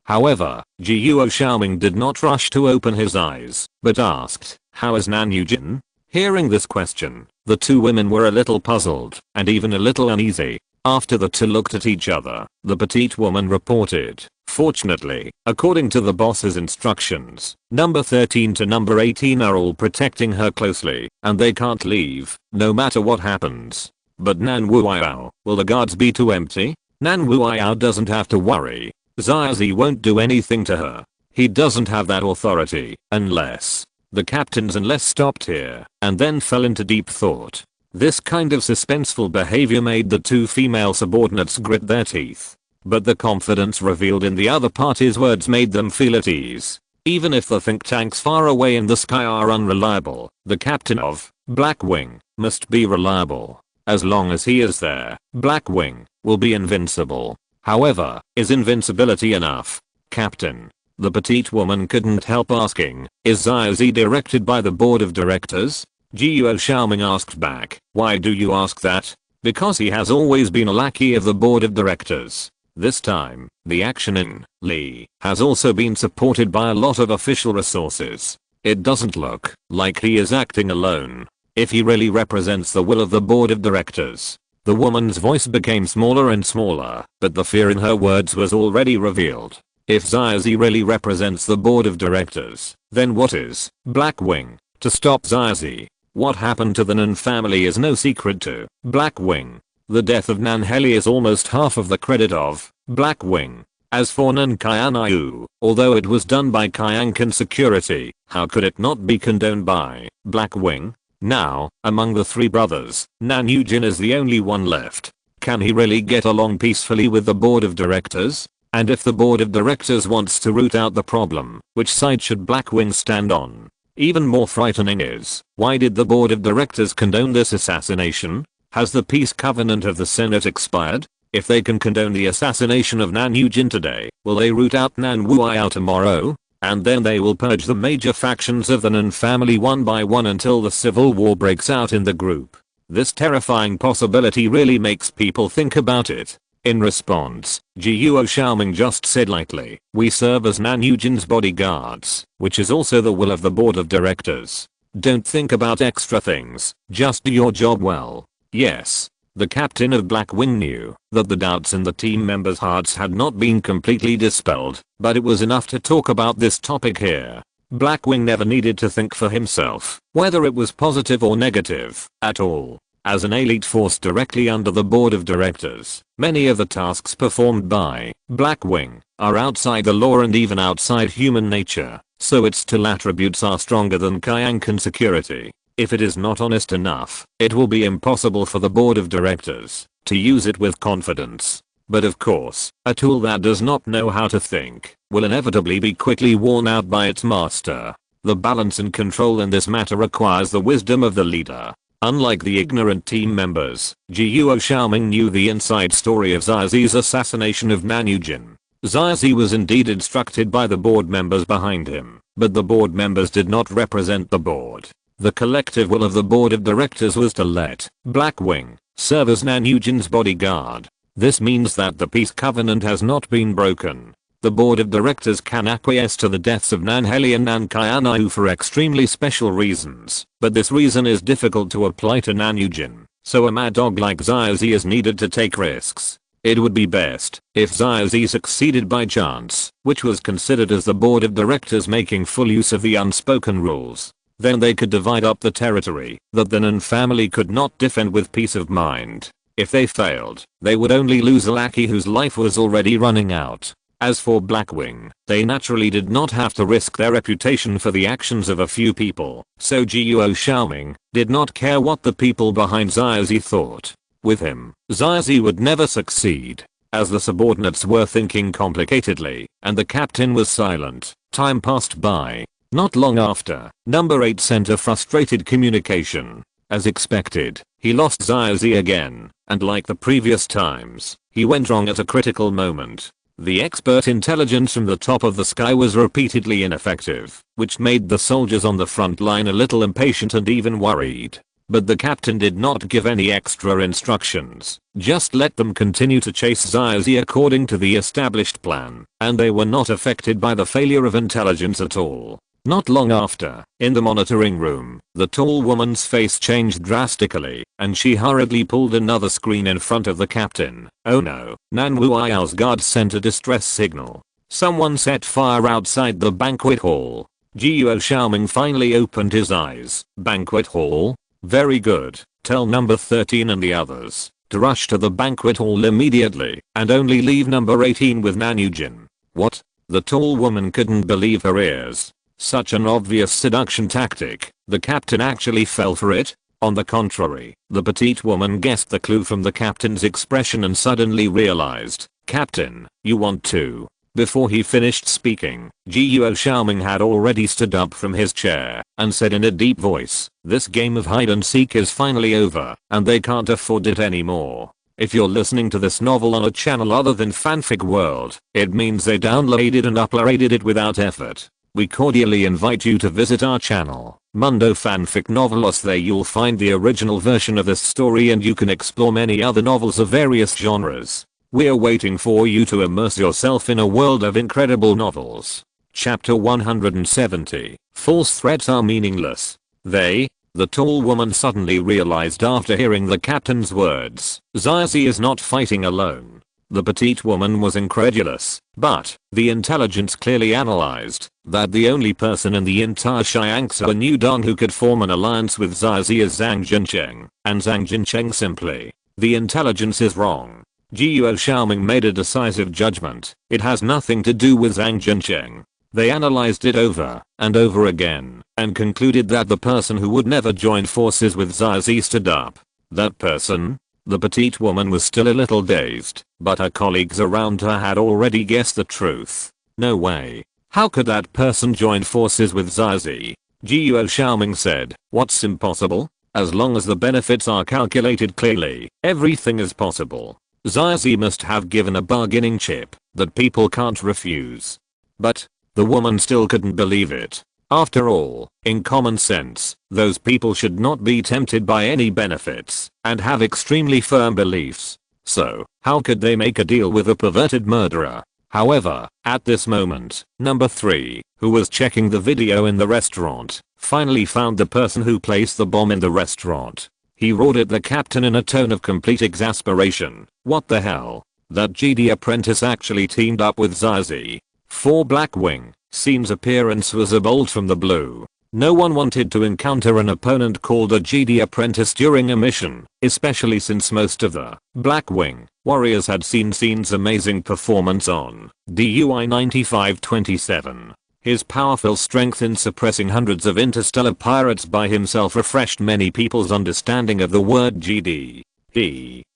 However, Guo Xiaoming did not rush to open his eyes, but asked, "How is Nan Yujin?" Hearing this question, the two women were a little puzzled and even a little uneasy. After the two looked at each other, the petite woman reported, "Fortunately, according to the boss's instructions, number 13 to number 18 are all protecting her closely, and they can't leave, no matter what happens. But Nan Wuiao, will the guards be too empty?" "Nan Wuiao doesn't have to worry. Zazi won't do anything to her. He doesn't have that authority, unless..." The captain's "unless" stopped here, and then fell into deep thought. This kind of suspenseful behavior made the two female subordinates grit their teeth. But the confidence revealed in the other party's words made them feel at ease. Even if the think tanks far away in the sky are unreliable, the captain of Blackwing must be reliable. As long as he is there, Blackwing will be invincible. However, is invincibility enough? "Captain." The petite woman couldn't help asking, "Is Zazi directed by the board of directors?" Guo Xiaoming asked back, "Why do you ask that?" "Because he has always been a lackey of the board of directors. This time, the action in Li has also been supported by a lot of official resources. It doesn't look like he is acting alone. If he really represents the will of the board of directors." The woman's voice became smaller and smaller, but the fear in her words was already revealed. If Zazi really represents the board of directors, then what is Blackwing to stop Zazi? What happened to the Nan family is no secret to Blackwing. The death of Nan Heli is almost half of the credit of Blackwing. As for Nankayanayu, although it was done by Kyankan security, how could it not be condoned by Blackwing? Now, among the three brothers, Nanyujin is the only one left. Can he really get along peacefully with the board of directors? And if the board of directors wants to root out the problem, which side should Blackwing stand on? Even more frightening is, why did the board of directors condone this assassination? Has the peace covenant of the Senate expired? If they can condone the assassination of Nanyujin today, will they root out Nanwuiao tomorrow? And then they will purge the major factions of the Nan family one by one until the civil war breaks out in the group. This terrifying possibility really makes people think about it. In response, Jiuo Xiaoming just said lightly, "We serve as Nanyujin's bodyguards, which is also the will of the board of directors. Don't think about extra things, just do your job well." Yes. The captain of Blackwing knew that the doubts in the team members' hearts had not been completely dispelled, but it was enough to talk about this topic here. Blackwing never needed to think for himself, whether it was positive or negative, at all. As an elite force directly under the board of directors, many of the tasks performed by Blackwing are outside the law and even outside human nature, so its still attributes are stronger than Kyankan security. If it is not honest enough, it will be impossible for the board of directors to use it with confidence. But of course, a tool that does not know how to think will inevitably be quickly worn out by its master. The balance and control in this matter requires the wisdom of the leader. Unlike the ignorant team members, Jiuo Xiaoming knew the inside story of Xiaozi's assassination of Nanyujin. Xiaozi was indeed instructed by the board members behind him, but the board members did not represent the board. The collective will of the board of directors was to let Blackwing serve as Nanyujin's bodyguard. This means that the peace covenant has not been broken. The board of directors can acquiesce to the deaths of Nanheli and Nankayanayu for extremely special reasons, but this reason is difficult to apply to Nanyujin, so a mad dog like Xiaozi is needed to take risks. It would be best if Xiaozi succeeded by chance, which was considered as the board of directors making full use of the unspoken rules. Then they could divide up the territory that the Nan family could not defend with peace of mind. If they failed, they would only lose a lackey whose life was already running out. As for Blackwing, they naturally did not have to risk their reputation for the actions of a few people, so Jiuo Xiaoming did not care what the people behind Xiaozi thought. With him, Xiaozi would never succeed. As the subordinates were thinking complicatedly, and the captain was silent, time passed by. Not long after, number 8 sent a frustrated communication. As expected, he lost Xiaozi again, and like the previous times, he went wrong at a critical moment. The expert intelligence from the top of the sky was repeatedly ineffective, which made the soldiers on the front line a little impatient and even worried. But the captain did not give any extra instructions, just let them continue to chase Xiaozi according to the established plan, and they were not affected by the failure of intelligence at all. Not long after, in the monitoring room, the tall woman's face changed drastically, and she hurriedly pulled another screen in front of the captain. Oh no, Nanwuiao's guards sent a distress signal. Someone set fire outside the banquet hall. Jiuo Xiaoming finally opened his eyes. Banquet hall? Very good. Tell number 13 and the others to rush to the banquet hall immediately, and only leave number 18 with Nanyujin. What? The tall woman couldn't believe her ears. Such an obvious seduction tactic, the captain actually fell for it? On the contrary, the petite woman guessed the clue from the captain's expression and suddenly realized, "Captain, you want to?" Before he finished speaking, Jiuo Xiaoming had already stood up from his chair and said in a deep voice, "This game of hide and seek is finally over, and they can't afford it anymore. If you're listening to this novel on a channel other than Fanfic World, it means they downloaded and uploaded it without effort. We cordially invite you to visit our channel, Mundo Fanfic Novelos. There you'll find the original version of this story and you can explore many other novels of various genres. We're waiting for you to immerse yourself in a world of incredible novels." Chapter 170. False threats are meaningless. The tall woman suddenly realized after hearing the captain's words, Xiaozi is not fighting alone. The petite woman was incredulous, but the intelligence clearly analyzed that the only person in the entire Xiangsa New Dong who could form an alliance with Xiaozi is Zhang Jincheng, and Zhang Jincheng simply. The intelligence is wrong. Guo Xiaoming made a decisive judgment. It has nothing to do with Zhang Jincheng. They analyzed it over and over again and concluded that the person who would never join forces with Zizi stood up. That person? The petite woman was still a little dazed, but her colleagues around her had already guessed the truth. No way. How could that person join forces with Zizi? Guo Xiaoming said, "What's impossible? As long as the benefits are calculated clearly, everything is possible. Zizi must have given a bargaining chip that people can't refuse." But the woman still couldn't believe it. After all, in common sense, those people should not be tempted by any benefits and have extremely firm beliefs. So, how could they make a deal with a perverted murderer? However, at this moment, number 3, who was checking the video in the restaurant, finally found the person who placed the bomb in the restaurant. He roared at the captain in a tone of complete exasperation. What the hell? That GD apprentice actually teamed up with Zizi. For Blackwing, Seam's appearance was a bolt from the blue. No one wanted to encounter an opponent called a GD apprentice during a mission, especially since most of the Blackwing warriors had seen Seam's amazing performance on DUI 9527. His powerful strength in suppressing hundreds of interstellar pirates by himself refreshed many people's understanding of the word GD.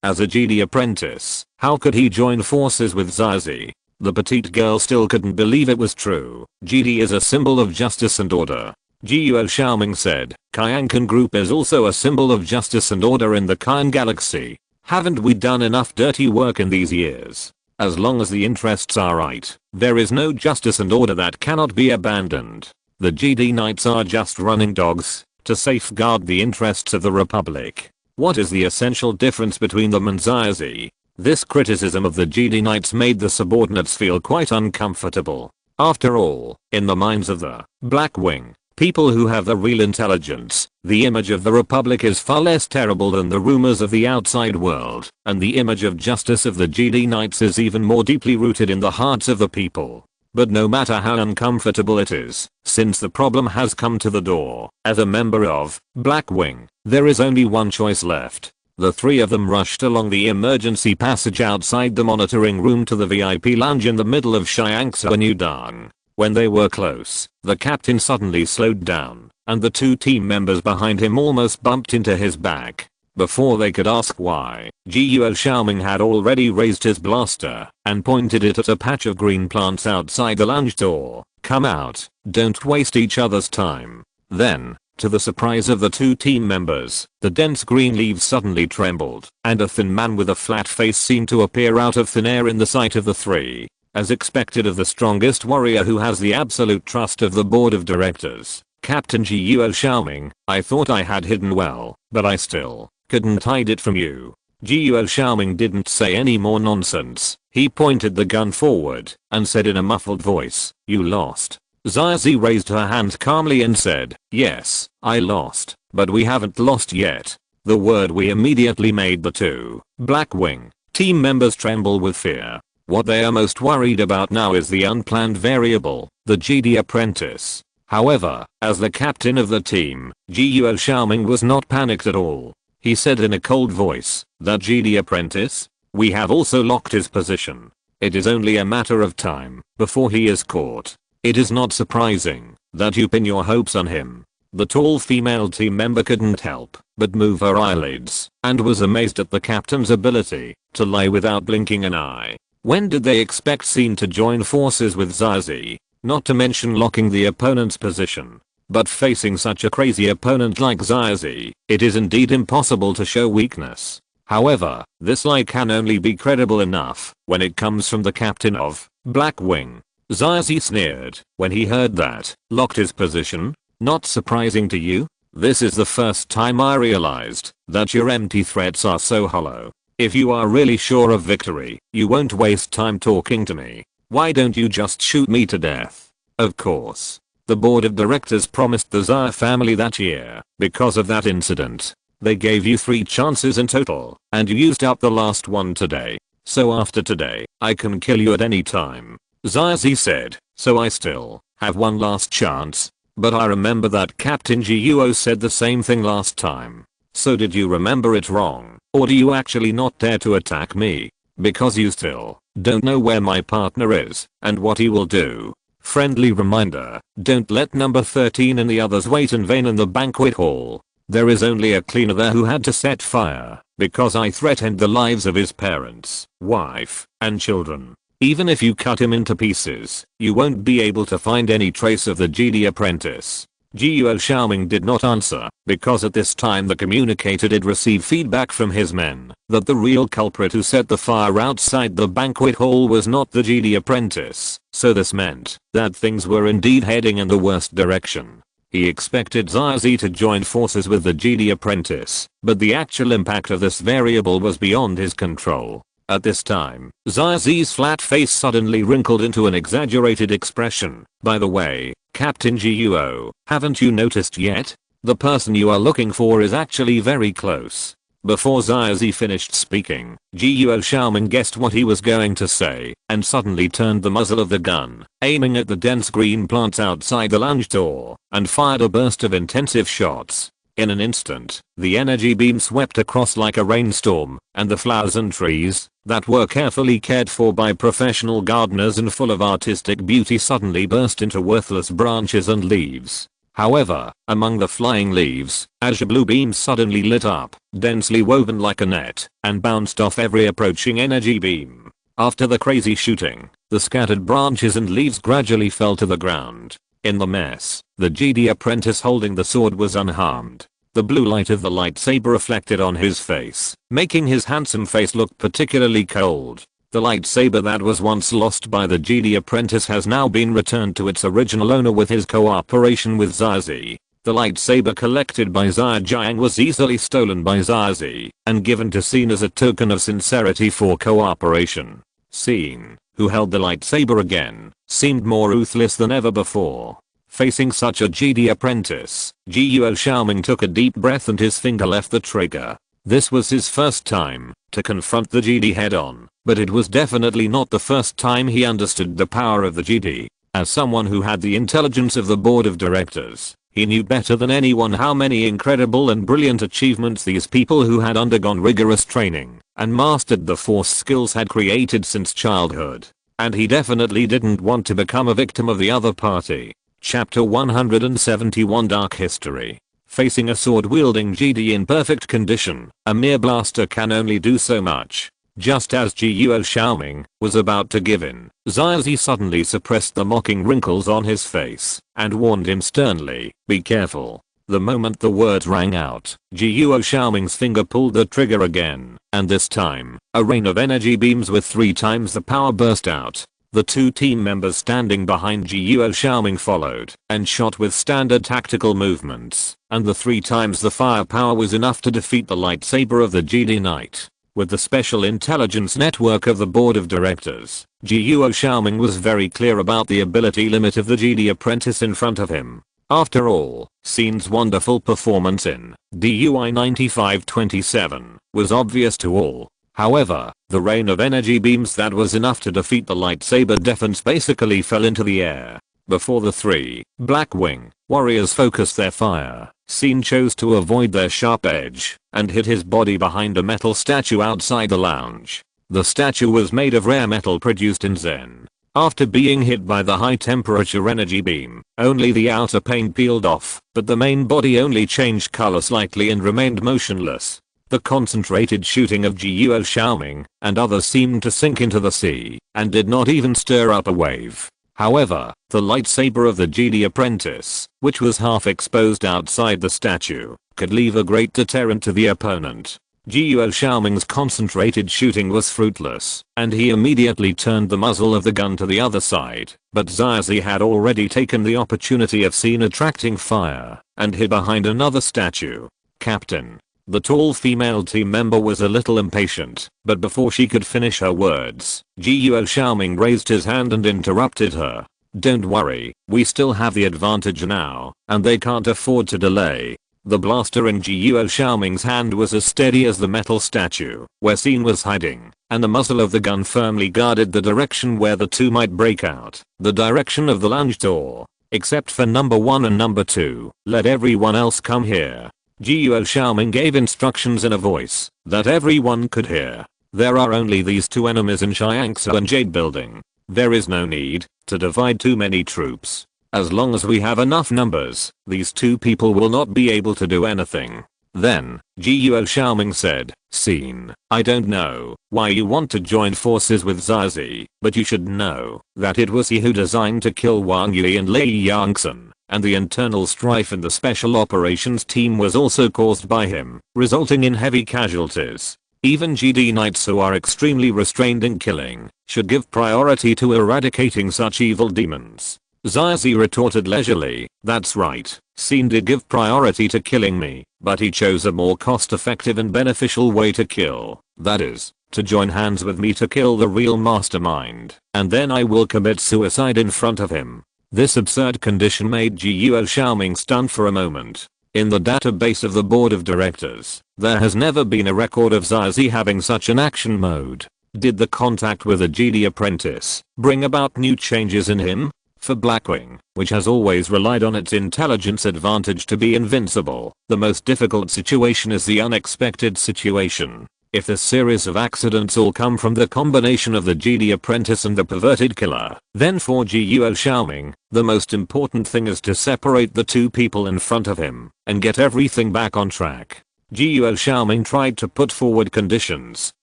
As a GD apprentice, how could he join forces with Zizi? The petite girl still couldn't believe it was true. GD is a symbol of justice and order. Guo Xiaoming said, Kyankan Group is also a symbol of justice and order in the Kyan Galaxy. Haven't we done enough dirty work in these years? As long as the interests are right, there is no justice and order that cannot be abandoned. The GD Knights are just running dogs to safeguard the interests of the Republic. What is the essential difference between them and Zizi? This criticism of the GD Knights made the subordinates feel quite uncomfortable. After all, in the minds of the Blackwing, people who have the real intelligence, the image of the Republic is far less terrible than the rumors of the outside world, and the image of justice of the GD Knights is even more deeply rooted in the hearts of the people. But no matter how uncomfortable it is, since the problem has come to the door, as a member of Blackwing, there is only one choice left. The 3 of them rushed along the emergency passage outside the monitoring room to the VIP lounge in the middle of Xiangsu New Dang. When they were close, the captain suddenly slowed down, and the 2 team members behind him almost bumped into his back. Before they could ask why, Guo Xiaoming had already raised his blaster and pointed it at a patch of green plants outside the lounge door. "Come out, don't waste each other's time." Then, to the surprise of the 2 team members, the dense green leaves suddenly trembled, and a thin man with a flat face seemed to appear out of thin air in the sight of the 3. As expected of the strongest warrior who has the absolute trust of the board of directors, Captain Guo Xiaoming, I thought I had hidden well, but I still couldn't hide it from you. Guo Xiaoming didn't say any more nonsense. He pointed the gun forward and said in a muffled voice, "You lost." Zizi raised her hand calmly and said, "Yes, I lost, but we haven't lost yet." The word "we" immediately made the 2 Blackwing team members tremble with fear. What they are most worried about now is the unplanned variable, the GD apprentice. However, as the captain of the team, Guo Xiaoming was not panicked at all. He said in a cold voice, "That GD apprentice? We have also locked his position. It is only a matter of time before he is caught. It is not surprising that you pin your hopes on him." The tall female team member couldn't help but move her eyelids and was amazed at the captain's ability to lie without blinking an eye. When did they expect Seam to join forces with Zizi? Not to mention locking the opponent's position. But facing such a crazy opponent like Zizi, it is indeed impossible to show weakness. However, this lie can only be credible enough when it comes from the captain of Blackwing. Zizi sneered when he heard that. "Locked his position? Not surprising to you? This is the first time I realized that your empty threats are so hollow. If you are really sure of victory, you won't waste time talking to me. Why don't you just shoot me to death?" Of course. The board of directors promised the Zaya family that year. Because of that incident, they gave you 3 chances in total, and you used up the last one today. So after today, I can kill you at any time. Zizi said, "So I still have one last chance. But I remember that Captain Guo said the same thing last time. So did you remember it wrong, or do you actually not dare to attack me?" because you still don't know where my partner is and what he will do. Friendly reminder, don't let number 13 and the others wait in vain in the banquet hall. There is only a cleaner there who had to set fire because I threatened the lives of his parents, wife, and children. Even if you cut him into pieces, you won't be able to find any trace of the Jedi apprentice. Guo Xiaoming did not answer because at this time the communicator did receive feedback from his men that the real culprit who set the fire outside the banquet hall was not the Jedi apprentice, so this meant that things were indeed heading in the worst direction. He expected Zazi to join forces with the Jedi apprentice, but the actual impact of this variable was beyond his control. At this time, Zazi's flat face suddenly wrinkled into an exaggerated expression. By the way, Captain Guo, haven't you noticed yet? The person you are looking for is actually very close. Before Zazi finished speaking, Guo Xiaoming guessed what he was going to say and suddenly turned the muzzle of the gun, aiming at the dense green plants outside the lounge door, and fired a burst of intensive shots. In an instant, the energy beam swept across like a rainstorm, and the flowers and trees that were carefully cared for by professional gardeners and full of artistic beauty suddenly burst into worthless branches and leaves. However, among the flying leaves, azure blue beams suddenly lit up, densely woven like a net, and bounced off every approaching energy beam. After the crazy shooting, the scattered branches and leaves gradually fell to the ground. In the mess, the Jedi apprentice holding the sword was unharmed. The blue light of the lightsaber reflected on his face, making his handsome face look particularly cold. The lightsaber that was once lost by the Jedi apprentice has now been returned to its original owner with his cooperation with Zazi. The lightsaber collected by Xia Jiang was easily stolen by Zazi and given to Sin as a token of sincerity for cooperation. Sin, who held the lightsaber again, seemed more ruthless than ever before. Facing such a Jedi apprentice, Guo Xiaoming took a deep breath and his finger left the trigger. This was his first time to confront the Jedi head-on, but it was definitely not the first time he understood the power of the Jedi. As someone who had the intelligence of the board of directors, he knew better than anyone how many incredible and brilliant achievements these people who had undergone rigorous training and mastered the force skills had created since childhood. And he definitely didn't want to become a victim of the other party. Chapter 171 Dark History. Facing a sword-wielding Jedi in perfect condition, a mere blaster can only do so much. Just as Guo Xiaoming was about to give in, Zazi suddenly suppressed the mocking wrinkles on his face and warned him sternly, "Be careful." The moment the words rang out, Guo Xiaoming's finger pulled the trigger again, and this time, a rain of energy beams with 3 times the power burst out. The 2 team members standing behind Guo Xiaoming followed and shot with standard tactical movements, and the 3 times the firepower was enough to defeat the lightsaber of the Jedi Knight. With the special intelligence network of the board of directors, Guo Xiaoming was very clear about the ability limit of the Jedi apprentice in front of him. After all, Sin's wonderful performance in DUI 9527 was obvious to all. However, the rain of energy beams that was enough to defeat the lightsaber defense basically fell into the air. Before the 3 Black Wing warriors focused their fire, Sin chose to avoid their sharp edge and hid his body behind a metal statue outside the lounge. The statue was made of rare metal produced in Zen. After being hit by the high temperature energy beam, only the outer pane peeled off, but the main body only changed color slightly and remained motionless. The concentrated shooting of Guo Xiaoming and others seemed to sink into the sea and did not even stir up a wave. However, the lightsaber of the Jedi apprentice, which was half exposed outside the statue, could leave a great deterrent to the opponent. Guo Xiaoming's concentrated shooting was fruitless, and he immediately turned the muzzle of the gun to the other side, but Zazi had already taken the opportunity of Sin attracting fire and hid behind another statue. "Captain." The tall female team member was a little impatient, but before she could finish her words, Guo Xiaoming raised his hand and interrupted her. "Don't worry, we still have the advantage now, and they can't afford to delay." The blaster in Guo Xiaoming's hand was as steady as the metal statue where Sin was hiding, and the muzzle of the gun firmly guarded the direction where the 2 might break out, the direction of the lounge door. "Except for number 1 and number 2, let everyone else come here." Guo Xiaoming gave instructions in a voice that everyone could hear. There are only these two enemies in Shiangsu and Jade Building. There is no need to divide too many troops. As long as we have enough numbers, these two people will not be able to do anything. Then, Guo Xiaoming said, "Scene, I don't know why you want to join forces with Zazi, but you should know that it was he who designed to kill Wang Yi and Lei Yangsun, and the internal strife in the special operations team was also caused by him, resulting in heavy casualties. Even GD Knights who are extremely restrained in killing should give priority to eradicating such evil demons." Zazi retorted leisurely, "That's right, Scene did give priority to killing me, but he chose a more cost-effective and beneficial way to kill. That is, to join hands with me to kill the real mastermind, and then I will commit suicide in front of him." This absurd condition made Guo Xiaoming stunned for a moment. In the database of the board of directors, there has never been a record of Zazi having such an action mode. Did the contact with a GD apprentice bring about new changes in him? For Blackwing, which has always relied on its intelligence advantage to be invincible, the most difficult situation is the unexpected situation. If the series of accidents all come from the combination of the GD apprentice and the perverted killer, then for Guo Xiaoming, the most important thing is to separate the two people in front of him and get everything back on track. Guo Xiaoming tried to put forward conditions.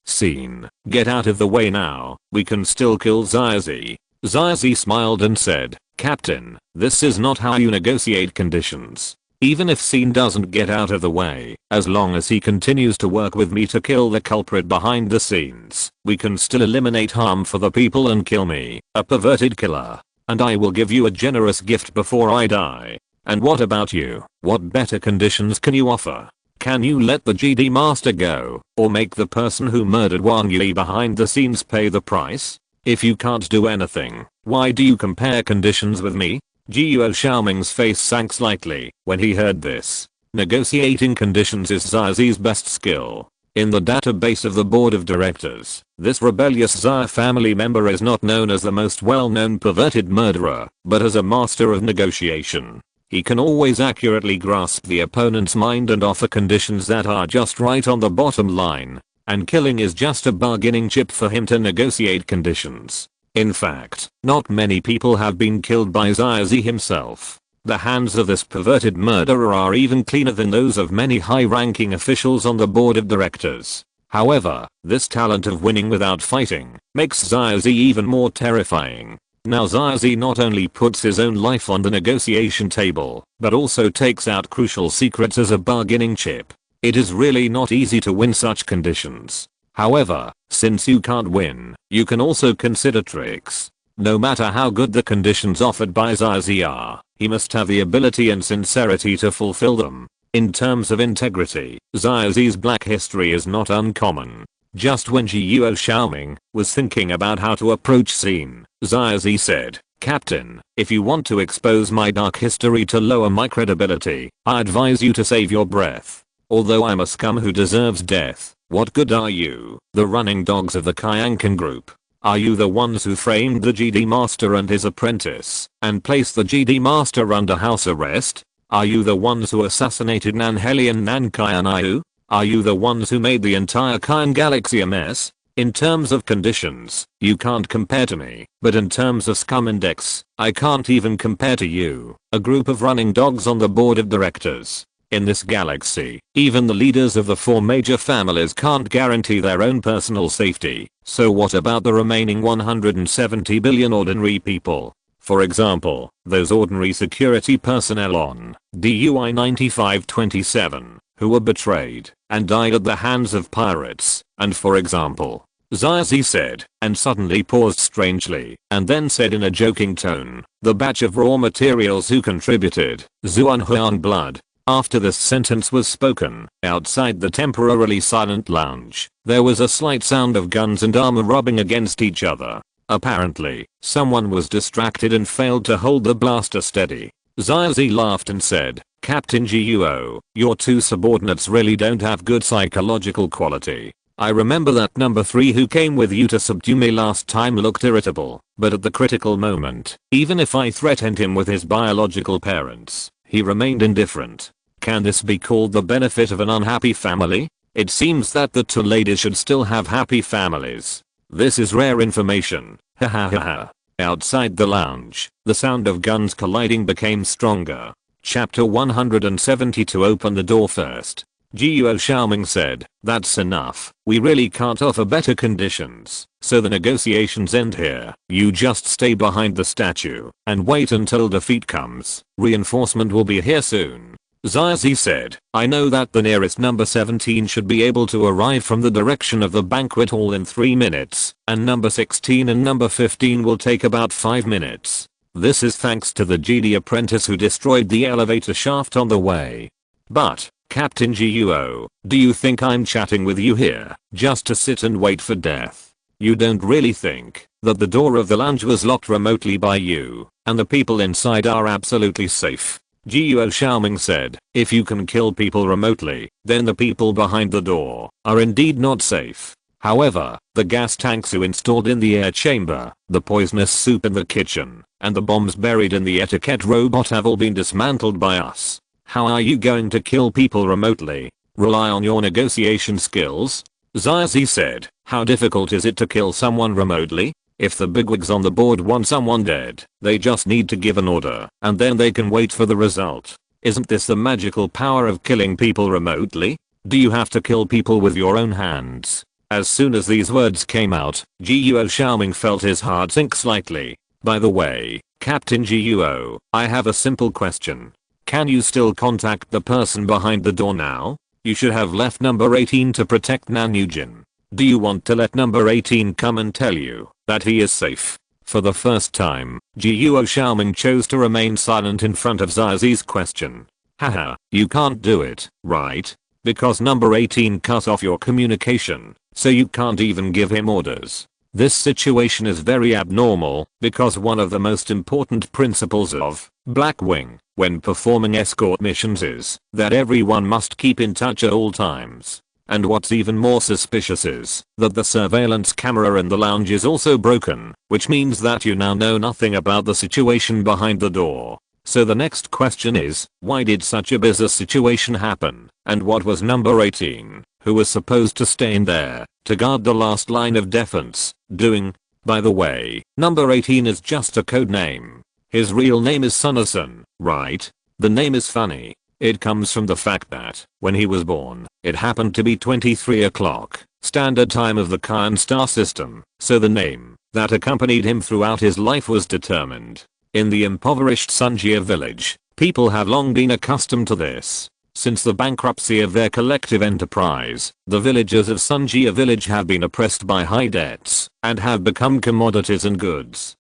"Scene, get out of the way now, we can still kill Zazi." Zazi smiled and said, "Captain, this is not how you negotiate conditions. Even if Scene doesn't get out of the way, as long as he continues to work with me to kill the culprit behind the scenes, we can still eliminate harm for the people and kill me, a perverted killer. And I will give you a generous gift before I die. And what about you? What better conditions can you offer? Can you let the GD Master go, or make the person who murdered Wang Yi behind the scenes pay the price? If you can't do anything, why do you compare conditions with me?" Guo Xiaoming's face sank slightly when he heard this. Negotiating conditions is Zazi's best skill. In the database of the board of directors, this rebellious Zia family member is not known as the most well-known perverted murderer, but as a master of negotiation. He can always accurately grasp the opponent's mind and offer conditions that are just right on the bottom line. And killing is just a bargaining chip for him to negotiate conditions. In fact, not many people have been killed by Zazi himself. The hands of this perverted murderer are even cleaner than those of many high-ranking officials on the board of directors. However, this talent of winning without fighting makes Zazi even more terrifying. Now Zazi not only puts his own life on the negotiation table, but also takes out crucial secrets as a bargaining chip. It is really not easy to win such conditions. However, since you can't win, you can also consider tricks. No matter how good the conditions offered by Zazi are, he must have the ability and sincerity to fulfill them. In terms of integrity, Zazi's black history is not uncommon. Just when Guo Xiaoming was thinking about how to approach Scene, Zazi said, "Captain, if you want to expose my dark history to lower my credibility, I advise you to save your breath. Although I'm a scum who deserves death, what good are you, the running dogs of the Kyankan group? Are you the ones who framed the GD Master and his apprentice, and placed the GD Master under house arrest? Are you the ones who assassinated Nanheli and Nankayanayu? Are you the ones who made the entire Kyan galaxy a mess? In terms of conditions, you can't compare to me, but in terms of scum index, I can't even compare to you, a group of running dogs on the board of directors. In this galaxy, even the leaders of the 4 major families can't guarantee their own personal safety, so what about the remaining 170 billion ordinary people? For example, those ordinary security personnel on DUI 9527, who were betrayed and died at the hands of pirates, and for example, Zazi said, and suddenly paused strangely, and then said in a joking tone, the batch of raw materials who contributed, Zuanhuan blood. After this sentence was spoken, outside the temporarily silent lounge, there was a slight sound of guns and armor rubbing against each other. Apparently, someone was distracted and failed to hold the blaster steady. Zazi laughed and said, "Captain Guo, your 2 subordinates really don't have good psychological quality. I remember that number 3 who came with you to subdue me last time looked irritable, but at the critical moment, even if I threatened him with his biological parents, he remained indifferent. Can this be called the benefit of an unhappy family?" It seems that the two ladies should still have happy families. This is rare information. Ha ha ha ha. Outside the lounge, the sound of guns colliding became stronger. Chapter 172. Open the door first. Guo Xiaoming said, "That's enough. We really can't offer better conditions, so the negotiations end here. You just stay behind the statue and wait until defeat comes. Reinforcement will be here soon." Zizi said, "I know that the nearest number 17 should be able to arrive from the direction of the banquet hall in 3 minutes, and number 16 and number 15 will take about 5 minutes. This is thanks to the Jedi apprentice who destroyed the elevator shaft on the way. But, Captain Guo, do you think I'm chatting with you here just to sit and wait for death? You don't really think that the door of the lounge was locked remotely by you, and the people inside are absolutely safe?" Guo Xiaoming said, "If you can kill people remotely, then the people behind the door are indeed not safe. However, the gas tanks you installed in the air chamber, the poisonous soup in the kitchen, and the bombs buried in the etiquette robot have all been dismantled by us. How are you going to kill people remotely? Rely on your negotiation skills?" Zizi said, "How difficult is it to kill someone remotely? If the bigwigs on the board want someone dead, they just need to give an order, and then they can wait for the result. Isn't this the magical power of killing people remotely? Do you have to kill people with your own hands?" As soon as these words came out, Guo Xiaoming felt his heart sink slightly. "By the way, Captain Guo, I have a simple question. Can you still contact the person behind the door now? You should have left number 18 to protect Nanujin. Do you want to let number 18 come and tell you that he is safe?" For the first time, Guo Xiaoming chose to remain silent in front of Zizi's question. "Haha, you can't do it, right? Because number 18 cut off your communication, so you can't even give him orders. This situation is very abnormal, because one of the most important principles of Blackwing when performing escort missions is that everyone must keep in touch at all times. And what's even more suspicious is that the surveillance camera in the lounge is also broken, which means that you now know nothing about the situation behind the door. So the next question is, why did such a bizarre situation happen, and what was number 18, who was supposed to stay in there to guard the last line of defense, doing? By the way, number 18 is just a code name. His real name is Sunason, right? The name is funny. It comes from the fact that, when he was born, it happened to be 23 o'clock, standard time of the Kyan star system, so the name that accompanied him throughout his life was determined. In the impoverished Sunjia village, people have long been accustomed to this. Since the bankruptcy of their collective enterprise, the villagers of Sunjia village have been oppressed by high debts, and have become commodities and goods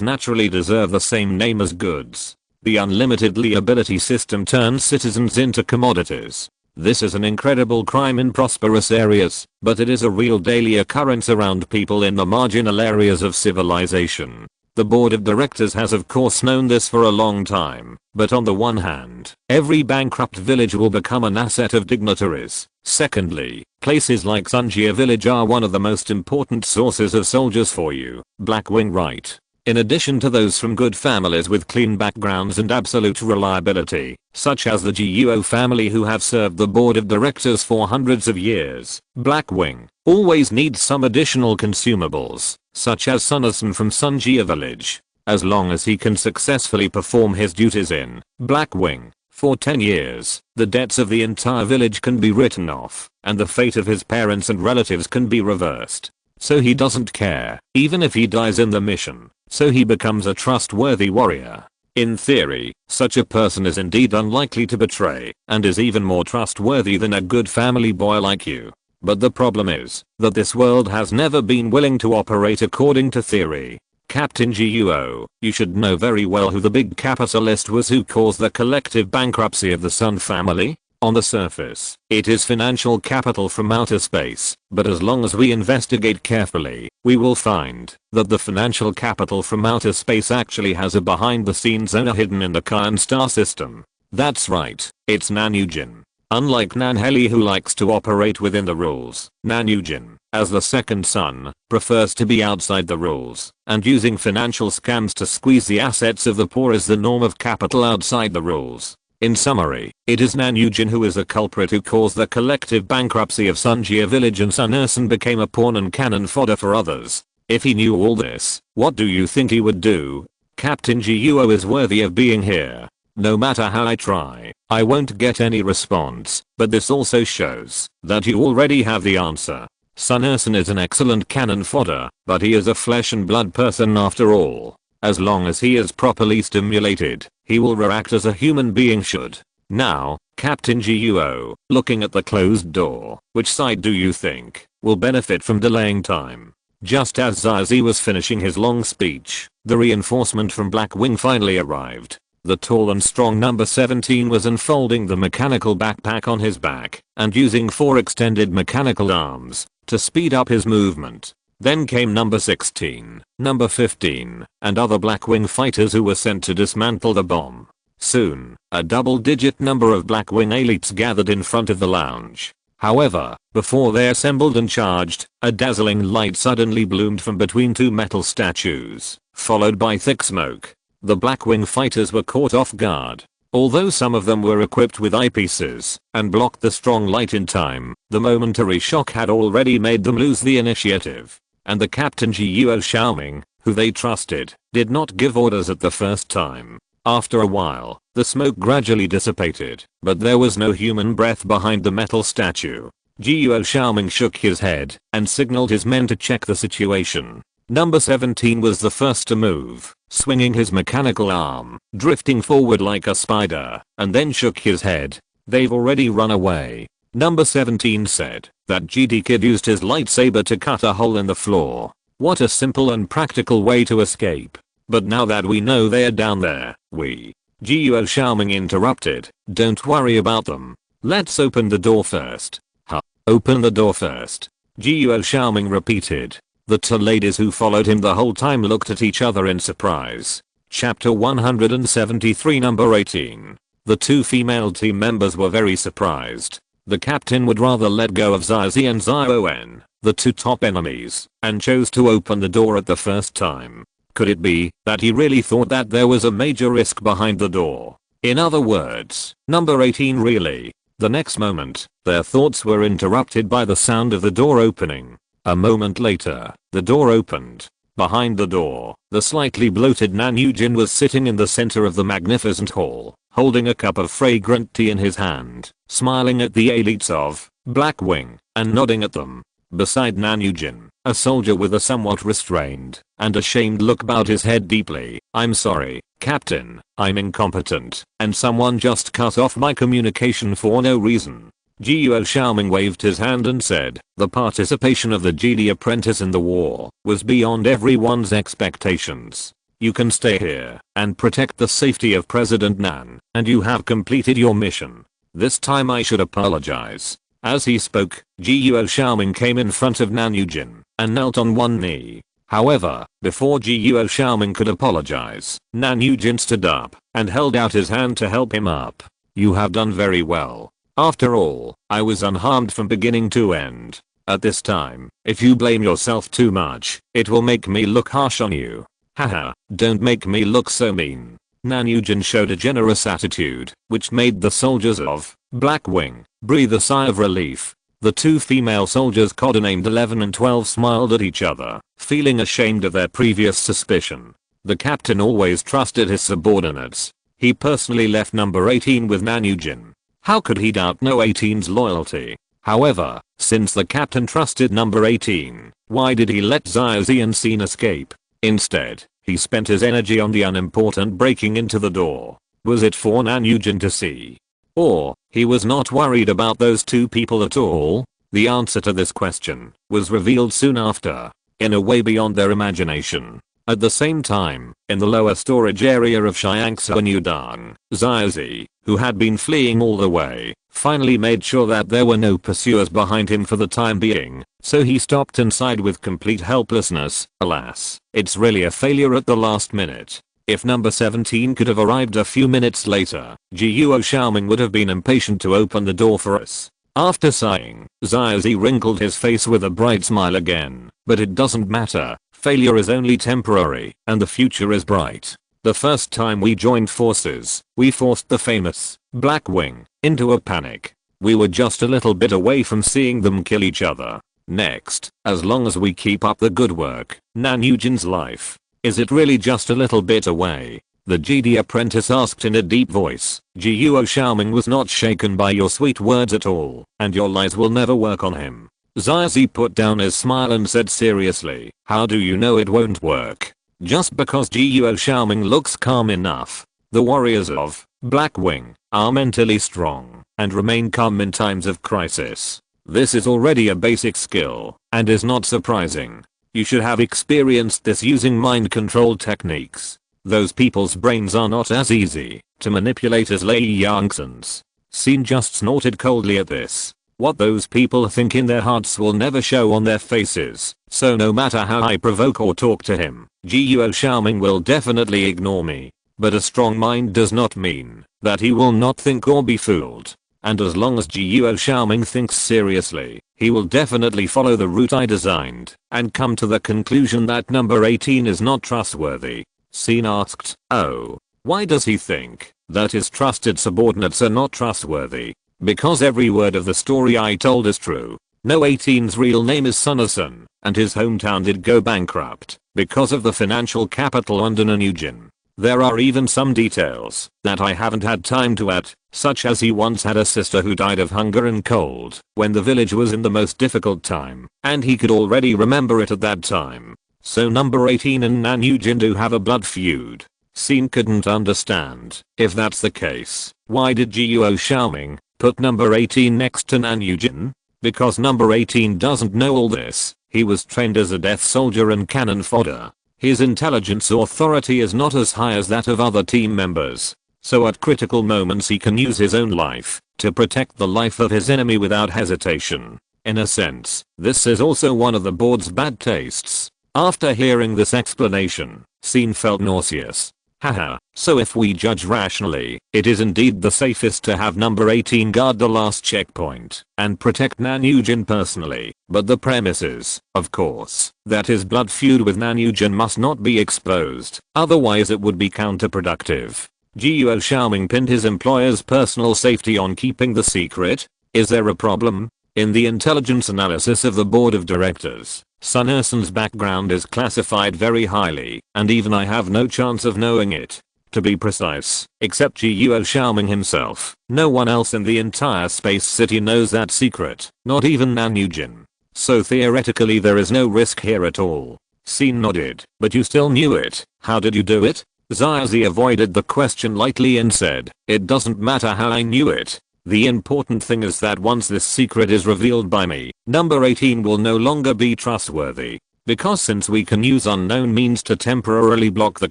naturally deserve the same name as goods. The unlimited liability system turns citizens into commodities. This is an incredible crime in prosperous areas, but it is a real daily occurrence around people in the marginal areas of civilization. The board of directors has of course known this for a long time, but on the one hand, every bankrupt village will become an asset of dignitaries. Secondly, places like Sunjia village are one of the most important sources of soldiers for you, Blackwing, right? In addition to those from good families with clean backgrounds and absolute reliability, such as the Guo family who have served the board of directors for hundreds of years, Blackwing always needs some additional consumables, such as Sunason from Sunjia village. As long as he can successfully perform his duties in Blackwing for 10 years, the debts of the entire village can be written off, and the fate of his parents and relatives can be reversed. So he doesn't care, even if he dies in the mission. So he becomes a trustworthy warrior. In theory, such a person is indeed unlikely to betray, and is even more trustworthy than a good family boy like you. But the problem is that this world has never been willing to operate according to theory. Captain Guo, you should know very well who the big capitalist was who caused the collective bankruptcy of the Sun family. On the surface, it is financial capital from outer space, but as long as we investigate carefully, we will find that the financial capital from outer space actually has a behind-the-scenes owner hidden in the Kyan star system. That's right, it's Nanujin. Unlike Nanheli who likes to operate within the rules, Nanujin, as the second son, prefers to be outside the rules, and using financial scams to squeeze the assets of the poor is the norm of capital outside the rules. In summary, it is Nanyujin who is a culprit who caused the collective bankruptcy of Sunjia village, and Sun Ersin became a pawn and cannon fodder for others. If he knew all this, what do you think he would do? Captain Guo is worthy of being here. No matter how I try, I won't get any response, but this also shows that you already have the answer. Sun Ersin is an excellent cannon fodder, but he is a flesh and blood person after all. As long as he is properly stimulated, he will react as a human being should. Now, Captain Guo, looking at the closed door, which side do you think will benefit from delaying time? Just as Zazi was finishing his long speech, the reinforcement from Blackwing finally arrived. The tall and strong number 17 was unfolding the mechanical backpack on his back and using 4 extended mechanical arms to speed up his movement. Then came number 16, number 15, and other Blackwing fighters who were sent to dismantle the bomb. Soon, a double-digit number of Blackwing elites gathered in front of the lounge. However, before they assembled and charged, a dazzling light suddenly bloomed from between 2 metal statues, followed by thick smoke. The Blackwing fighters were caught off guard. Although some of them were equipped with eyepieces and blocked the strong light in time, the momentary shock had already made them lose the initiative. And the Captain Guo Xiaoming, who they trusted, did not give orders at the first time. After a while, the smoke gradually dissipated, but there was no human breath behind the metal statue. Guo Xiaoming shook his head and signaled his men to check the situation. Number 17 was the first to move, swinging his mechanical arm, drifting forward like a spider, and then shook his head. They've already run away. Number 17 said that GD Kid used his lightsaber to cut a hole in the floor. What a simple and practical way to escape. But now that we know they're down there, Guo Xiaoming interrupted. Don't worry about them. Let's open the door first. Huh? Open the door first. Guo Xiaoming repeated. The 2 ladies who followed him the whole time looked at each other in surprise. Chapter 173 Number 18. The 2 female team members were very surprised. The captain would rather let go of Zazi and Zion, the 2 top enemies, and chose to open the door at the first time. Could it be that he really thought that there was a major risk behind the door? In other words, number 18 really? The next moment, their thoughts were interrupted by the sound of the door opening. A moment later, the door opened. Behind the door, the slightly bloated Nanyujin was sitting in the center of the magnificent hall, holding a cup of fragrant tea in his hand, smiling at the elites of Blackwing, and nodding at them. Beside Nanyujin, a soldier with a somewhat restrained and ashamed look bowed his head deeply. I'm sorry, Captain, I'm incompetent, and someone just cut off my communication for no reason. Guo Xiaoming waved his hand and said, the participation of the Jedi apprentice in the war was beyond everyone's expectations. You can stay here and protect the safety of President Nan, and you have completed your mission. This time I should apologize. As he spoke, Guo Xiaoming came in front of Nanyujin and knelt on one knee. However, before Guo Xiaoming could apologize, Nanyujin stood up and held out his hand to help him up. You have done very well. After all, I was unharmed from beginning to end. At this time, if you blame yourself too much, it will make me look harsh on you. Haha, don't make me look so mean. Nanyujin showed a generous attitude, which made the soldiers of Blackwing breathe a sigh of relief. The 2 female soldiers codenamed 11 and 12 smiled at each other, feeling ashamed of their previous suspicion. The captain always trusted his subordinates. He personally left number 18 with Nanyujin. How could he doubt no 18's loyalty? However, since the captain trusted number 18, why did he let Zazi and Sin escape? Instead, he spent his energy on the unimportant breaking into the door. Was it for Nanyujin to see? Or, he was not worried about those 2 people at all? The answer to this question was revealed soon after, in a way beyond their imagination. At the same time, in the lower storage area of Xiangsu and Yudang, Zazi, who had been fleeing all the way, finally made sure that there were no pursuers behind him for the time being, so he stopped and sighed with complete helplessness. Alas, it's really a failure at the last minute. If number 17 could have arrived a few minutes later, Guo Xiaoming would have been impatient to open the door for us. After sighing, Zazi wrinkled his face with a bright smile again. But it doesn't matter. Failure is only temporary, and the future is bright. The first time we joined forces, we forced the famous Blackwing into a panic. We were just a little bit away from seeing them kill each other. Next, as long as we keep up the good work, Nanyujin's life. Is it really just a little bit away? The GD apprentice asked in a deep voice. Jiuo Xiaoming was not shaken by your sweet words at all, and your lies will never work on him. Zizi put down his smile and said seriously, how do you know it won't work? Just because Jiuo Xiaoming looks calm enough. The warriors of Blackwing are mentally strong and remain calm in times of crisis. This is already a basic skill and is not surprising. You should have experienced this using mind control techniques. Those people's brains are not as easy to manipulate as Lei Yangtzen's. Xin just snorted coldly at this. What those people think in their hearts will never show on their faces, so no matter how I provoke or talk to him, Jiuo Xiaoming will definitely ignore me. But a strong mind does not mean that he will not think or be fooled. And as long as Jiuo Xiaoming thinks seriously, he will definitely follow the route I designed and come to the conclusion that number 18 is not trustworthy. Xin asked, oh, why does he think that his trusted subordinates are not trustworthy? Because every word of the story I told is true. No 18's real name is Sunasun, and his hometown did go bankrupt because of the financial capital under Nanyujin. There are even some details that I haven't had time to add, such as he once had a sister who died of hunger and cold when the village was in the most difficult time, and he could already remember it at that time. So number 18 and Nanyujin do have a blood feud. Xin couldn't understand. If that's the case, why did Jiuo Xiaoming put number 18 next to Nanyujin? Because number 18 doesn't know all this. He was trained as a death soldier and cannon fodder. His intelligence authority is not as high as that of other team members. So at critical moments he can use his own life to protect the life of his enemy without hesitation. In a sense, this is also one of the board's bad tastes. After hearing this explanation, Xin felt nauseous. Haha, so if we judge rationally, it is indeed the safest to have number 18 guard the last checkpoint and protect Nanyujin personally, but the premise is, of course, that his blood feud with Nanyujin must not be exposed, otherwise it would be counterproductive. Jiuo Xiaoming pinned his employer's personal safety on keeping the secret. Is there a problem? In the intelligence analysis of the board of directors, Sun Ersen's background is classified very highly, and even I have no chance of knowing it. To be precise, except Jiuo Xiaoming himself, no one else in the entire space city knows that secret, not even Nanyujin. So theoretically there is no risk here at all. Xin nodded. But you still knew it. How did you do it? Zizi avoided the question lightly and said, it doesn't matter how I knew it. The important thing is that once this secret is revealed by me, number 18 will no longer be trustworthy. Because since we can use unknown means to temporarily block the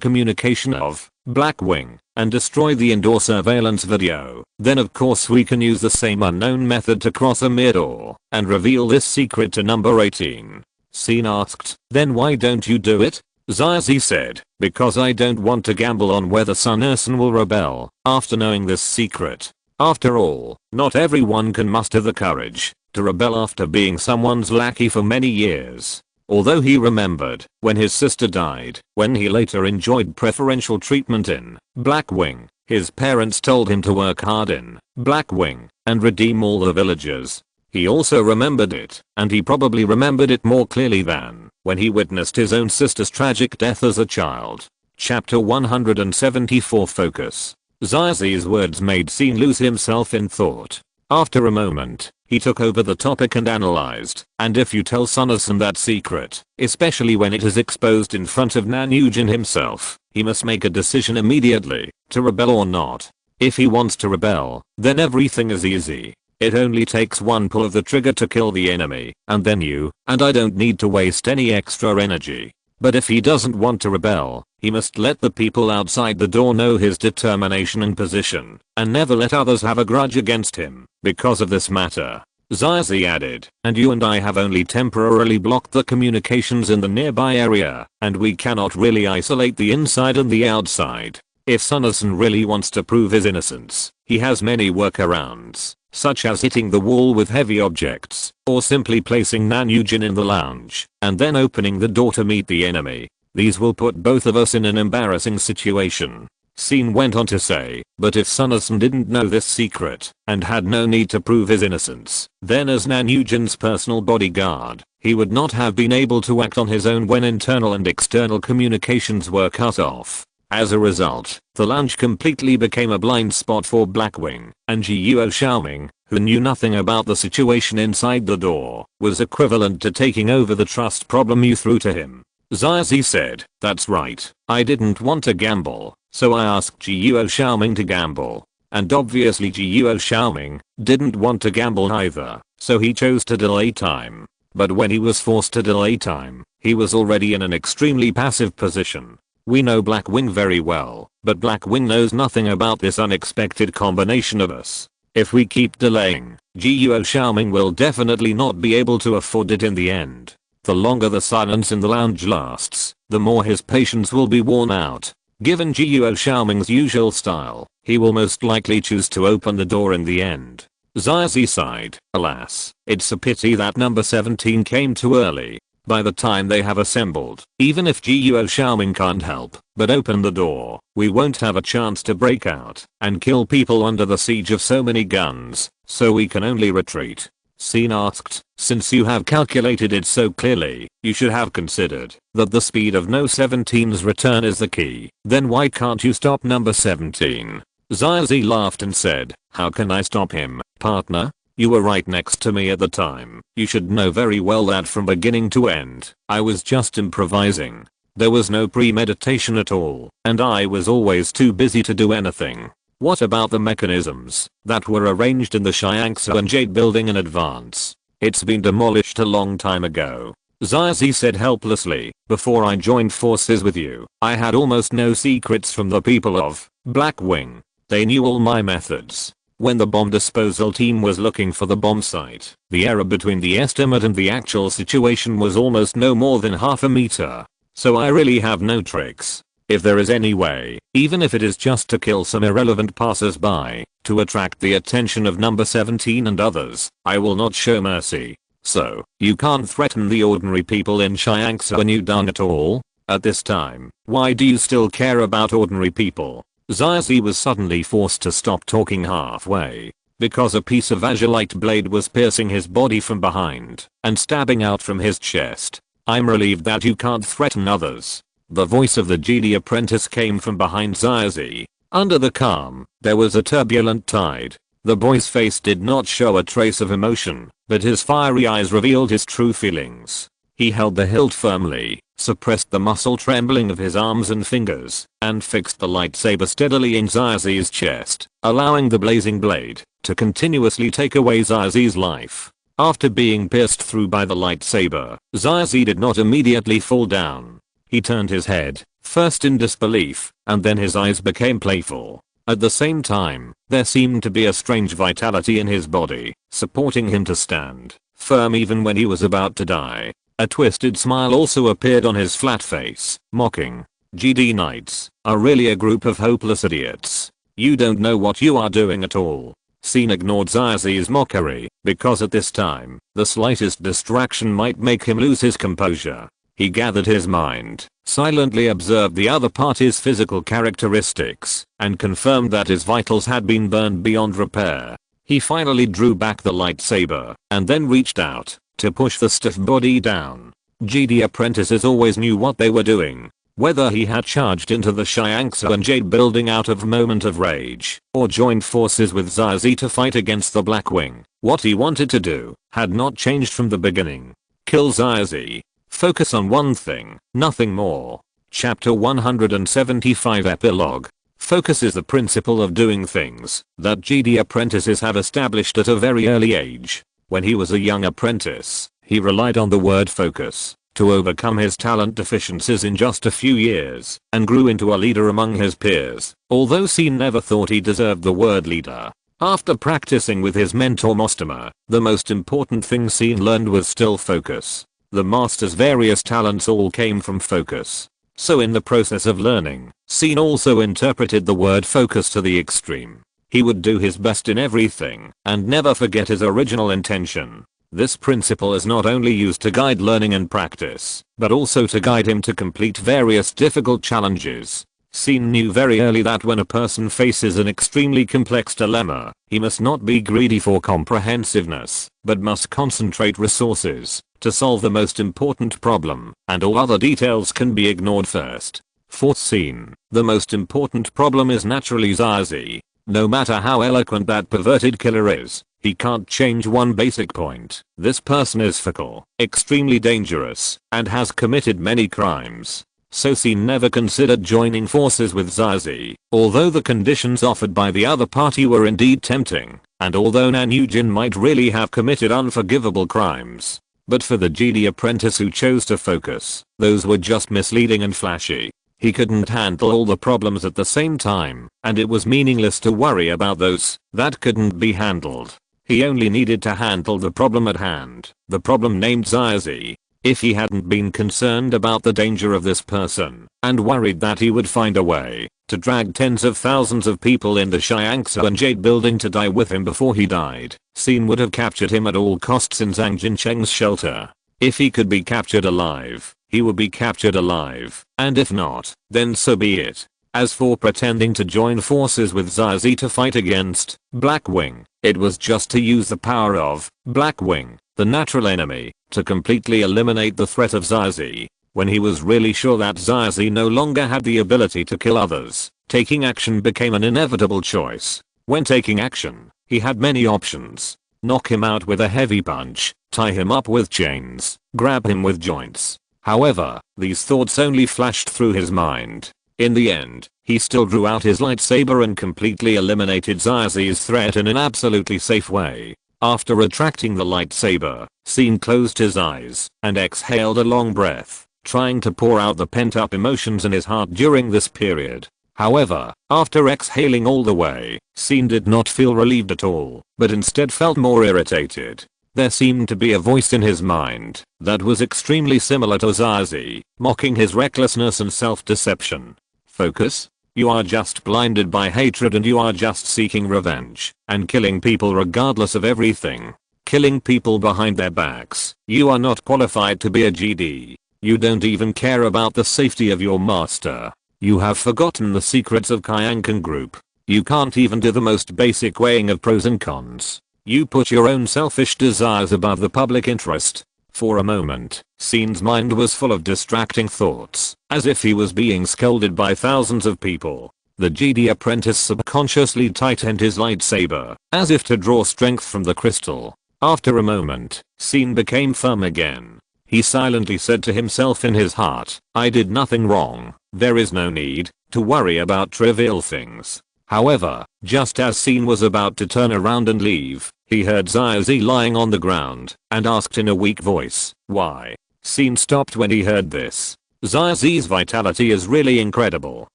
communication of Blackwing and destroy the indoor surveillance video, then of course we can use the same unknown method to cross a mere door and reveal this secret to number 18. Xin asked, then why don't you do it? Zizi said, because I don't want to gamble on whether Sun Ersen will rebel after knowing this secret. After all, not everyone can muster the courage to rebel after being someone's lackey for many years. Although he remembered when his sister died, when he later enjoyed preferential treatment in Blackwing, his parents told him to work hard in Blackwing and redeem all the villagers. He also remembered it, and he probably remembered it more clearly than when he witnessed his own sister's tragic death as a child. Chapter 174 Focus. Zizi's words made Xin lose himself in thought. After a moment, he took over the topic and analyzed, and if you tell Sun Ersen that secret, especially when it is exposed in front of Nanyujin himself, he must make a decision immediately, to rebel or not. If he wants to rebel, then everything is easy. It only takes one pull of the trigger to kill the enemy, and then you and I don't need to waste any extra energy. But if he doesn't want to rebel, he must let the people outside the door know his determination and position, and never let others have a grudge against him because of this matter. Zizi added, and you and I have only temporarily blocked the communications in the nearby area, and we cannot really isolate the inside and the outside. If Sun Ersen really wants to prove his innocence, he has many workarounds, such as hitting the wall with heavy objects, or simply placing Nanyujin in the lounge, and then opening the door to meet the enemy. These will put both of us in an embarrassing situation. SYN went on to say, but if Sunderson didn't know this secret, and had no need to prove his innocence, then as Nugent's personal bodyguard, he would not have been able to act on his own when internal and external communications were cut off. As a result, the lounge completely became a blind spot for Blackwing, and Guo Xiaoming, who knew nothing about the situation inside the door, was equivalent to taking over the trust problem you threw to him. Zizi said, that's right, I didn't want to gamble, so I asked Guo Xiaoming to gamble. And obviously Guo Xiaoming didn't want to gamble either, so he chose to delay time. But when he was forced to delay time, he was already in an extremely passive position. We know Blackwing very well, but Blackwing knows nothing about this unexpected combination of us. If we keep delaying, Guo Xiaoming will definitely not be able to afford it in the end. The longer the silence in the lounge lasts, the more his patience will be worn out. Given Guo Xiaoming's usual style, he will most likely choose to open the door in the end. Zizi sighed, alas, it's a pity that number 17 came too early. By the time they have assembled, even if Guo Xiaoming can't help but open the door, we won't have a chance to break out and kill people under the siege of so many guns, so we can only retreat. SYN asked, since you have calculated it so clearly, you should have considered that the speed of No 17's return is the key. Then why can't you stop number 17? Zizi laughed and said, how can I stop him, partner? You were right next to me at the time. You should know very well that from beginning to end, I was just improvising. There was no premeditation at all, and I was always too busy to do anything. What about the mechanisms that were arranged in the Xiangsu and Jade building in advance? It's been demolished a long time ago. Zizi said helplessly, before I joined forces with you, I had almost no secrets from the people of Blackwing. They knew all my methods. When the bomb disposal team was looking for the bomb site, the error between the estimate and the actual situation was almost no more than half a meter. So I really have no tricks. If there is any way, even if it is just to kill some irrelevant passers-by, to attract the attention of number 17 and others, I will not show mercy. So, you can't threaten the ordinary people in Xiangsu when you done at all? At this time, why do you still care about ordinary people? Zizi was suddenly forced to stop talking halfway, because a piece of azurite blade was piercing his body from behind and stabbing out from his chest. I'm relieved that you can't threaten others. The voice of the Jedi apprentice came from behind Zizi. Under the calm, there was a turbulent tide. The boy's face did not show a trace of emotion, but his fiery eyes revealed his true feelings. He held the hilt firmly, suppressed the muscle trembling of his arms and fingers, and fixed the lightsaber steadily in Zizi's chest, allowing the blazing blade to continuously take away Zizi's life. After being pierced through by the lightsaber, Zizi did not immediately fall down. He turned his head, first in disbelief, and then his eyes became playful. At the same time, there seemed to be a strange vitality in his body, supporting him to stand firm even when he was about to die. A twisted smile also appeared on his flat face, mocking. GD Knights are really a group of hopeless idiots. You don't know what you are doing at all. SYN ignored Zizi's mockery, because at this time, the slightest distraction might make him lose his composure. He gathered his mind, silently observed the other party's physical characteristics, and confirmed that his vitals had been burned beyond repair. He finally drew back the lightsaber, and then reached out to push the stiff body down. Jedi apprentices always knew what they were doing. Whether he had charged into the Xiangsu and Jade building out of moment of rage, or joined forces with Zizi to fight against the Blackwing, what he wanted to do had not changed from the beginning. Kill Zizi. Focus on one thing, nothing more. Chapter 175 Epilogue. Focus is the principle of doing things that Jedi apprentices have established at a very early age. When he was a young apprentice, he relied on the word focus to overcome his talent deficiencies in just a few years, and grew into a leader among his peers, although SYN never thought he deserved the word leader. After practicing with his mentor Mostima, the most important thing SYN learned was still focus. The master's various talents all came from focus. So in the process of learning, SYN also interpreted the word focus to the extreme. He would do his best in everything, and never forget his original intention. This principle is not only used to guide learning and practice, but also to guide him to complete various difficult challenges. SYN knew very early that when a person faces an extremely complex dilemma, he must not be greedy for comprehensiveness, but must concentrate resources to solve the most important problem, and all other details can be ignored first. For SYN, the most important problem is naturally Zazie. No matter how eloquent that perverted killer is, he can't change one basic point. This person is fickle, extremely dangerous, and has committed many crimes. So SYN never considered joining forces with Zazie, although the conditions offered by the other party were indeed tempting, and although Nanujin might really have committed unforgivable crimes. But for the Jedi apprentice who chose to focus, those were just misleading and flashy. He couldn't handle all the problems at the same time, and it was meaningless to worry about those that couldn't be handled. He only needed to handle the problem at hand, the problem named Zazie. If he hadn't been concerned about the danger of this person, and worried that he would find a way to drag tens of thousands of people in the Xiangsu and Jade building to die with him before he died, SYN would have captured him at all costs in Zhang Jincheng's shelter. If he could be captured alive, he would be captured alive, and if not, then so be it. As for pretending to join forces with Zazie to fight against Blackwing, it was just to use the power of Blackwing, the natural enemy, to completely eliminate the threat of Zazie. When he was really sure that Zazie no longer had the ability to kill others, taking action became an inevitable choice. When taking action, he had many options. Knock him out with a heavy punch, tie him up with chains, grab him with joints. However, these thoughts only flashed through his mind. In the end, he still drew out his lightsaber and completely eliminated Zazie's threat in an absolutely safe way. After retracting the lightsaber, SYN closed his eyes and exhaled a long breath, trying to pour out the pent-up emotions in his heart during this period. However, after exhaling all the way, SYN did not feel relieved at all, but instead felt more irritated. There seemed to be a voice in his mind that was extremely similar to Zazie, mocking his recklessness and self-deception. Focus? You are just blinded by hatred and you are just seeking revenge and killing people regardless of everything. Killing people behind their backs. You are not qualified to be a GD. You don't even care about the safety of your master. You have forgotten the secrets of Kyankan Group. You can't even do the most basic weighing of pros and cons. You put your own selfish desires above the public interest. For a moment, SYN's mind was full of distracting thoughts, as if he was being scolded by thousands of people. The Jedi apprentice subconsciously tightened his lightsaber, as if to draw strength from the crystal. After a moment, SYN became firm again. He silently said to himself in his heart, I did nothing wrong, there is no need to worry about trivial things. However, just as SYN was about to turn around and leave, he heard Zazie lying on the ground and asked in a weak voice, why? SYN stopped when he heard this. Zazie's vitality is really incredible.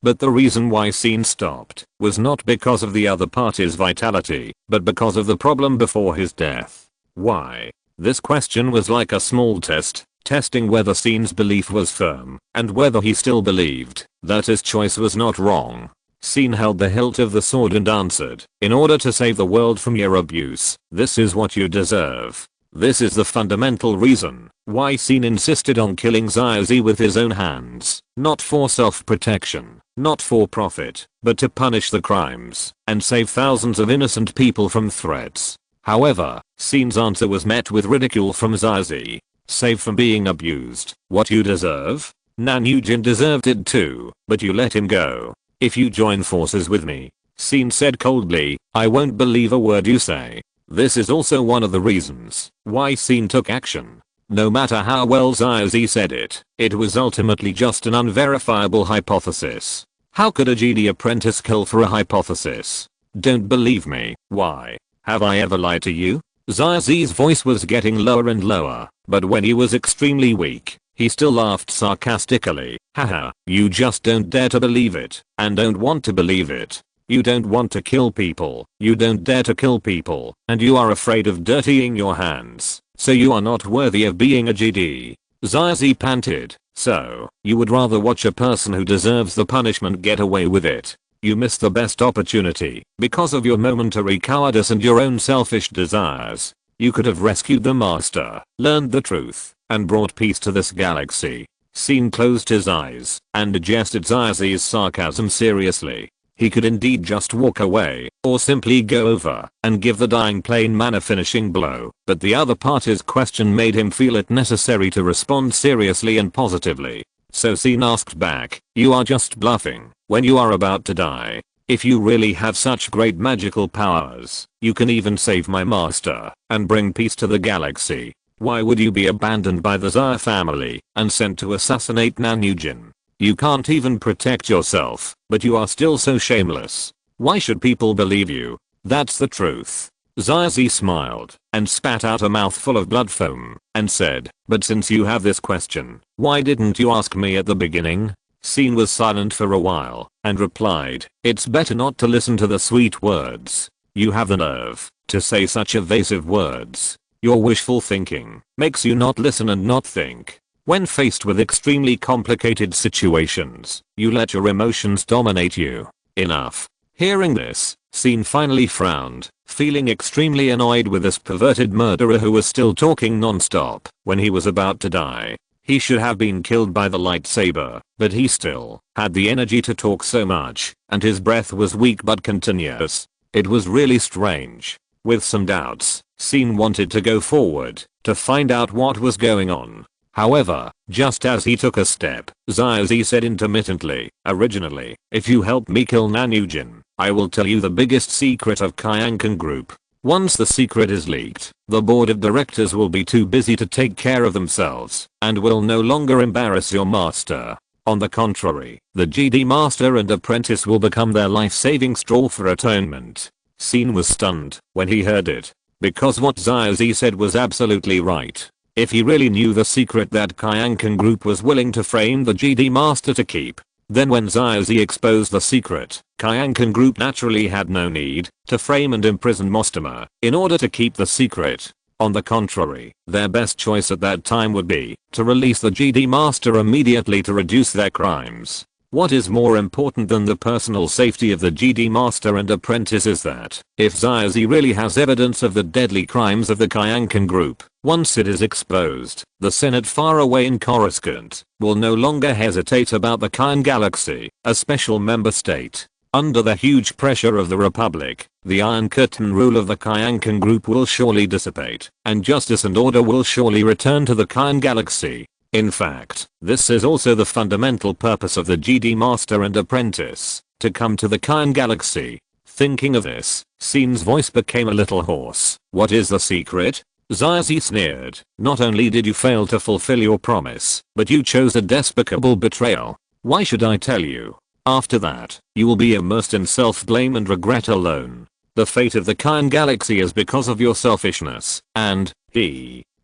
But the reason why SYN stopped was not because of the other party's vitality, but because of the problem before his death. Why? This question was like a small test, testing whether SYN's belief was firm and whether he still believed that his choice was not wrong. SYN held the hilt of the sword and answered, in order to save the world from your abuse, this is what you deserve. This is the fundamental reason why SYN insisted on killing Zazie with his own hands, not for self-protection, not for profit, but to punish the crimes and save thousands of innocent people from threats. However, SYN's answer was met with ridicule from Zazie. Save from being abused, what you deserve? Nanujin deserved it too, but you let him go. If you join forces with me, SYN said coldly, I won't believe a word you say. This is also one of the reasons why SYN took action. No matter how well Zazie said it, it was ultimately just an unverifiable hypothesis. How could a Jedi apprentice kill for a hypothesis? Don't believe me, why? Have I ever lied to you? Zazie's voice was getting lower and lower, but when he was extremely weak, he still laughed sarcastically. Haha, you just don't dare to believe it, and don't want to believe it. You don't want to kill people, you don't dare to kill people, and you are afraid of dirtying your hands, so you are not worthy of being a GD. Zazie panted, so, you would rather watch a person who deserves the punishment get away with it. You missed the best opportunity, because of your momentary cowardice and your own selfish desires. You could have rescued the master, learned the truth, and brought peace to this galaxy. Scene closed his eyes and digested Zyrzi's sarcasm seriously. He could indeed just walk away, or simply go over and give the dying plain man a finishing blow, but the other party's question made him feel it necessary to respond seriously and positively. So Scene asked back, "You are just bluffing when you are about to die. If you really have such great magical powers, you can even save my master and bring peace to the galaxy. Why would you be abandoned by the Zyr family and sent to assassinate Nanujin? You can't even protect yourself, but you are still so shameless. Why should people believe you? That's the truth." Zyrzi smiled and spat out a mouthful of blood foam and said, "But since you have this question, why didn't you ask me at the beginning?" Scene was silent for a while and replied, "It's better not to listen to the sweet words. You have the nerve to say such evasive words. Your wishful thinking makes you not listen and not think. When faced with extremely complicated situations, you let your emotions dominate you. Enough." Hearing this, Scene finally frowned, feeling extremely annoyed with this perverted murderer who was still talking non-stop when he was about to die. He should have been killed by the lightsaber, but he still had the energy to talk so much, and his breath was weak but continuous. It was really strange. With some doubts, Scene wanted to go forward to find out what was going on. However, just as he took a step, Zyrzi said intermittently, "Originally, if you help me kill Nanujin, I will tell you the biggest secret of Kyankan Group. Once the secret is leaked, the board of directors will be too busy to take care of themselves and will no longer embarrass your master. On the contrary, the Jedi master and apprentice will become their life-saving straw for atonement." Scene was stunned when he heard it, because what Zyrzi said was absolutely right. If he really knew the secret that Kyankan Group was willing to frame the Jedi Master to keep, then when Zyrzi exposed the secret, Kyankan Group naturally had no need to frame and imprison Mostima in order to keep the secret. On the contrary, their best choice at that time would be to release the Jedi Master immediately to reduce their crimes. What is more important than the personal safety of the Jedi Master and apprentice is that, if Zyrzi really has evidence of the deadly crimes of the Kyankan Group, once it is exposed, the Senate far away in Coruscant will no longer hesitate about the Kyan Galaxy, a special member state. Under the huge pressure of the Republic, the Iron Curtain rule of the Kyankan Group will surely dissipate, and justice and order will surely return to the Kyan Galaxy. In fact, this is also the fundamental purpose of the Jedi Master and Apprentice, to come to the Kyan Galaxy. Thinking of this, Scene's voice became a little hoarse. "What is the secret?" Zyrzi sneered. "Not only did you fail to fulfill your promise, but you chose a despicable betrayal. Why should I tell you? After that, you will be immersed in self-blame and regret alone. The fate of the Kyan Galaxy is because of your selfishness, and,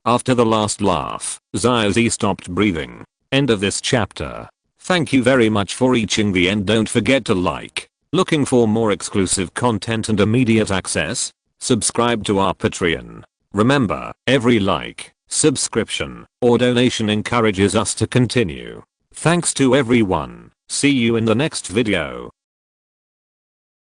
After the last laugh, Zyrzi stopped breathing. End of this chapter. Thank you very much for reaching the end. Don't forget to like. Looking for more exclusive content and immediate access? Subscribe to our Patreon. Remember, every like, subscription, or donation encourages us to continue. Thanks to everyone. See you in the next video.